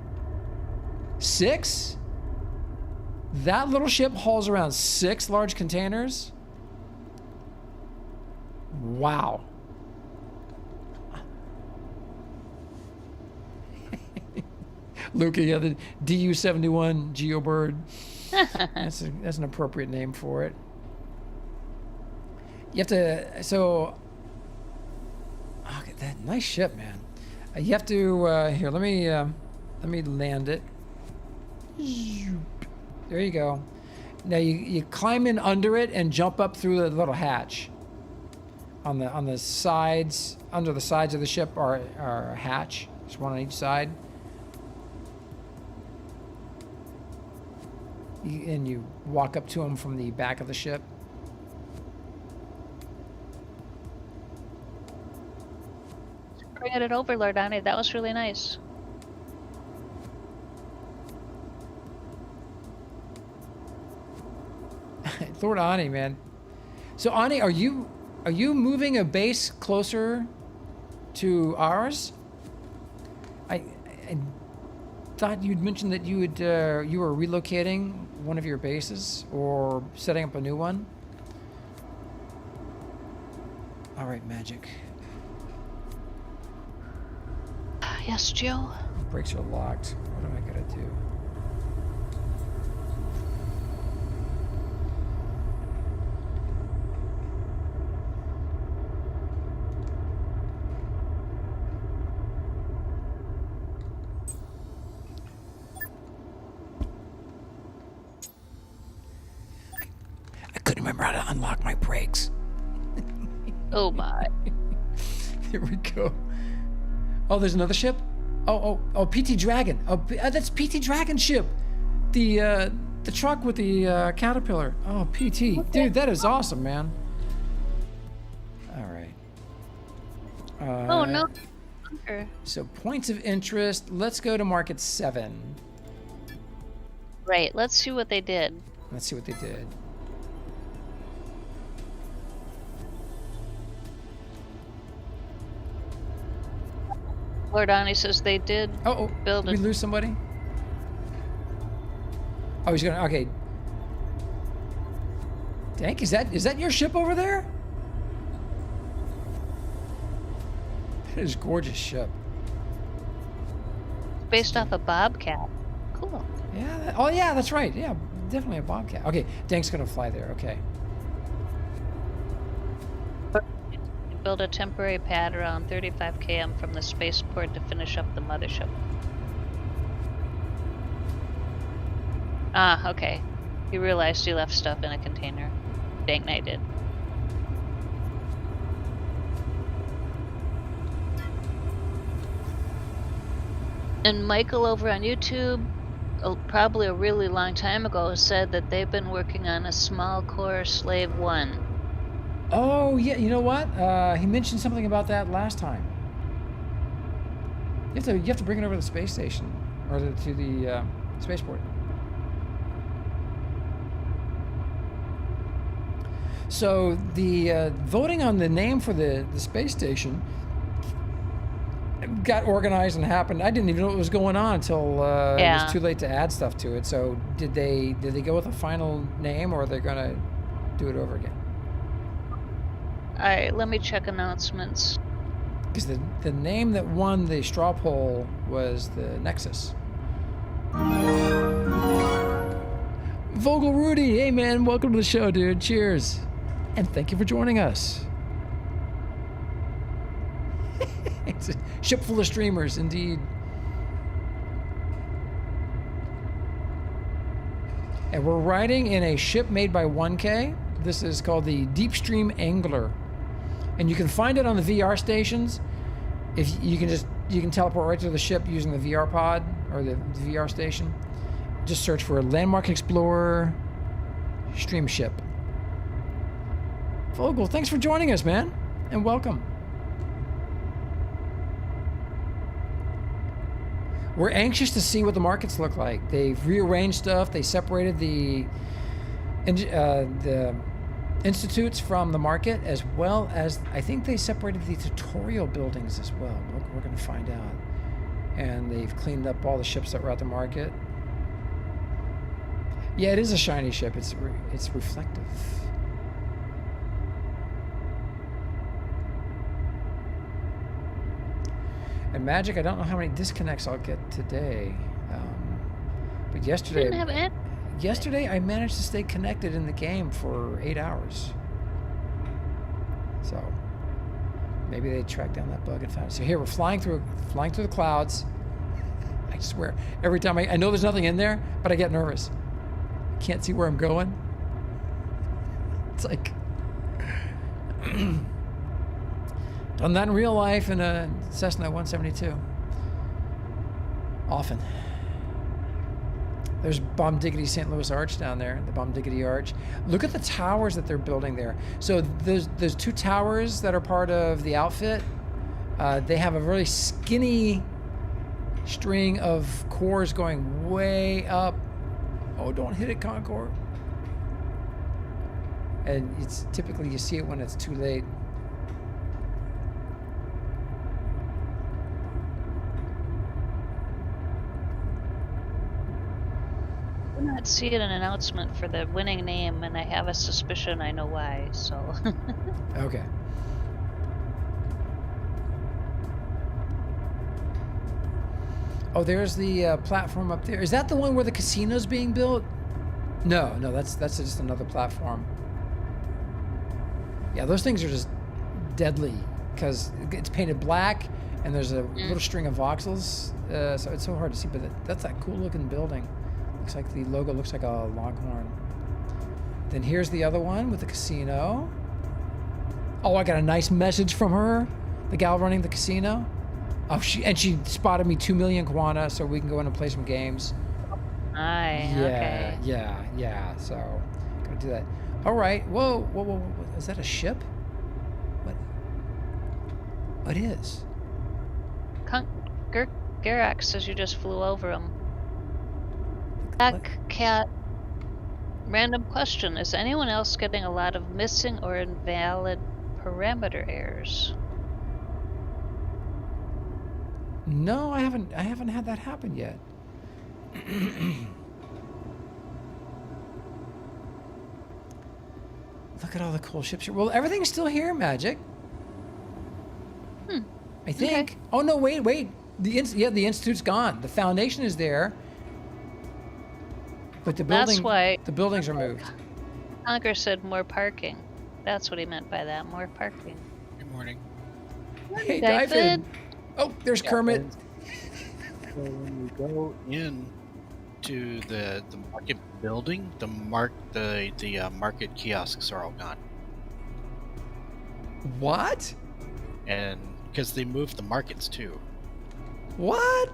6? That little ship hauls around 6 large containers? Wow. Luca, yeah, the DU-71 Geobird. That's an appropriate name for it. You have to, so, oh, that nice ship, man. You have to, here, let me land it. There you go. Now you climb in under it and jump up through the little hatch. On the sides, under the sides of the ship are a hatch. There's one on each side. And you walk up to them from the back of the ship. Bringing it over, Lord Ani. That was really nice. Lord Ani, man. So Ani, are you moving a base closer to ours? I thought you'd mentioned that you were relocating one of your bases or setting up a new one. All right, Magic. Yes, Joe. Brakes are locked. What am I gonna do? I couldn't remember how to unlock my brakes. Oh my. Here we go. Oh, there's another ship? Oh, PT Dragon. Oh, that's PT Dragon ship. The truck with the caterpillar. Oh, PT. Dude, that is awesome, man. All right. Oh, no. So points of interest. Let's go to market 7. Right, let's see what they did. Let's see what they did. Lord Ani says they did build did we a... lose somebody? Oh, he's gonna, okay. Dank, is that your ship over there? That is a gorgeous ship. Based off a Bobcat. Cool. Yeah, oh yeah, that's right. Yeah, definitely a Bobcat. Okay, Dank's gonna fly there, okay. Build a temporary pad around 35 km from the spaceport to finish up the mothership. Ah, okay. You realized you left stuff in a container. Dang, I did. And Michael over on YouTube, probably a really long time ago, said that they've been working on a small core Slave 1. Oh, yeah, you know what? He mentioned something about that last time. You have to bring it over to the space station, or to the spaceport. So the voting on the name for the space station got organized and happened. I didn't even know what was going on until it was too late to add stuff to it. So did they go with a final name, or are they gonna do it over again? Alright, let me check announcements. Because the name that won the straw poll was the Nexus. Vogel Rudy, hey man, welcome to the show, dude. Cheers. And thank you for joining us. It's a ship full of streamers, indeed. And we're riding in a ship made by 1K. This is called the Deep Stream Angler, and you can find it on the VR stations. If you can teleport right to the ship using the VR pod or the VR station. Just search for LandmarkExplorer stream ship. Vogel, thanks for joining us, man, and welcome. We're anxious to see what the markets look like. They've rearranged stuff. They separated the institutes from the market, as well as I think they separated the tutorial buildings as well. We're going to find out. And they've cleaned up all the ships that were at the market. Yeah, it is a shiny ship. It's reflective. And Magic, I don't know how many disconnects I'll get today. But yesterday, I managed to stay connected in the game for 8 hours. So maybe they tracked down that bug and found it. So here we're flying through the clouds. I swear, every time I know there's nothing in there, but I get nervous. I can't see where I'm going. It's like done that in real life in a Cessna 172. Often. There's Bomb Diggity St. Louis Arch down there, the Bomb Diggity Arch. Look at the towers that they're building there. So there's two towers that are part of the outfit. They have a really skinny string of cores going way up. Oh, don't hit it, Concord. And it's typically, you see it when it's too late. I'm not seeing an announcement for the winning name, and I have a suspicion I know why, so. Okay. Oh, there's the platform up there. Is that the one where the casino's being built? No, that's just another platform. Yeah, those things are just deadly because it's painted black and there's a little string of voxels, so it's so hard to see. But that's that cool looking building. Looks like the logo looks like a longhorn. Then here's the other one with the casino. Oh, I got a nice message from her, the gal running the casino. Oh, she spotted me 2 million quanta, so we can go in and play some games. Aye, okay. Yeah. So, gotta do that. All right. Whoa. Is that a ship? What is? Garak says you just flew over him. Black Cat. Random question. Is anyone else getting a lot of missing or invalid parameter errors? No, I haven't had that happen yet. Look at all the cool ships here. Well, everything's still here, Magic. I think. Okay. Oh no, wait. The institute's gone. The foundation is there. But the building, that's why the buildings are moved. Conker said more parking. That's what he meant by that, more parking. Good morning. Hey, David. Oh, there's Kermit. So when you go in to the market building, the market kiosks are all gone. What? And because they moved the markets too. What?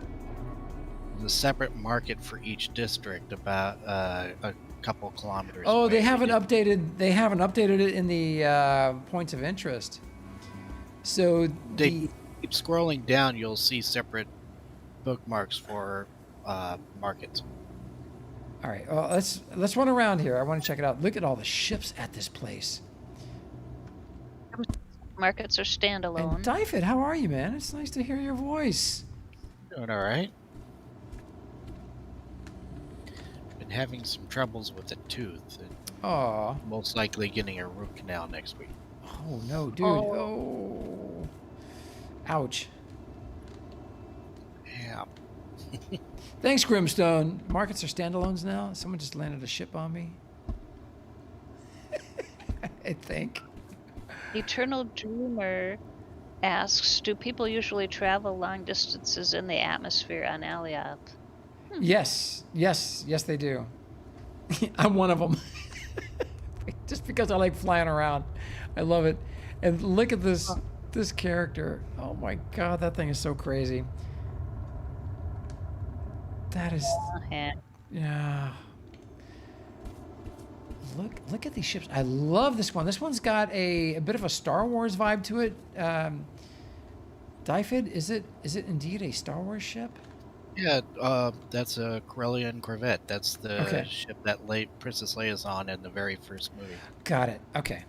There's a separate market for each district, about a couple kilometers. Oh, away. they haven't updated. They haven't updated it in the points of interest. So they keep scrolling down. You'll see separate bookmarks for markets. All right. Well, let's run around here. I want to check it out. Look at all the ships at this place. Markets are standalone. And Dyfed, how are you, man? It's nice to hear your voice. Doing all right. Been having some troubles with a tooth. Aw. Most likely getting a root canal next week. Oh no, dude. Oh. Ouch. Yeah. Thanks, Grimstone. Markets are standalones now. Someone just landed a ship on me. I think. Eternal Dreamer asks, do people usually travel long distances in the atmosphere on Aliath? Yes, they do. I'm one of them. just because I like flying around. I love it. And look at this character. Oh my god, that thing is so crazy. That is, Yeah. yeah. Look at these ships. I love this one. This one's got a bit of a Star Wars vibe to it. Dyfid, is it indeed a Star Wars ship? Yeah, that's a Corellian Corvette. That's the Okay. ship that Princess Leia's on in the very first movie. Got it. Okay.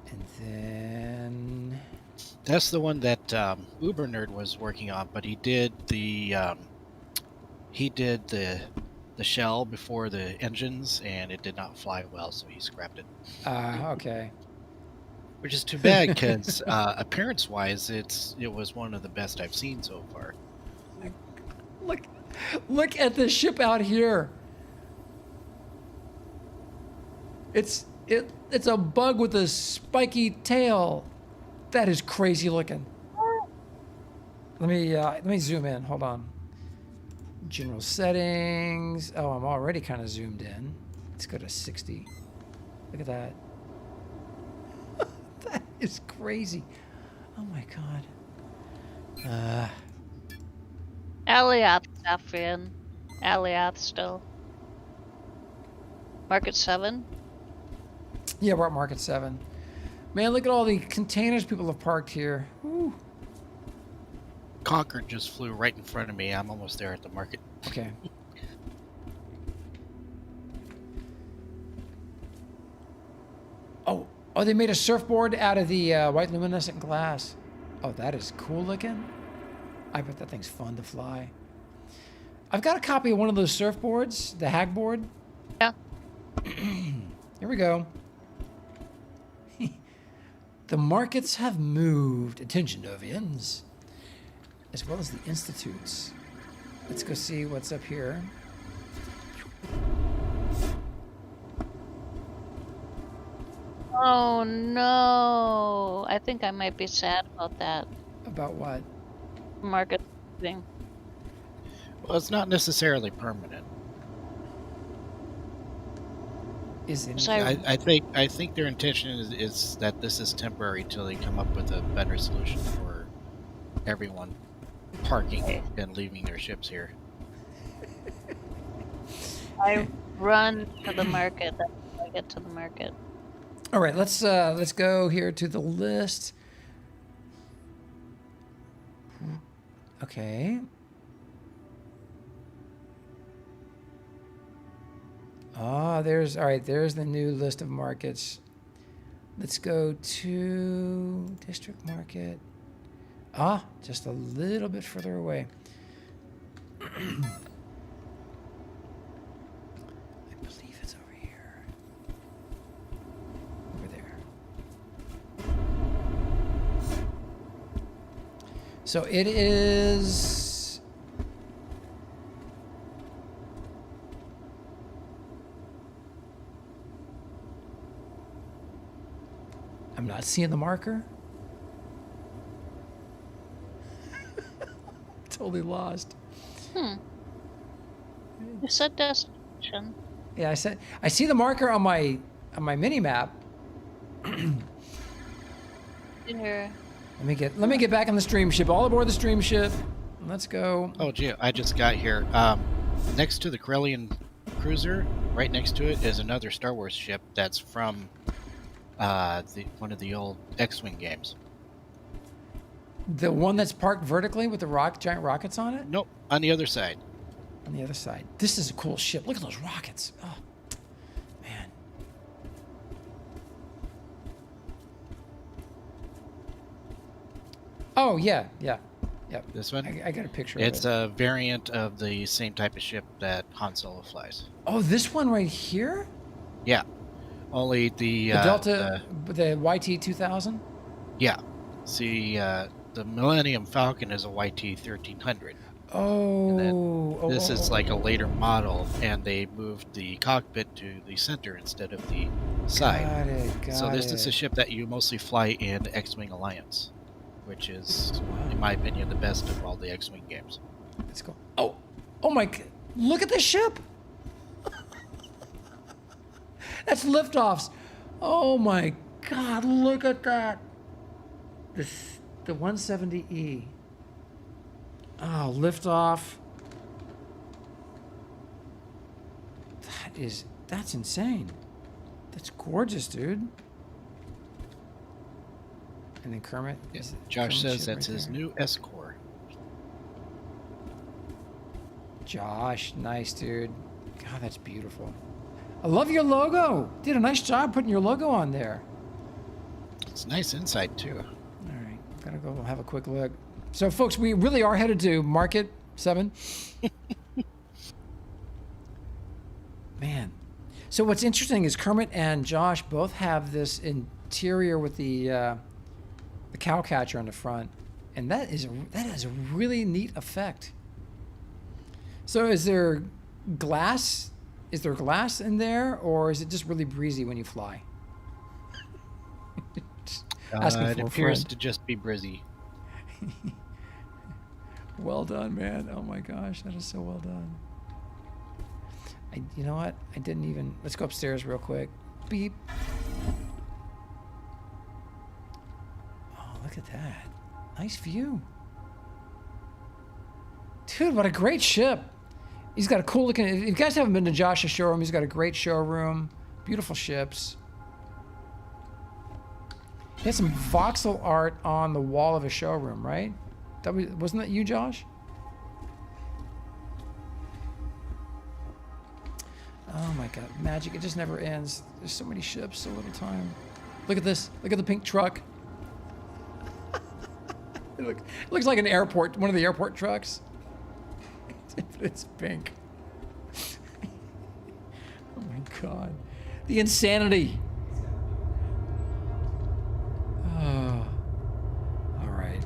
And then That's the one that Uber Nerd was working on, but he did the shell before the engines, and it did not fly well, so he scrapped it. okay. Which is too bad because appearance-wise, it was one of the best I've seen so far. Look at the ship out here. It's a bug with a spiky tail. That is crazy looking. Let me zoom in. Hold on. General settings. Oh, I'm already kind of zoomed in. Let's go to 60. Look at that. That is crazy. Oh my god. Aliath Saffron. Aliath still. Market 7. Yeah, we're at Market 7. Man, look at all the containers people have parked here. Woo. Concord just flew right in front of me. I'm almost there at the market. Okay. Oh, they made a surfboard out of the white luminescent glass. Oh, that is cool looking. I bet that thing's fun to fly. I've got a copy of one of those surfboards, the Hagboard. Yeah. Here we go. The markets have moved. Attention, Novians. As well as the institutes. Let's go see what's up here. Oh no. I think I might be sad about that. About what? Market thing. Well, it's not necessarily permanent. Is it? So I think their intention is that this is temporary till they come up with a better solution for everyone parking and leaving their ships here. I run to the market. That's how I get to the market. All right, let's go here to the list. Okay. There's the new list of markets. Let's go to district market. Just a little bit further away. I believe it's over here. Over there. So it is. I'm not seeing the marker. Totally lost. You said destination. Yeah, I see the marker on my mini map. Here. Let me get back on the stream ship. All aboard the stream ship. Let's go. Oh, gee, I just got here. Next to the Corellian cruiser, right next to it, is another Star Wars ship that's from one of the old X-Wing games. The one that's parked vertically with the giant rockets on it? Nope, on the other side. On the other side. This is a cool ship. Look at those rockets. Oh, man. Oh, yeah. Yep. This one? I got a picture It's of it. a variant of the same type of ship that Han Solo flies. Oh, this one right here? Yeah. Only the Delta, the YT-2000? Yeah. See, the Millennium Falcon is a YT-1300. Oh. This is like a later model, and they moved the cockpit to the center instead of the side. So this is a ship that you mostly fly in X-Wing Alliance, which is, in my opinion, the best of all the X-Wing games. Let's go. Oh my! Look at this ship. That's liftoffs. Oh my God, look at that. The 170E. Oh, liftoff. That's insane. That's gorgeous, dude. And then Kermit. Yeah. Josh says that's his new S-Core. Josh, nice, dude. God, that's beautiful. I love your logo. Did a nice job putting your logo on there. It's nice inside, too. All right, gotta go have a quick look. So, folks, we really are headed to Market 7. Man. So what's interesting is Kermit and Josh both have this interior with the cow catcher on the front, and that has a really neat effect. So is there glass? Is there glass in there, or is it just really breezy when you fly? It appears to just be breezy. Well done, man. Oh my gosh, that is so well done. You know what? I didn't even... Let's go upstairs real quick. Beep. Oh, look at that. Nice view. Dude, what a great ship. He's got a cool looking... If you guys haven't been to Josh's showroom, he's got a great showroom. Beautiful ships. He had some voxel art on the wall of his showroom, right? Wasn't that you, Josh? Oh my God, magic, it just never ends. There's so many ships, so little time. Look at this, look at the pink truck. It looks like an airport, one of the airport trucks. It's pink. Oh my God. The insanity. Oh. All right.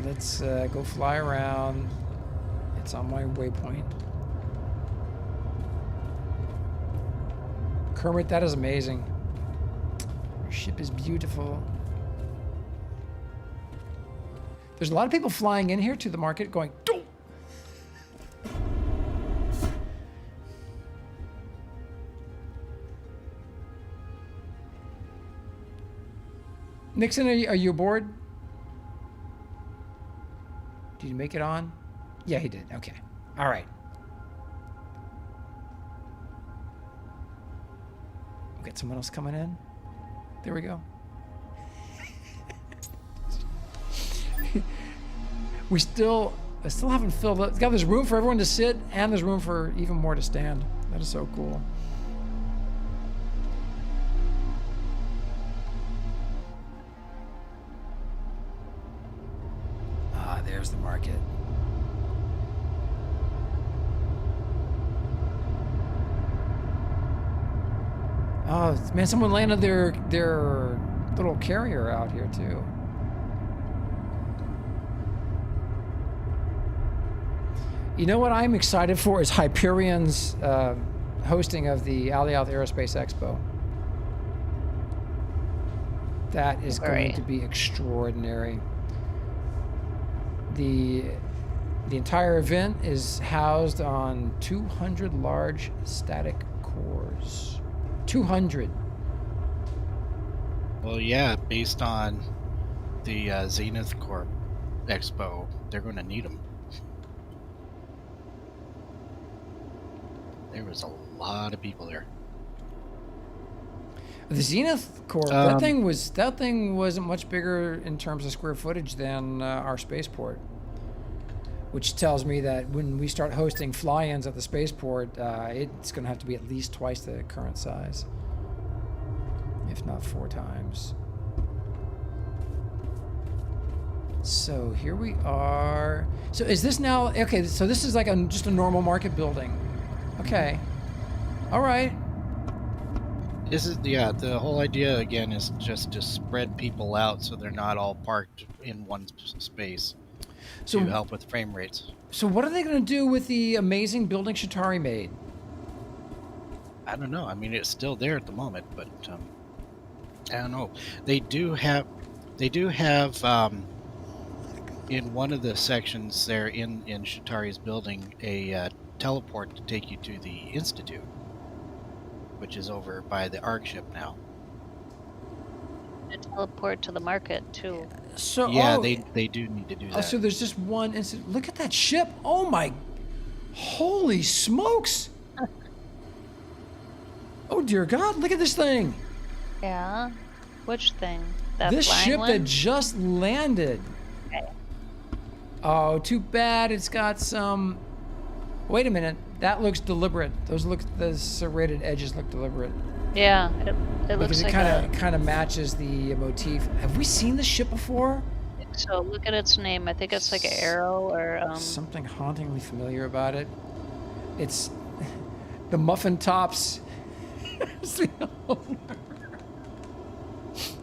Let's go fly around. It's on my waypoint. Kermit, that is amazing. Your ship is beautiful. There's a lot of people flying in here to the market going, "Doo!" Nixon, are you aboard? Did you make it on? Yeah, he did. Okay. All right. Get someone else coming in. There we go. I still haven't filled up. There's room for everyone to sit, and there's room for even more to stand. That is so cool. Ah, there's the market. Oh man, someone landed their little carrier out here too. You know what I'm excited for is Hyperion's hosting of the Alioth Aerospace Expo. That is going to be extraordinary. The entire event is housed on 200 large static cores. 200. Well, yeah, based on the Zenith Corp Expo, they're going to need them. There was a lot of people there. The Zenith Corp, that thing wasn't much bigger in terms of square footage than our spaceport, which tells me that when we start hosting fly-ins at the spaceport, it's going to have to be at least twice the current size, if not 4 times. So here we are. So is this now, okay, so this is like just a normal market building. Okay. All right. This is, yeah, the whole idea again is just to spread people out so they're not all parked in one space to help with frame rates. So what are they going to do with the amazing building Shatari made? I don't know. I mean, it's still there at the moment, but I don't know. They do have in one of the sections there in Shatari's building a teleport to take you to the Institute. which is over by the ARC ship now. And teleport to the market too. So Yeah, oh, they do need to do that. so there's just one incident. Look at that ship. Oh my, holy smokes. Oh dear God, look at this thing. Yeah. Which thing? That This flying ship one? that just landed. Okay. Oh, too bad it's got some... Wait a minute. That looks deliberate. The serrated edges look deliberate. Yeah, it looks Because like it kind of matches the motif. Have we seen this ship before? So look at its name. I think it's like an arrow or Something hauntingly familiar about it. It's the muffin tops.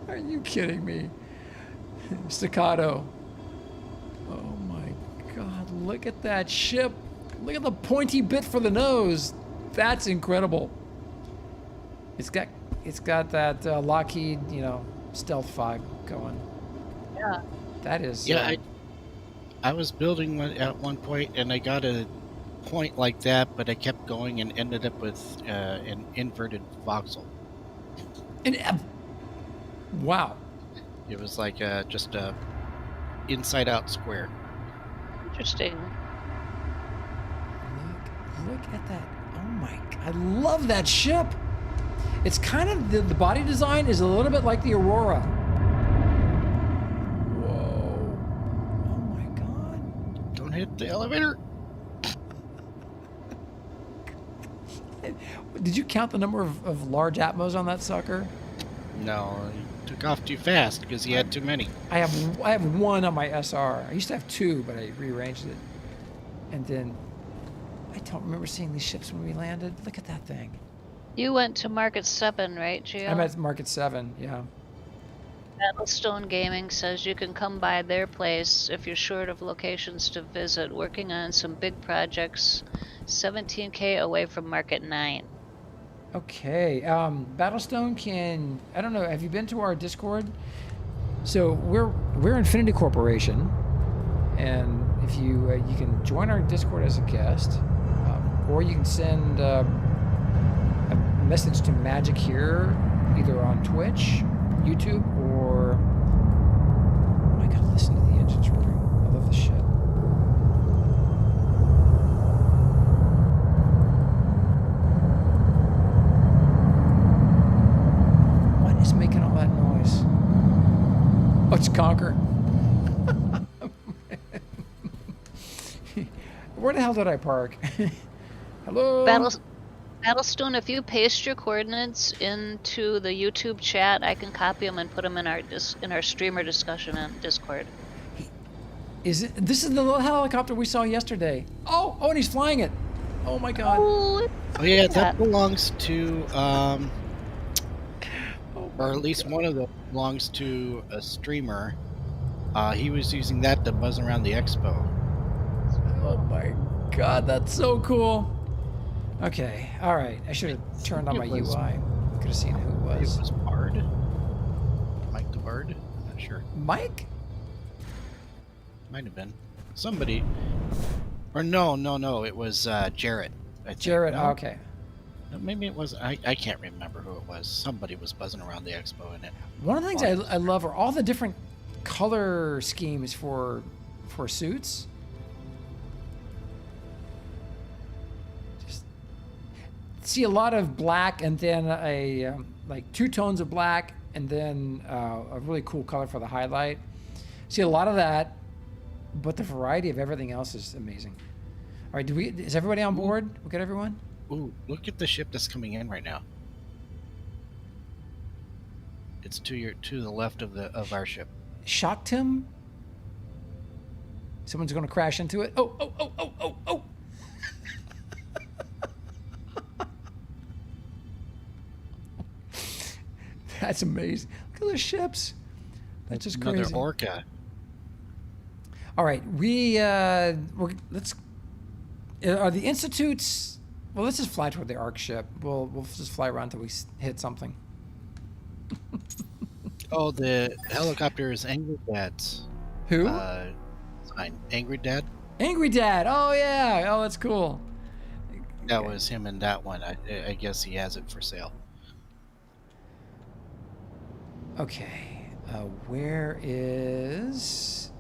Are you kidding me? Staccato. Oh my God, look at that ship. Look at the pointy bit for the nose. That's incredible. It's got that Lockheed, stealth vibe going. yeah. That is. Yeah, I was building one at one point, and I got a point like that, but I kept going and ended up with an inverted voxel. Wow. It was like just a inside-out square. Interesting. Look at that. Oh my, I love that ship. It's kind of, the body design is a little bit like the Aurora. Whoa. Oh my God. Don't hit the elevator. Did you count the number of large Atmos on that sucker? No, he took off too fast because he had too many. I have one on my SR. I used to have two, but I rearranged it. And then I don't remember seeing these ships when we landed. Look at that thing. You went to Market 7, right, Gio? I'm at Market 7, yeah. Battlestone Gaming says you can come by their place if you're short of locations to visit, working on some big projects 17K away from Market 9. Okay, Battlestone can, I don't know, have you been to our Discord? So we're Infinity Corporation, and if you can join our Discord as a guest, or you can send a message to Magic here, either on Twitch, YouTube, or oh my God, listen to the engines roaring. I love the shit. What is making all that noise? Oh, it's Conquer. Where the hell did I park? Hello? Battlestone, if you paste your coordinates into the YouTube chat, I can copy them and put them in our streamer discussion on Discord. This is the little helicopter we saw yesterday. Oh, and he's flying it. Oh my God. Oh, Oh yeah, that belongs to, or at least one of them belongs to a streamer. He was using that to buzz around the expo. Oh my God, that's so cool. Okay, all right. I should have turned on my UI. Could have seen who it was. It was Bard. Mike the Bard? I'm not sure. Mike? Might have been. Somebody. Or no. It was Jarrett. I think. Jarrett, No? okay. No, maybe it was. I can't remember who it was. Somebody was buzzing around the expo in it. One of the things I love are all the different color schemes for suits. Just see a lot of black, and then like two tones of black, and then a really cool color for the highlight. See a lot of that, but the variety of everything else is amazing. All right, is everybody on board? We got everyone? Ooh, look at the ship that's coming in right now. It's to the left of our ship. Shocked him? Someone's going to crash into it. Oh. That's amazing. Look at those ships. That's just Another crazy. orca. All right, let's. Are the institutes? Well, let's just fly toward the ARC ship. We'll just fly around until we hit something. Oh, the helicopter is Angry Dad's. Who? Sign. Angry Dad. Angry Dad. Oh yeah. Oh, that's cool. That Okay. was him in that one. I guess he has it for sale. Okay. Where is...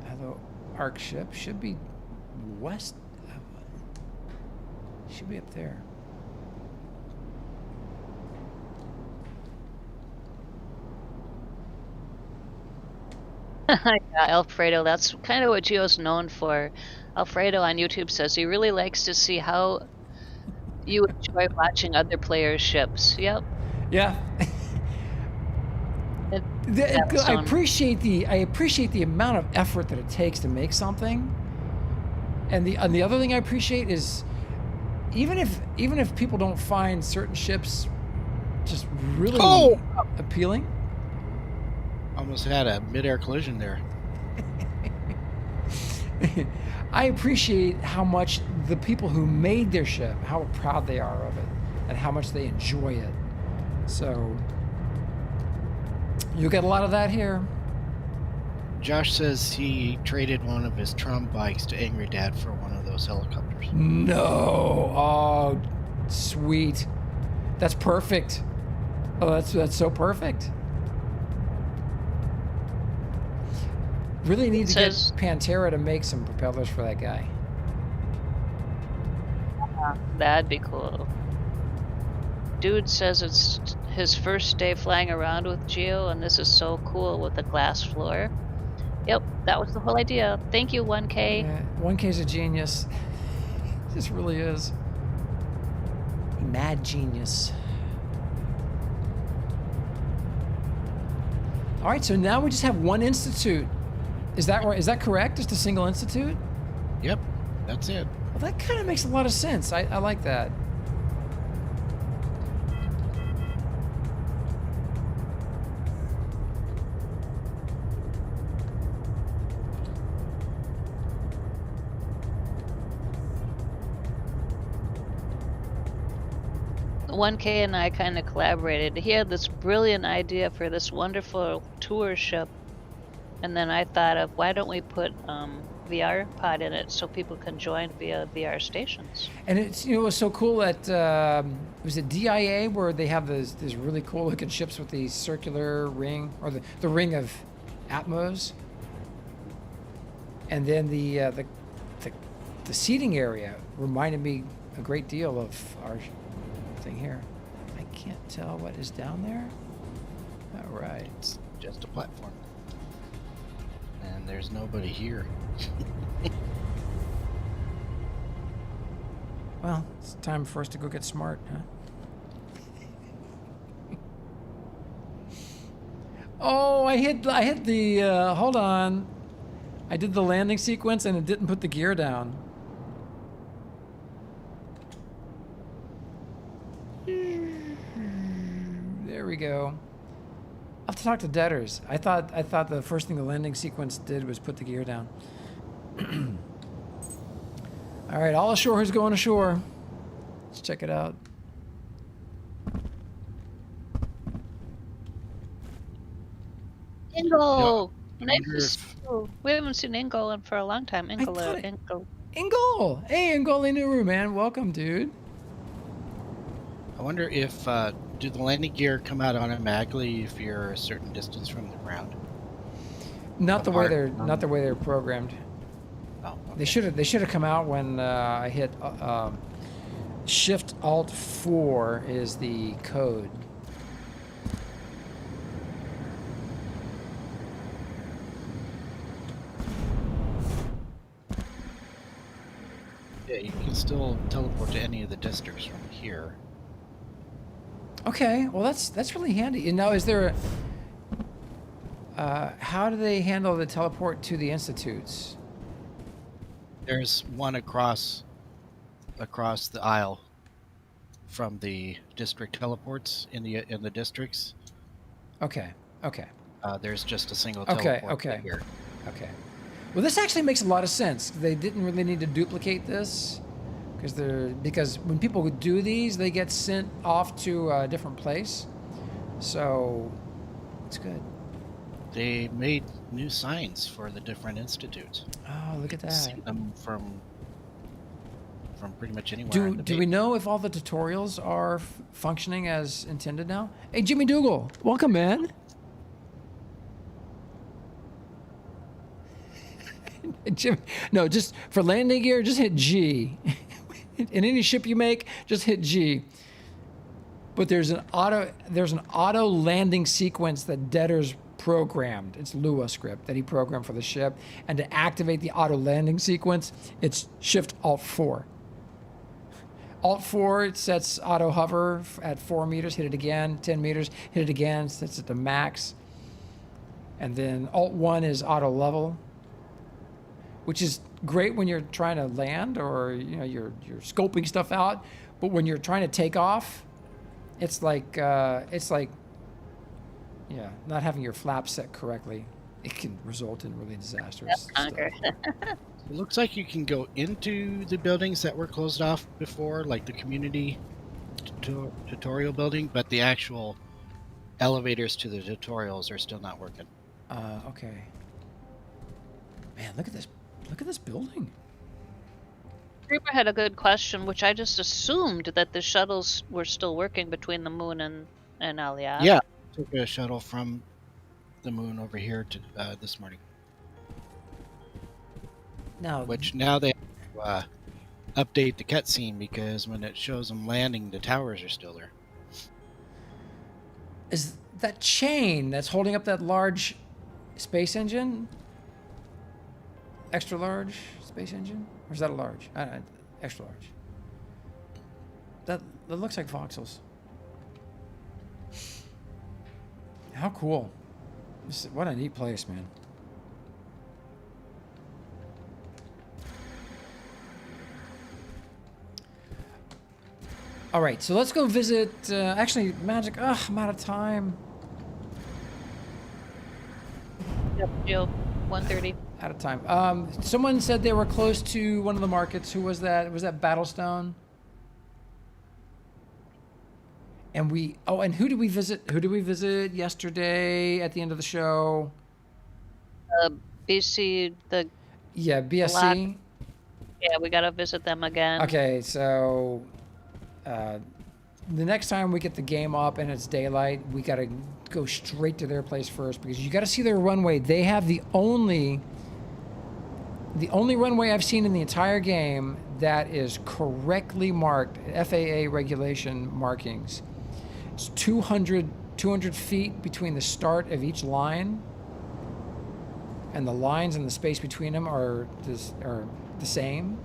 Hello, Arc ship. Should be west. Should be up there. Yeah, Alfredo, that's kind of what Geo's known for. Alfredo on YouTube says he really likes to see how you enjoy watching other players' ships. Yep. Yeah. It, I appreciate the amount of effort that it takes to make something. And the other thing I appreciate is even if people don't find certain ships just really appealing. Almost had a mid-air collision there. I appreciate how much the people who made their ship, how proud they are of it, and how much they enjoy it. So you get a lot of that here. Josh says he traded one of his Trum bikes to Angry Dad for one of those helicopters. No. Oh, sweet. That's perfect. Oh, that's so perfect. Really need to get Pantera to make some propellers for that guy. That'd be cool. Dude says it's his first day flying around with Geo, and this is so cool with the glass floor. Yep, that was the whole idea. Thank you, 1K. Yeah, 1K's a genius. This really is. Mad genius. All right, so now we just have one institute. Is that right? Is that correct? Just a single institute? Yep, that's it. Well, that kind of makes a lot of sense. I like that. The 1K and I kind of collaborated. He had this brilliant idea for this wonderful tour ship. And then I thought of, why don't we put VR pod in it so people can join via VR stations? And it's, you know, it was so cool at was it DIA where they have these really cool looking ships with the circular ring, or the ring of Atmos, and then the seating area reminded me a great deal of our thing here. I can't tell what is down there. All right, it's just a platform. And there's nobody here. Well, it's time for us to go get smart, huh? Oh, I hit the, hold on. I did the landing sequence and it didn't put the gear down. There we go. I'll have to talk to Deaders. I thought the first thing the landing sequence did was put the gear down. All right, all ashore who's going ashore. Let's check it out. Ingo! Nice to see you. We haven't seen Ingo for a long time. Ingo. Ingo! Hey, Ingoli Nuru, man. Welcome, dude. I wonder if do the landing gear come out automatically if you're a certain distance from the ground? Not the way they're programmed. Oh, okay. They should have come out when I hit Shift Alt 4 is the code. Yeah, you can still teleport to any of the districts from here. Okay, well that's really handy. And now, is there how do they handle the teleport to the institutes? There's one across the aisle from the district teleports in the districts. Okay. There's just a single teleport here. Okay. Well, this actually makes a lot of sense. They didn't really need to duplicate this because when people do these, they get sent off to a different place. So it's good. They made new signs for the different institutes. Oh, look at that. See them from pretty much anywhere. Do we know if all the tutorials are functioning as intended now? Hey, Jimmy Dougal, welcome, man. Jim, no, just for landing gear, just hit G. In any ship you make, just hit G. But there's an auto landing sequence that Detter's programmed. It's Lua script that he programmed for the ship, and to activate the auto landing sequence, it's Shift Alt 4. Alt 4, it sets auto hover at 4 meters, hit it again, 10 meters, hit it again, sets it to max. And then Alt 1 is auto level, which is great when you're trying to land or you're scoping stuff out. But when you're trying to take off, it's like not having your flaps set correctly. It can result in really disastrous stuff. It looks like you can go into the buildings that were closed off before, like the community tutorial building, but the actual elevators to the tutorials are still not working. Okay. Man, look at this. Look at this building. Creeper had a good question, which I just assumed that the shuttles were still working between the moon and Aliab. Yeah, took a shuttle from the moon over here to this morning. Now, which now they have to update the cutscene because when it shows them landing, the towers are still there. Is that chain that's holding up that large space engine? Extra large space engine? Or is that a large? Extra large. That looks like voxels. How cool. What a neat place, man. All right, so let's go visit, actually, Magic, I'm out of time. Yep, Joe, 1:30. Out of time. Someone said they were close to one of the markets. Who was that? Was that Battlestone? And and who did we visit? Who did we visit yesterday at the end of the show? BC, Yeah, BSC. Black. Yeah, we gotta visit them again. Okay, so the next time we get the game up and it's daylight, we gotta go straight to their place first because you gotta see their runway. They have the only runway I've seen in the entire game that is correctly marked, FAA regulation markings. It's 200 feet between the start of each line, and the lines and the space between them are the same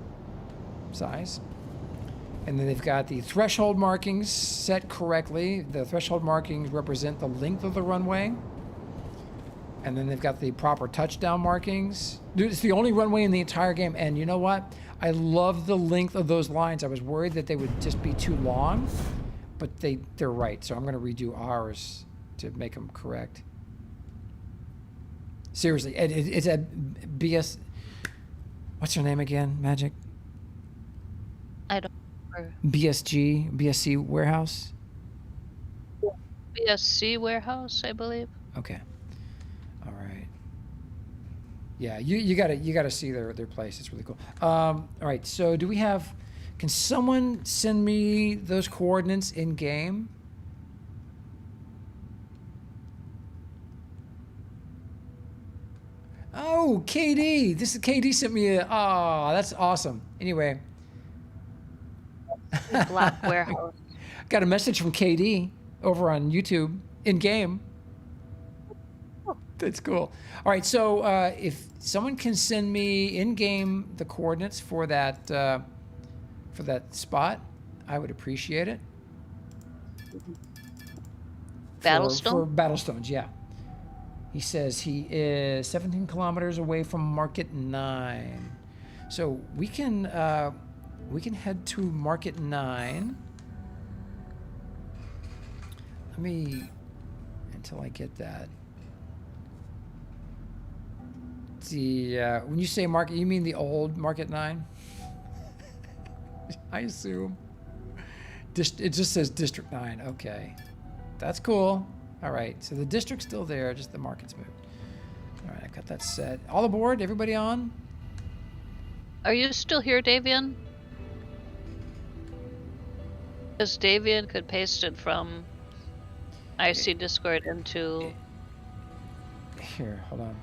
size. And then they've got the threshold markings set correctly. The threshold markings represent the length of the runway. And then they've got the proper touchdown markings. Dude, it's the only runway in the entire game. And you know what? I love the length of those lines. I was worried that they would just be too long, but they're right. So I'm going to redo ours to make them correct. Seriously, it's at BS. What's her name again, Magic? I don't remember. BSC warehouse? BSC warehouse, I believe. Okay. All right. Yeah, you gotta see their place. It's really cool. All right. So can someone send me those coordinates in game? Oh, KD. KD sent me that's awesome. Anyway. Black warehouse. Got a message from KD over on YouTube in game. That's cool. All right, so if someone can send me in game the coordinates for that spot, I would appreciate it. Battlestone? For Battlestones, yeah. He says he is 17 kilometers away from Market 9. So we can head to Market 9. Until I get that. When you say market, you mean the old Market 9? I assume. It just says District 9. Okay. That's cool. All right. So the district's still there, just the market's moved. All right, I got that set. All aboard, everybody on? Are you still here, Davian? Because Davian could paste it from IC Discord into... Here, hold on.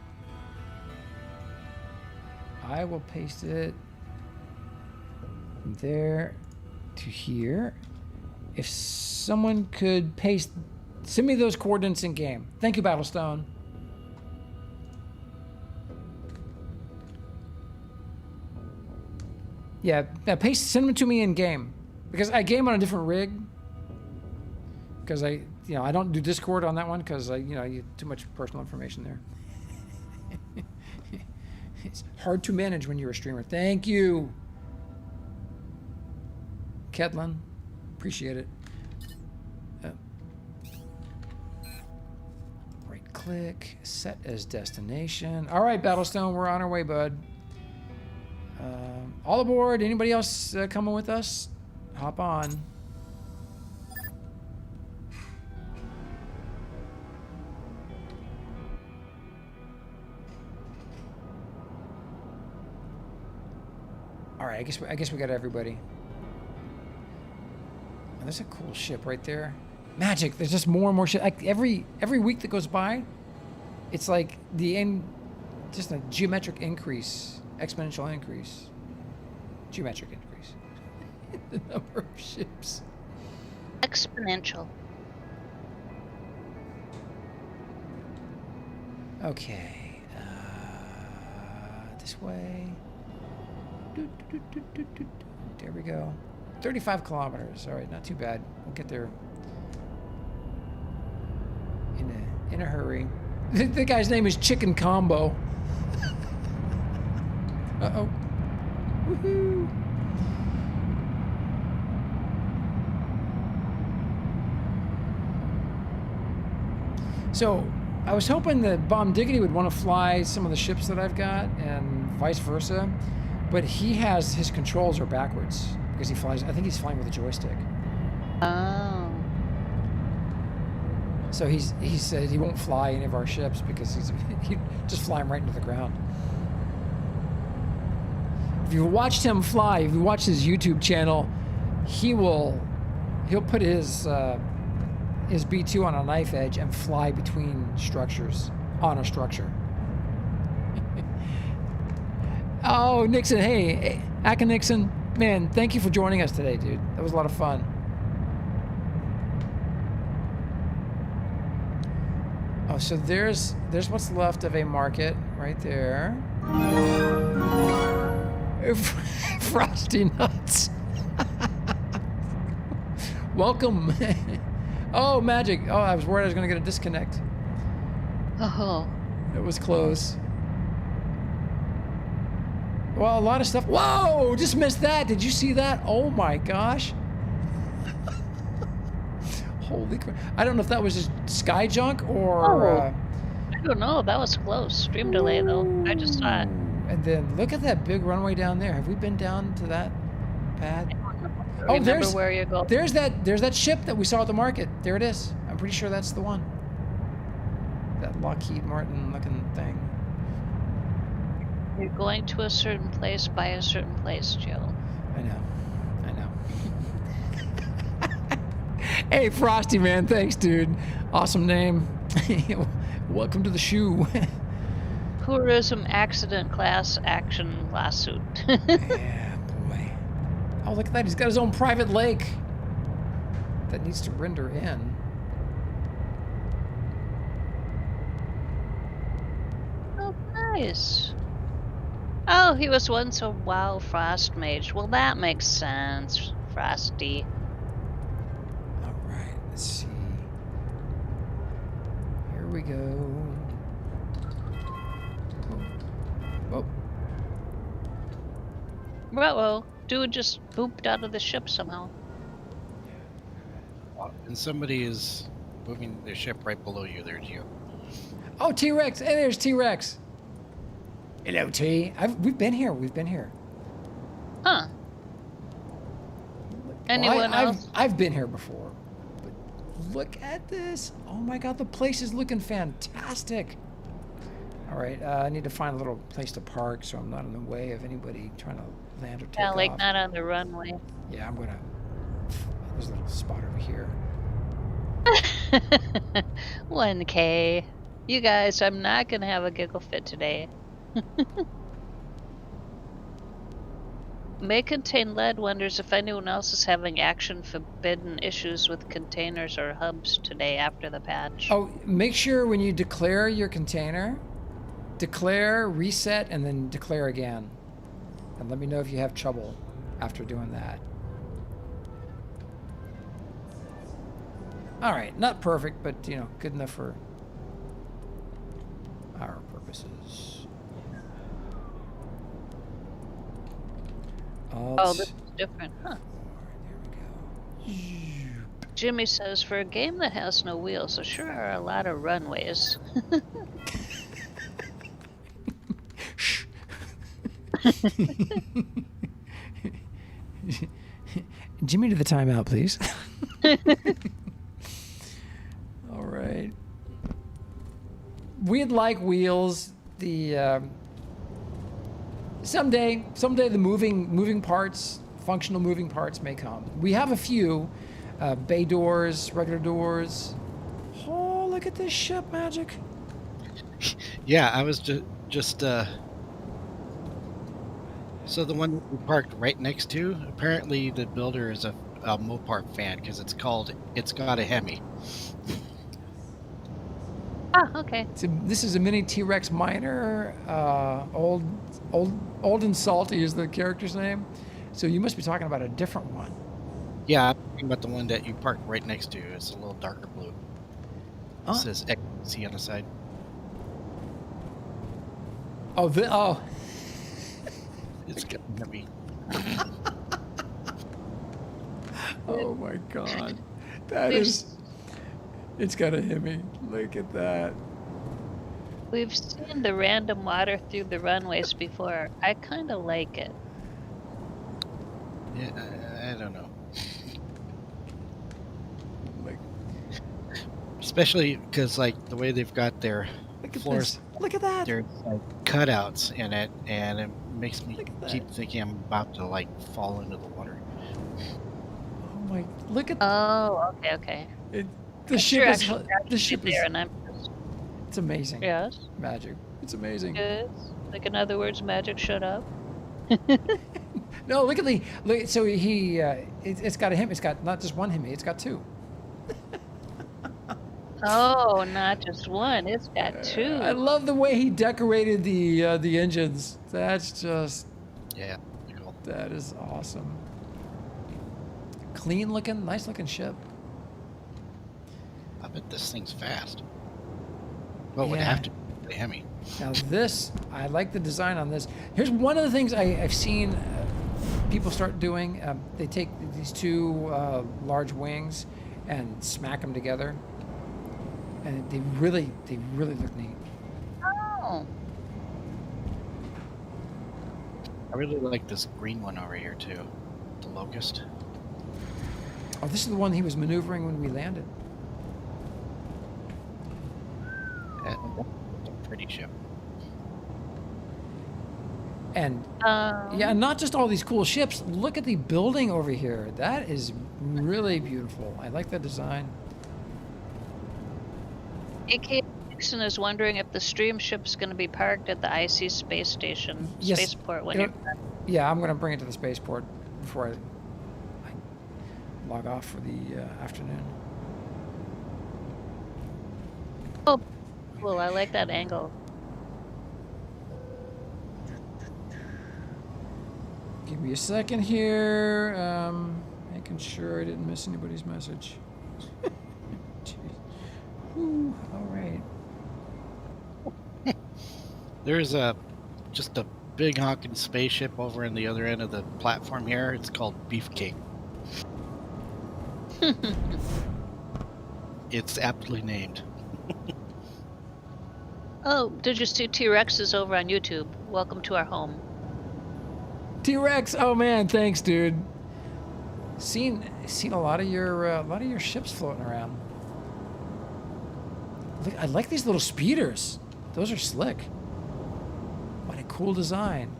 I will paste it from there to here. If someone could paste, send me those coordinates in game. Thank you, Battlestone. Yeah, send them to me in game. Because I game on a different rig. Because I don't do Discord on that one because you too much personal information there. It's hard to manage when you're a streamer. Thank you, Kedlin. Appreciate it. Right click, set as destination. All right, Battlestone, we're on our way, bud. All aboard. Anybody else coming with us? Hop on. All right, I guess we got everybody. Oh, there's a cool ship right there. Magic. There's just more and more shit. Like every week that goes by, it's like the end, just a geometric increase, exponential increase, geometric increase. The number of ships. Exponential. Okay. This way. There we go. 35 kilometers. All right, not too bad. We'll get there in a hurry. The guy's name is Chicken Combo. Uh-oh. Woohoo. So, I was hoping that Bomb Diggity would want to fly some of the ships that I've got and vice versa. But he has, his controls are backwards because he flies, I think he's flying with a joystick. Oh. So he said he won't fly any of our ships because he'd just fly them right into the ground. If you watched him fly, if you watch his YouTube channel, he'll put his B2 on a knife edge and fly between structures on a structure. Oh, Nixon, hey, Aka Nixon, man, thank you for joining us today, dude. That was a lot of fun. Oh, so there's what's left of a market right there. Frosty nuts. Welcome. Oh, magic. Oh, I was worried I was going to get a disconnect. Oh. It was close. Well, a lot of stuff. Whoa! Just missed that. Did you see that? Oh my gosh. Holy crap. I don't know if that was just sky junk or... I don't know. That was close. Stream delay, though. I just saw it. And then look at that big runway down there. Have we been down to that pad? Oh, there's where you go. There's that ship that we saw at the market. There it is. I'm pretty sure that's the one. That Lockheed Martin looking thing. You're going to a certain place by a certain place, Joe. I know. Hey, Frosty, man. Thanks, dude. Awesome name. Welcome to the shoe. Tourism accident class action lawsuit. Yeah, boy. Oh, look at that. He's got his own private lake that needs to render in. Oh, nice. Oh, he was once a WoW Frost Mage. Well, that makes sense, Frosty. All right, let's see. Here we go. Whoa. Uh-oh. Dude just pooped out of the ship somehow. And somebody is moving their ship right below you there, Gio. Oh, T-Rex. Hey, there's T-Rex. Hello, T. We've been here. Huh. Anyone else? I've been here before. But look at this. Oh my God, the place is looking fantastic. All right, I need to find a little place to park so I'm not in the way of anybody trying to land or take Yeah, like off. not on the runway. Yeah, I'm gonna. There's a little spot over here. 1K. You guys, I'm not gonna have a giggle fit today. May contain lead wonders if anyone else is having action forbidden issues with containers or hubs today after the patch. Oh, make sure when you declare your container, declare, reset, and then declare again. And let me know if you have trouble after doing that. All right, not perfect, but you know, good enough for our purposes. Oh, this is different, huh? There we go. Jimmy says, for a game that has no wheels, there sure are a lot of runways. Jimmy to the timeout, please. All right. We'd like wheels. The someday the moving parts, functional moving parts may come. We have a few bay doors, regular doors. Oh, look at this ship, Magic. Yeah, I was just so the one we parked right next to, apparently the builder is a Mopar fan because it's got a Hemi. Ah, okay. So this is a mini T-Rex miner. Old and salty is the character's name. So you must be talking about a different one. Yeah, I'm talking about the one that you parked right next to. It's a little darker blue. It says XC on the side. Oh. It's got a Hemi. Oh my God, that is. It's got a Hemi. Look at that. We've seen the random water through the runways before. I kind of like it. Yeah, I don't know. Like, especially because like the way they've got their look at floors, this. Look at that. there's like cutouts in it, and it makes me keep thinking I'm about to like fall into the water. Oh my! Look at. Oh, okay. The ship is. The ship is. There, and I'm just, It's amazing. yes. Magic. It's amazing. Good. Like in other words, Magic, shut up. No, look at the. Look. So he. It's got a Hemi. It's got not just one Hemi. It's got two. Oh, not just one. It's got two. I love the way he decorated the engines. That's just. Yeah, cool. That is awesome. Clean looking, nice looking ship. I bet this thing's fast. Well, it would Yeah. have to be the Hemi. Now this, I like the design on this. Here's one of the things I've seen people start doing. They take these two large wings and smack them together, and they really look neat. Oh. I really like this green one over here too, the Locust. Oh, this is the one he was maneuvering when we landed. That's a pretty ship. And yeah, not just all these cool ships. Look at the building over here. That is really beautiful. I like that design. AK Dixon is wondering if the stream ship's going to be parked at the IC space station, Yes. spaceport when you're done. Yeah, I'm going to bring it to the spaceport before I log off for the afternoon. Oh, cool. I like that angle. Give me a second here. Making sure I didn't miss anybody's message. Jeez. Whew, all right. There's just a big honking spaceship over in the other end of the platform here. It's called Beefcake. It's aptly named. Oh, did you see T-Rex is over on YouTube? Welcome to our home. T-Rex. Oh man, thanks, dude. Seen a lot of your ships floating around. Look, I like these little speeders. Those are slick. a cool design.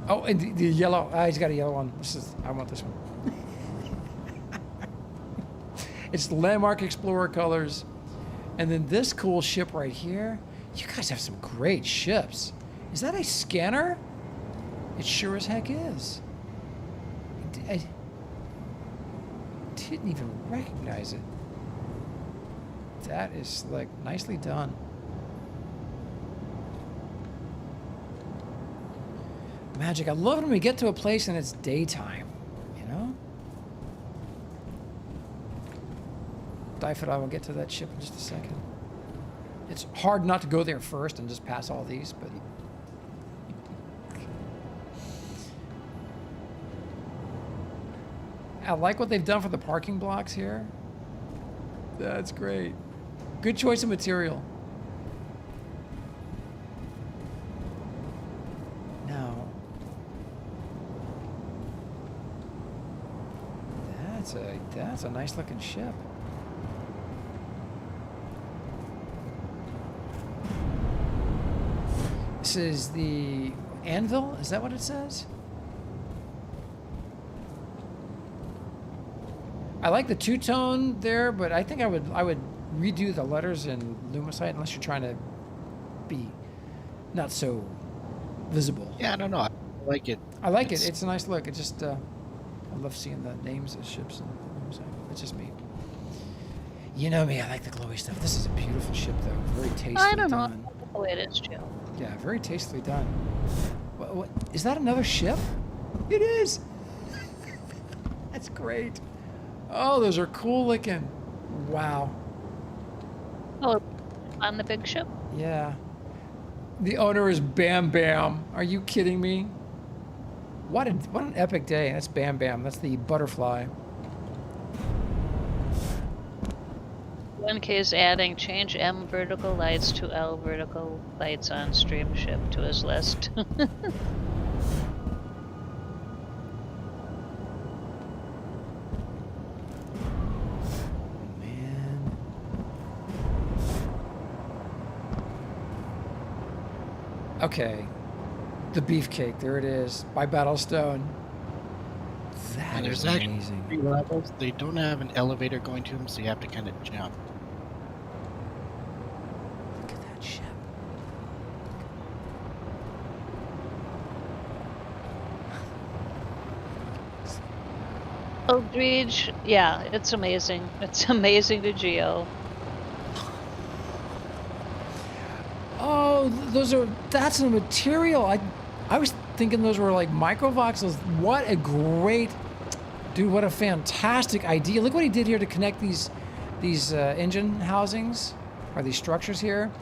Oh, and the yellow. He's got a yellow one. I want this one. It's the Landmark Explorer colors. And then this cool ship right here. You guys have some great ships. Is that a scanner? It sure as heck is. I didn't even recognize it. That is like nicely done. Magic. I love it when we get to a place and it's daytime, you know? I will get to that ship in just a second. It's hard not to go there first and just pass all these, but... I like what they've done for the parking blocks here. That's great. Good choice of material. Now, that's a nice looking ship. This is the Anvil? Is that what it says? I like the two-tone there, but I think I would redo the letters in Lumicite unless you're trying to be not so visible. Yeah, I don't know. I like it. I like it. It's a nice look. It just I love seeing the names of ships in Lumicite. It's just me. You know me. I like the glowy stuff. This is a beautiful ship, though. Very tastefully I don't know. done. Oh, it is too. Yeah, very tastefully done. What, is that another ship? It is. That's great. Oh, those are cool looking. Wow. Oh, on the big ship? Yeah. The owner is Bam Bam. Are you kidding me? What an epic day. That's Bam Bam. That's the butterfly. 1K is adding change M vertical lights to L vertical lights on stream ship to his list. Man. Okay. The beefcake. There it is. By Battlestone. That And is there's actually amazing. 3 levels. They don't have an elevator going to them, so you have to kind of jump. Look at that ship. Oh, Dredge, yeah, it's amazing. It's amazing to Geo. Oh, that's the material. I was thinking those were like microvoxels. What a great, dude, what a fantastic idea. Look what he did here to connect these engine housings, or these structures here.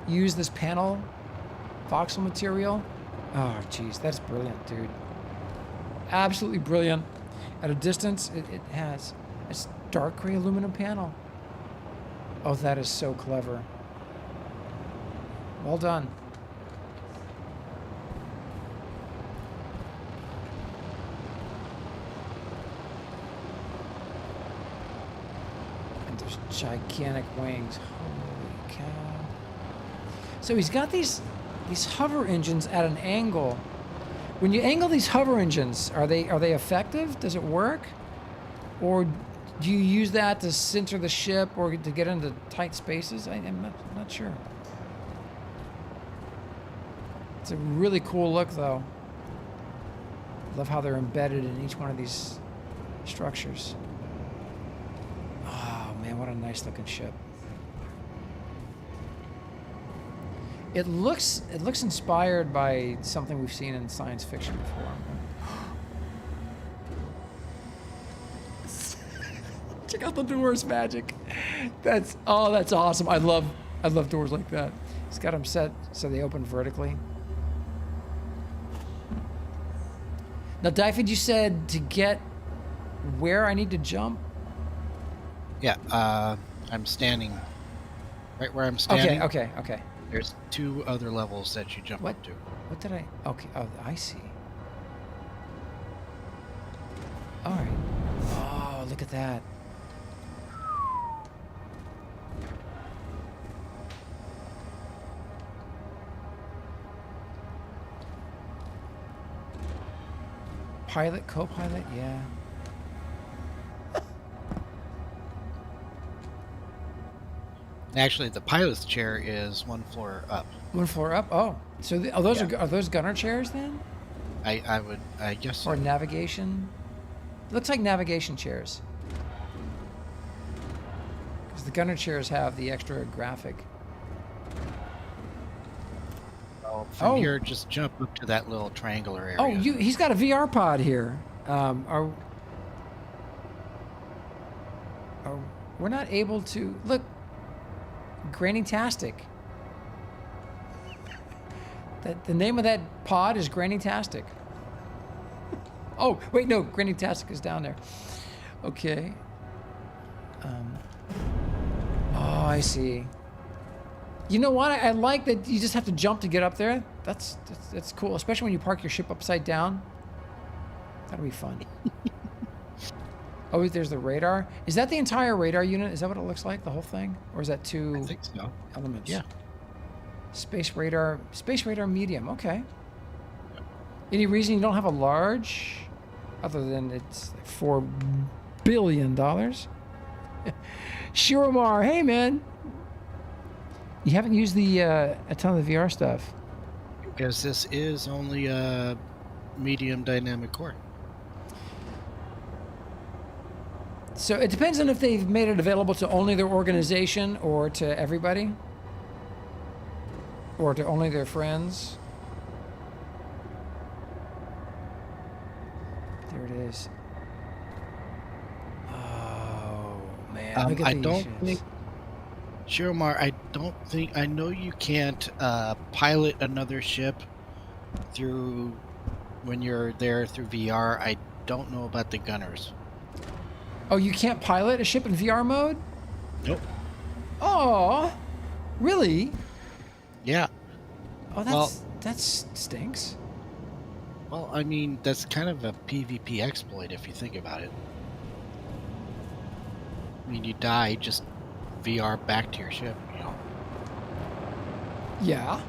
Use this panel voxel material. Oh, geez, that's brilliant, dude. Absolutely brilliant. At a distance, it has a dark gray aluminum panel. Oh, that is so clever. Well done. And there's gigantic wings. Holy cow. So he's got these hover engines at an angle. When you angle these hover engines, are they effective? Does it work? Or do you use that to center the ship or to get into tight spaces? I'm not sure. It's a really cool look, though. Love how they're embedded in each one of these structures. Oh, man, what a nice looking ship. It looks inspired by something we've seen in science fiction before. Check out the doors, Magic. That's awesome. I love doors like that. He's got them set so they open vertically. Now, Dyfed, you said to get where I need to jump? Yeah, I'm standing right where I'm standing. Okay. There's 2 other levels that you jump up to. What did I... Okay, oh, I see. All right. Oh, look at that. Pilot, co-pilot, yeah. Actually, the pilot's chair is one floor up. One floor up. Oh, so are those gunner chairs then? I guess so. Or navigation? Looks like navigation chairs. Because the gunner chairs have the extra graphic. From here, just jump up to that little triangular area. Oh, he's got a VR pod here. We're not able to look. Granny-tastic. The name of that pod is Granny-tastic. Oh, wait, no, Granny-tastic is down there. Okay. Oh, I see. You know what? I like that you just have to jump to get up there. That's cool, especially when you park your ship upside down. That'll be fun. Oh, there's the radar. Is that the entire radar unit? Is that what it looks like, the whole thing? Or is that two I think so. elements? Yeah. Space radar medium. Okay. Any reason you don't have a large, other than it's $4 billion? Shiromar, hey man. You haven't used a ton of the VR stuff. Because this is only a medium dynamic core. So it depends on if they've made it available to only their organization or to everybody. Or to only their friends. There it is. Oh, man. Look at these ships. Shiromar, I know you can't pilot another ship when you're there through VR. I don't know about the gunners. Oh, you can't pilot a ship in VR mode? Nope. Oh, really? Yeah. Oh, that stinks. Well, I mean, that's kind of a PvP exploit if you think about it. I mean, you die, just VR back to your ship, you know. Yeah.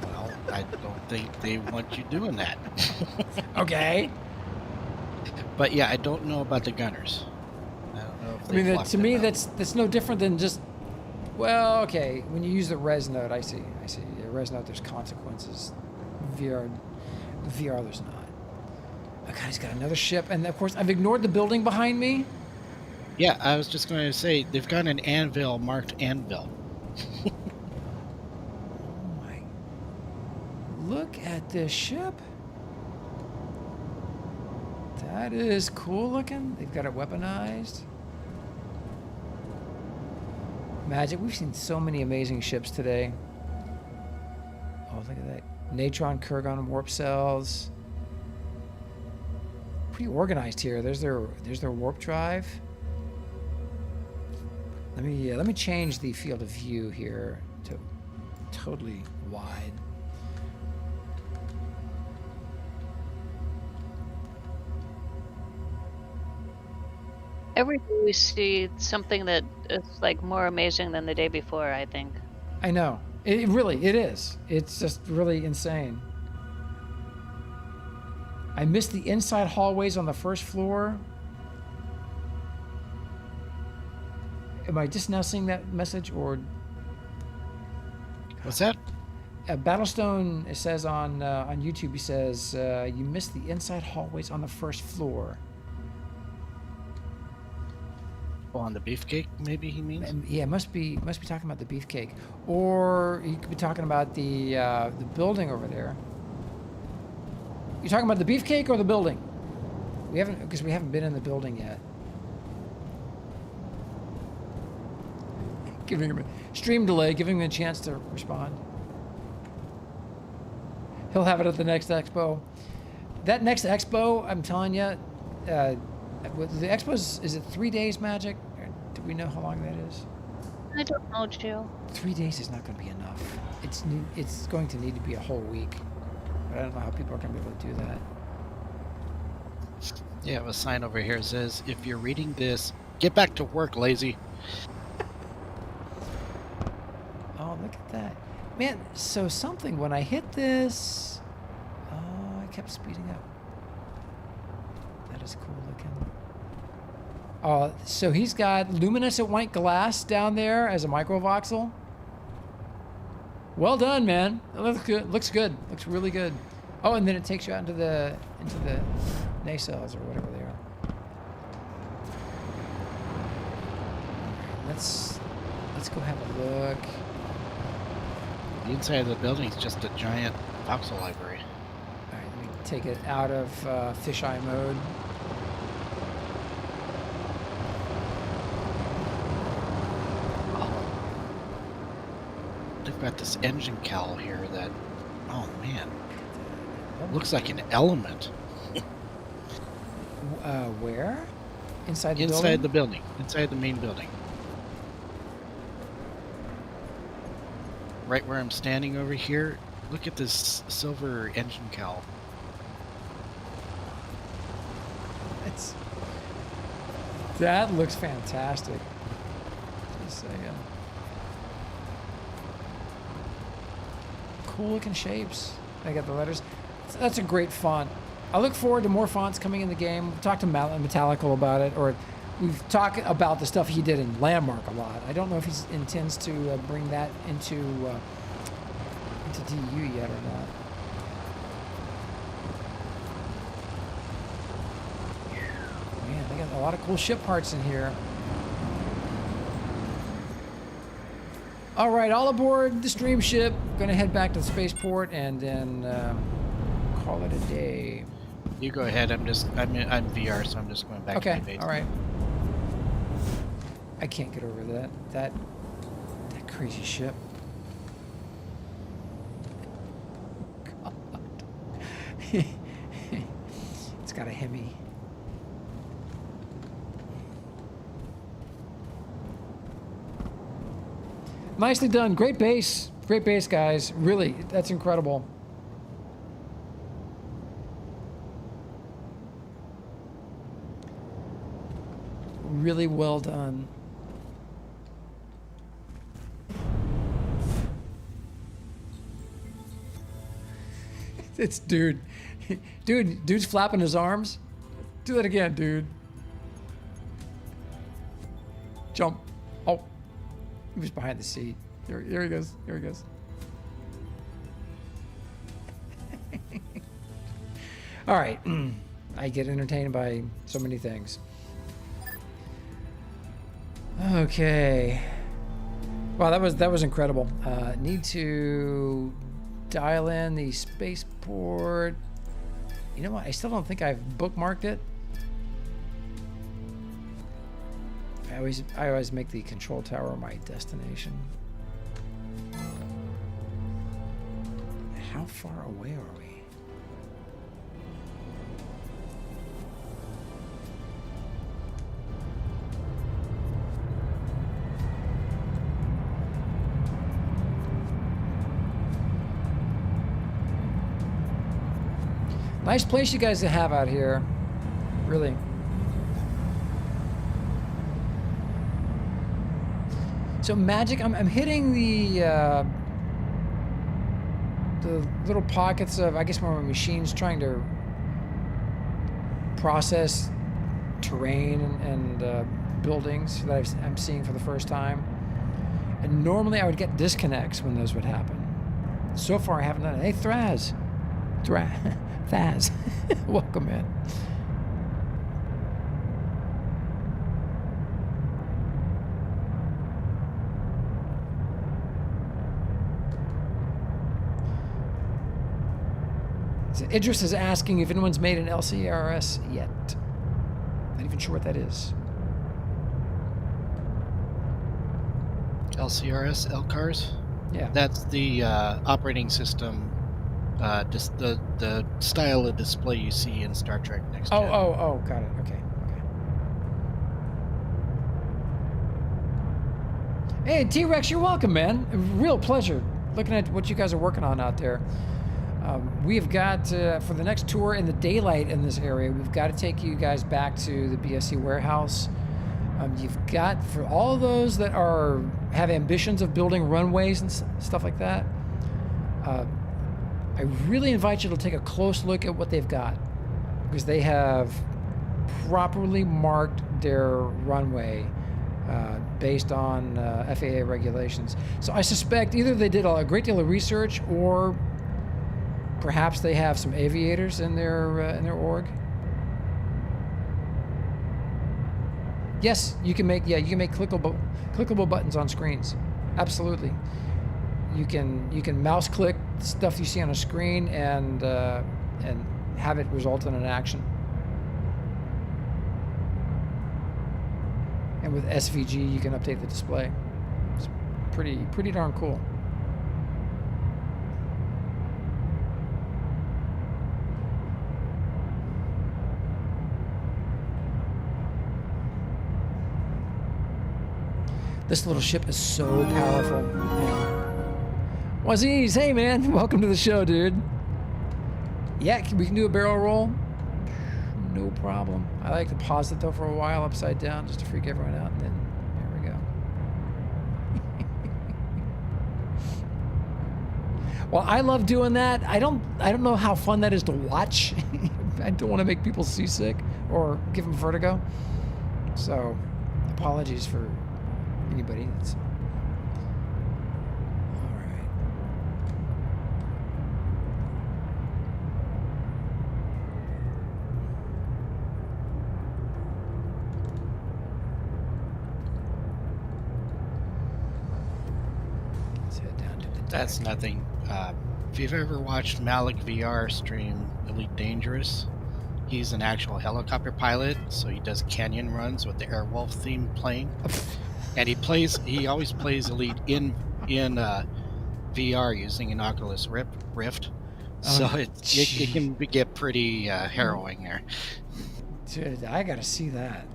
Well, I don't think they want you doing that. Okay. But yeah, I don't know about the gunners. I don't know if I mean, to me, out. that's no different than just. Well, okay. When you use the res node, I see. The res node, there's consequences. VR, there's not. Oh God, he's got another ship, and of course, I've ignored the building behind me. Yeah, I was just going to say they've got an anvil marked anvil. Oh my! Look at this ship. That is cool looking. They've got it weaponized. Magic. We've seen so many amazing ships today. Oh, look at that. Natron, Kurgan, warp cells. Pretty organized here. There's their warp drive. Let me change the field of view here to totally wide. Every day we see something that is like more amazing than the day before, I think. I know. It is. It's just really insane. I missed the inside hallways on the first floor. Am I just now seeing that message, or What's that? Battlestone? It says on YouTube. He says you missed the inside hallways on the first floor. Oh, on the beefcake, maybe he means. Yeah, must be talking about the beefcake, or he could be talking about the building over there. You talking about the beefcake or the building? We haven't been in the building yet. Giving him a stream delay, giving him a chance to respond. He'll have it at the next expo. That next expo, I'm telling you, the expo is it 3 days, Magic? Or do we know how long that is? I don't know, Jill. 3 days is not going to be enough. It's going to need to be a whole week. But I don't know how people are going to be able to do that. Yeah, I have a sign over here that says, if you're reading this, get back to work, lazy. Oh, look at that. Man, so something, when I hit this... Oh, I kept speeding up. is cool looking. So he's got luminescent white glass down there as a micro voxel. Well done, man. That looks good. Looks good. Looks really good. Oh, and then it takes you out into the nacelles or whatever they are. Let's go have a look. The inside of the building is just a giant voxel library. All right, let me take it out of fisheye mode. They've got this engine cowl here that, oh man, looks like an element. Where? Inside the building? Inside the building. Inside the main building. Right where I'm standing over here, look at this silver engine cowl. That looks fantastic. Just a second. Cool looking shapes. I got the letters. That's a great font. I look forward to more fonts coming in the game. We've talked to Metallical about it, or we've talked about the stuff he did in Landmark a lot. I don't know if he intends to bring that into DU yet or not. Man, they got a lot of cool ship parts in here. All right, all aboard the stream ship. Gonna head back to the spaceport and then call it a day. You go ahead. I'm VR, so I'm just going back to my base. Okay, all right. I can't get over that crazy ship. God. It's got a Hemi. Nicely done. Great base. Great base, guys. Really, that's incredible. Really well done. It's dude's flapping his arms. Do that again, dude. Jump. Oh, he was behind the seat. There he goes. There he goes. All right. I get entertained by so many things. Okay. Wow, that was incredible. Need to dial in the spaceport. You know what? I still don't think I've bookmarked it. I always make the control tower my destination. How far away are we? Nice place you guys have out here, really. So magic, I'm hitting the little pockets of, I guess, more machines trying to process terrain and buildings that I'm seeing for the first time. And normally I would get disconnects when those would happen. So far I haven't done it. Hey, Thaz, welcome in. So Idris is asking if anyone's made an LCRS yet. Not even sure what that is. LCRS, LCARS? Yeah. That's the operating system, just the style of display you see in Star Trek Next Gen. Oh, got it. Okay. Hey, T-Rex, you're welcome, man. A real pleasure looking at what you guys are working on out there. We've got, for the next tour in the daylight in this area, we've got to take you guys back to the BSC warehouse. You've got, for all those that have ambitions of building runways and stuff like that, I really invite you to take a close look at what they've got, because they have properly marked their runway based on FAA regulations. So I suspect either they did a great deal of research, or perhaps they have some aviators in their org. Yes, you can make clickable buttons on screens. Absolutely. You can mouse click stuff you see on a screen and have it result in an action. And with SVG, you can update the display. It's pretty darn cool. This little ship is so powerful. Waziz, hey man, welcome to the show, dude. Yeah, we can do a barrel roll. No problem. I like to pause it though for a while upside down just to freak everyone out, and then there we go. Well, I love doing that. I don't know how fun that is to watch. I don't want to make people seasick or give them vertigo. So, apologies for anybody that's... All right. Let's head down to the deck. That's nothing. If you've ever watched Malik VR stream Elite Dangerous, he's an actual helicopter pilot, so he does canyon runs with the Airwolf theme playing. And he always plays Elite in VR using an Oculus Rift. So it can get pretty harrowing there. Dude, I gotta see that.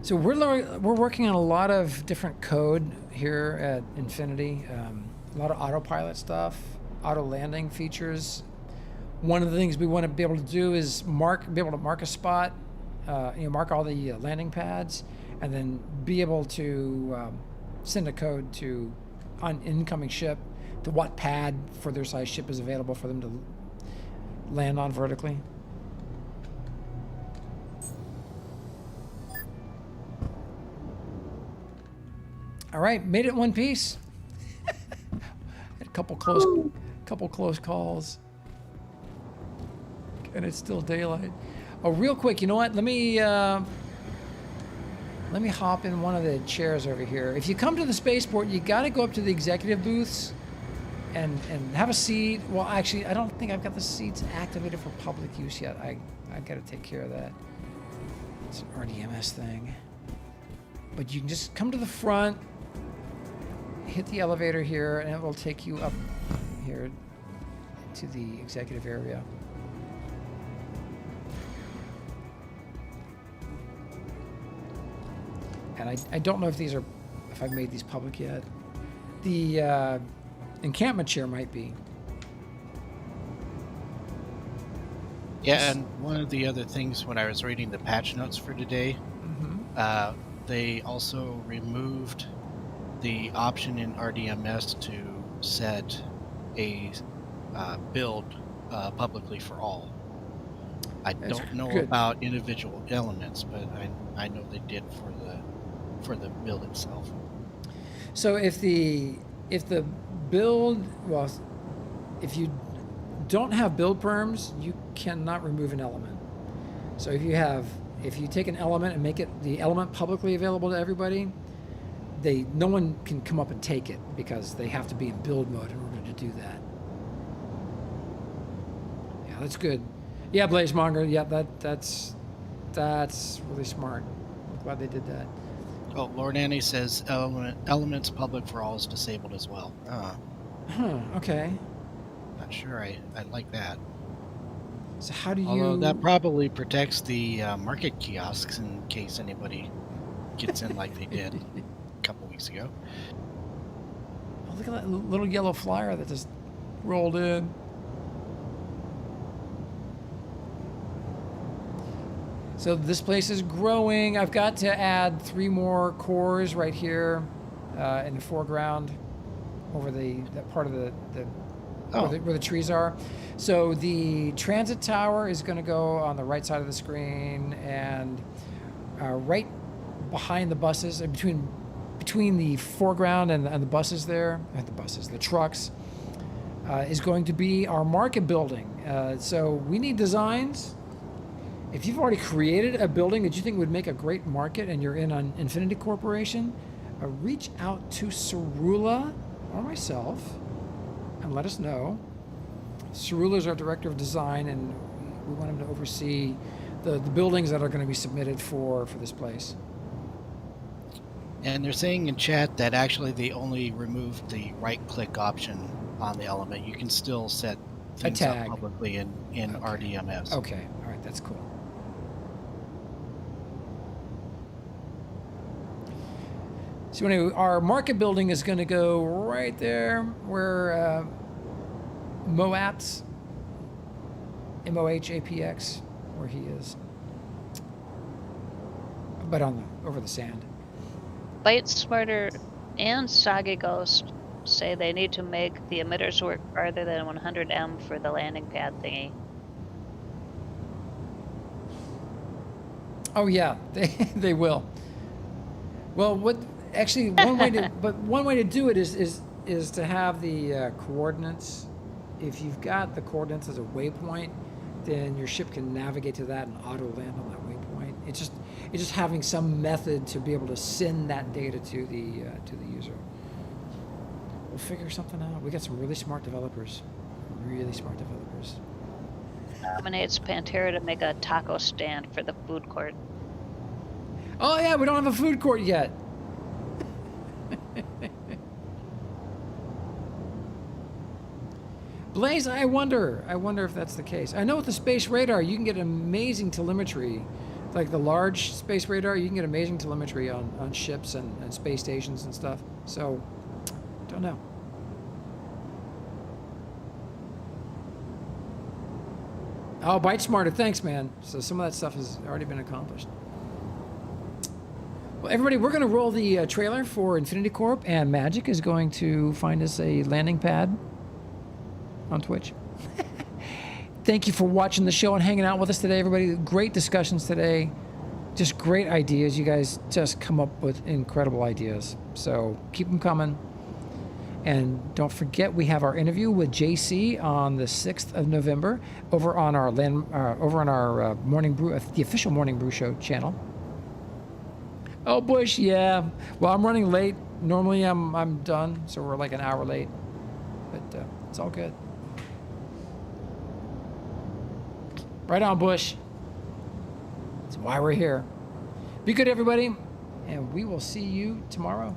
So we're working on a lot of different code here at Infinity. A lot of autopilot stuff, auto landing features. One of the things we want to be able to do is be able to mark a spot, mark all the landing pads, and then be able to send a code to an incoming ship to what pad for their size ship is available for them to land on vertically. All right, made it in one piece. Had a couple close calls, and it's still daylight. Oh, real quick, you know what? Let me hop in one of the chairs over here. If you come to the Spaceport, you got to go up to the executive booths and have a seat. Well, actually, I don't think I've got the seats activated for public use yet. I got to take care of that. It's an RDMS thing. But you can just come to the front, hit the elevator here, and it will take you up here to the executive area. And I don't know if I've made these public yet. The encampment chair might be. Yeah, and one of the other things when I was reading the patch notes for today, they also removed the option in RDMS to set a build publicly for all. I don't know about individual elements, but I know they did for the build itself. So if the build, well, if you don't have build perms, you cannot remove an element. So if you take an element and make the element publicly available to everybody, no one can come up and take it because they have to be in build mode in order to do that. Yeah, that's good. Yeah, Blazemonger. Yeah, that's really smart. I'm glad they did that. Oh, Lord Annie says elements public for all is disabled as well. Okay. Not sure I like that. So how do you... Although that probably protects the market kiosks in case anybody gets in like they did a couple weeks ago. Oh, look at that little yellow flyer that just rolled in. So this place is growing. I've got to add 3 more cores right here in the foreground over that part of the where the trees are. So the transit tower is going to go on the right side of the screen, and right behind the buses, between the foreground and the buses there, the trucks, is going to be our market building. So we need designs. If you've already created a building that you think would make a great market and you're in on Infinity Corporation, reach out to Cerula or myself and let us know. Cerula is our director of design, and we want him to oversee the buildings that are going to be submitted for this place. And they're saying in chat that actually they only removed the right-click option on the element. You can still set things up publicly in RDMS. Okay, all right, that's cool. So anyway, our market building is going to go right there where Moap's, MOHAPX, where he is, but over the sand. Bite Smarter and Soggy Ghost say they need to make the emitters work farther than 100M for the landing pad thingy. Oh yeah, they will. Well, one way to do it is to have the coordinates. If you've got the coordinates as a waypoint, then your ship can navigate to that and auto land on that waypoint. It's just having some method to be able to send that data to the user. We'll figure something out. We got some really smart developers. Nominates Pantera to make a taco stand for the food court. Oh yeah, we don't have a food court yet. Blaze, I wonder if that's the case. I know with the space radar, you can get amazing telemetry. Like the large space radar, you can get amazing telemetry on ships and space stations and stuff. So, don't know. Oh, Bite Smarter, thanks, man. So some of that stuff has already been accomplished. Well, everybody, we're going to roll the trailer for Infinity Corp, and Magic is going to find us a landing pad on Twitch. Thank you for watching the show and hanging out with us today, everybody. Great discussions today. Just great ideas. You guys just come up with incredible ideas. So keep them coming. And don't forget, we have our interview with JC on the 6th of November over on our Morning Brew, the official Morning Brew Show channel. Oh, Bush, yeah. Well, I'm running late. Normally, I'm done, so we're like an hour late. But it's all good. Right on, Bush. That's why we're here. Be good, everybody, and we will see you tomorrow.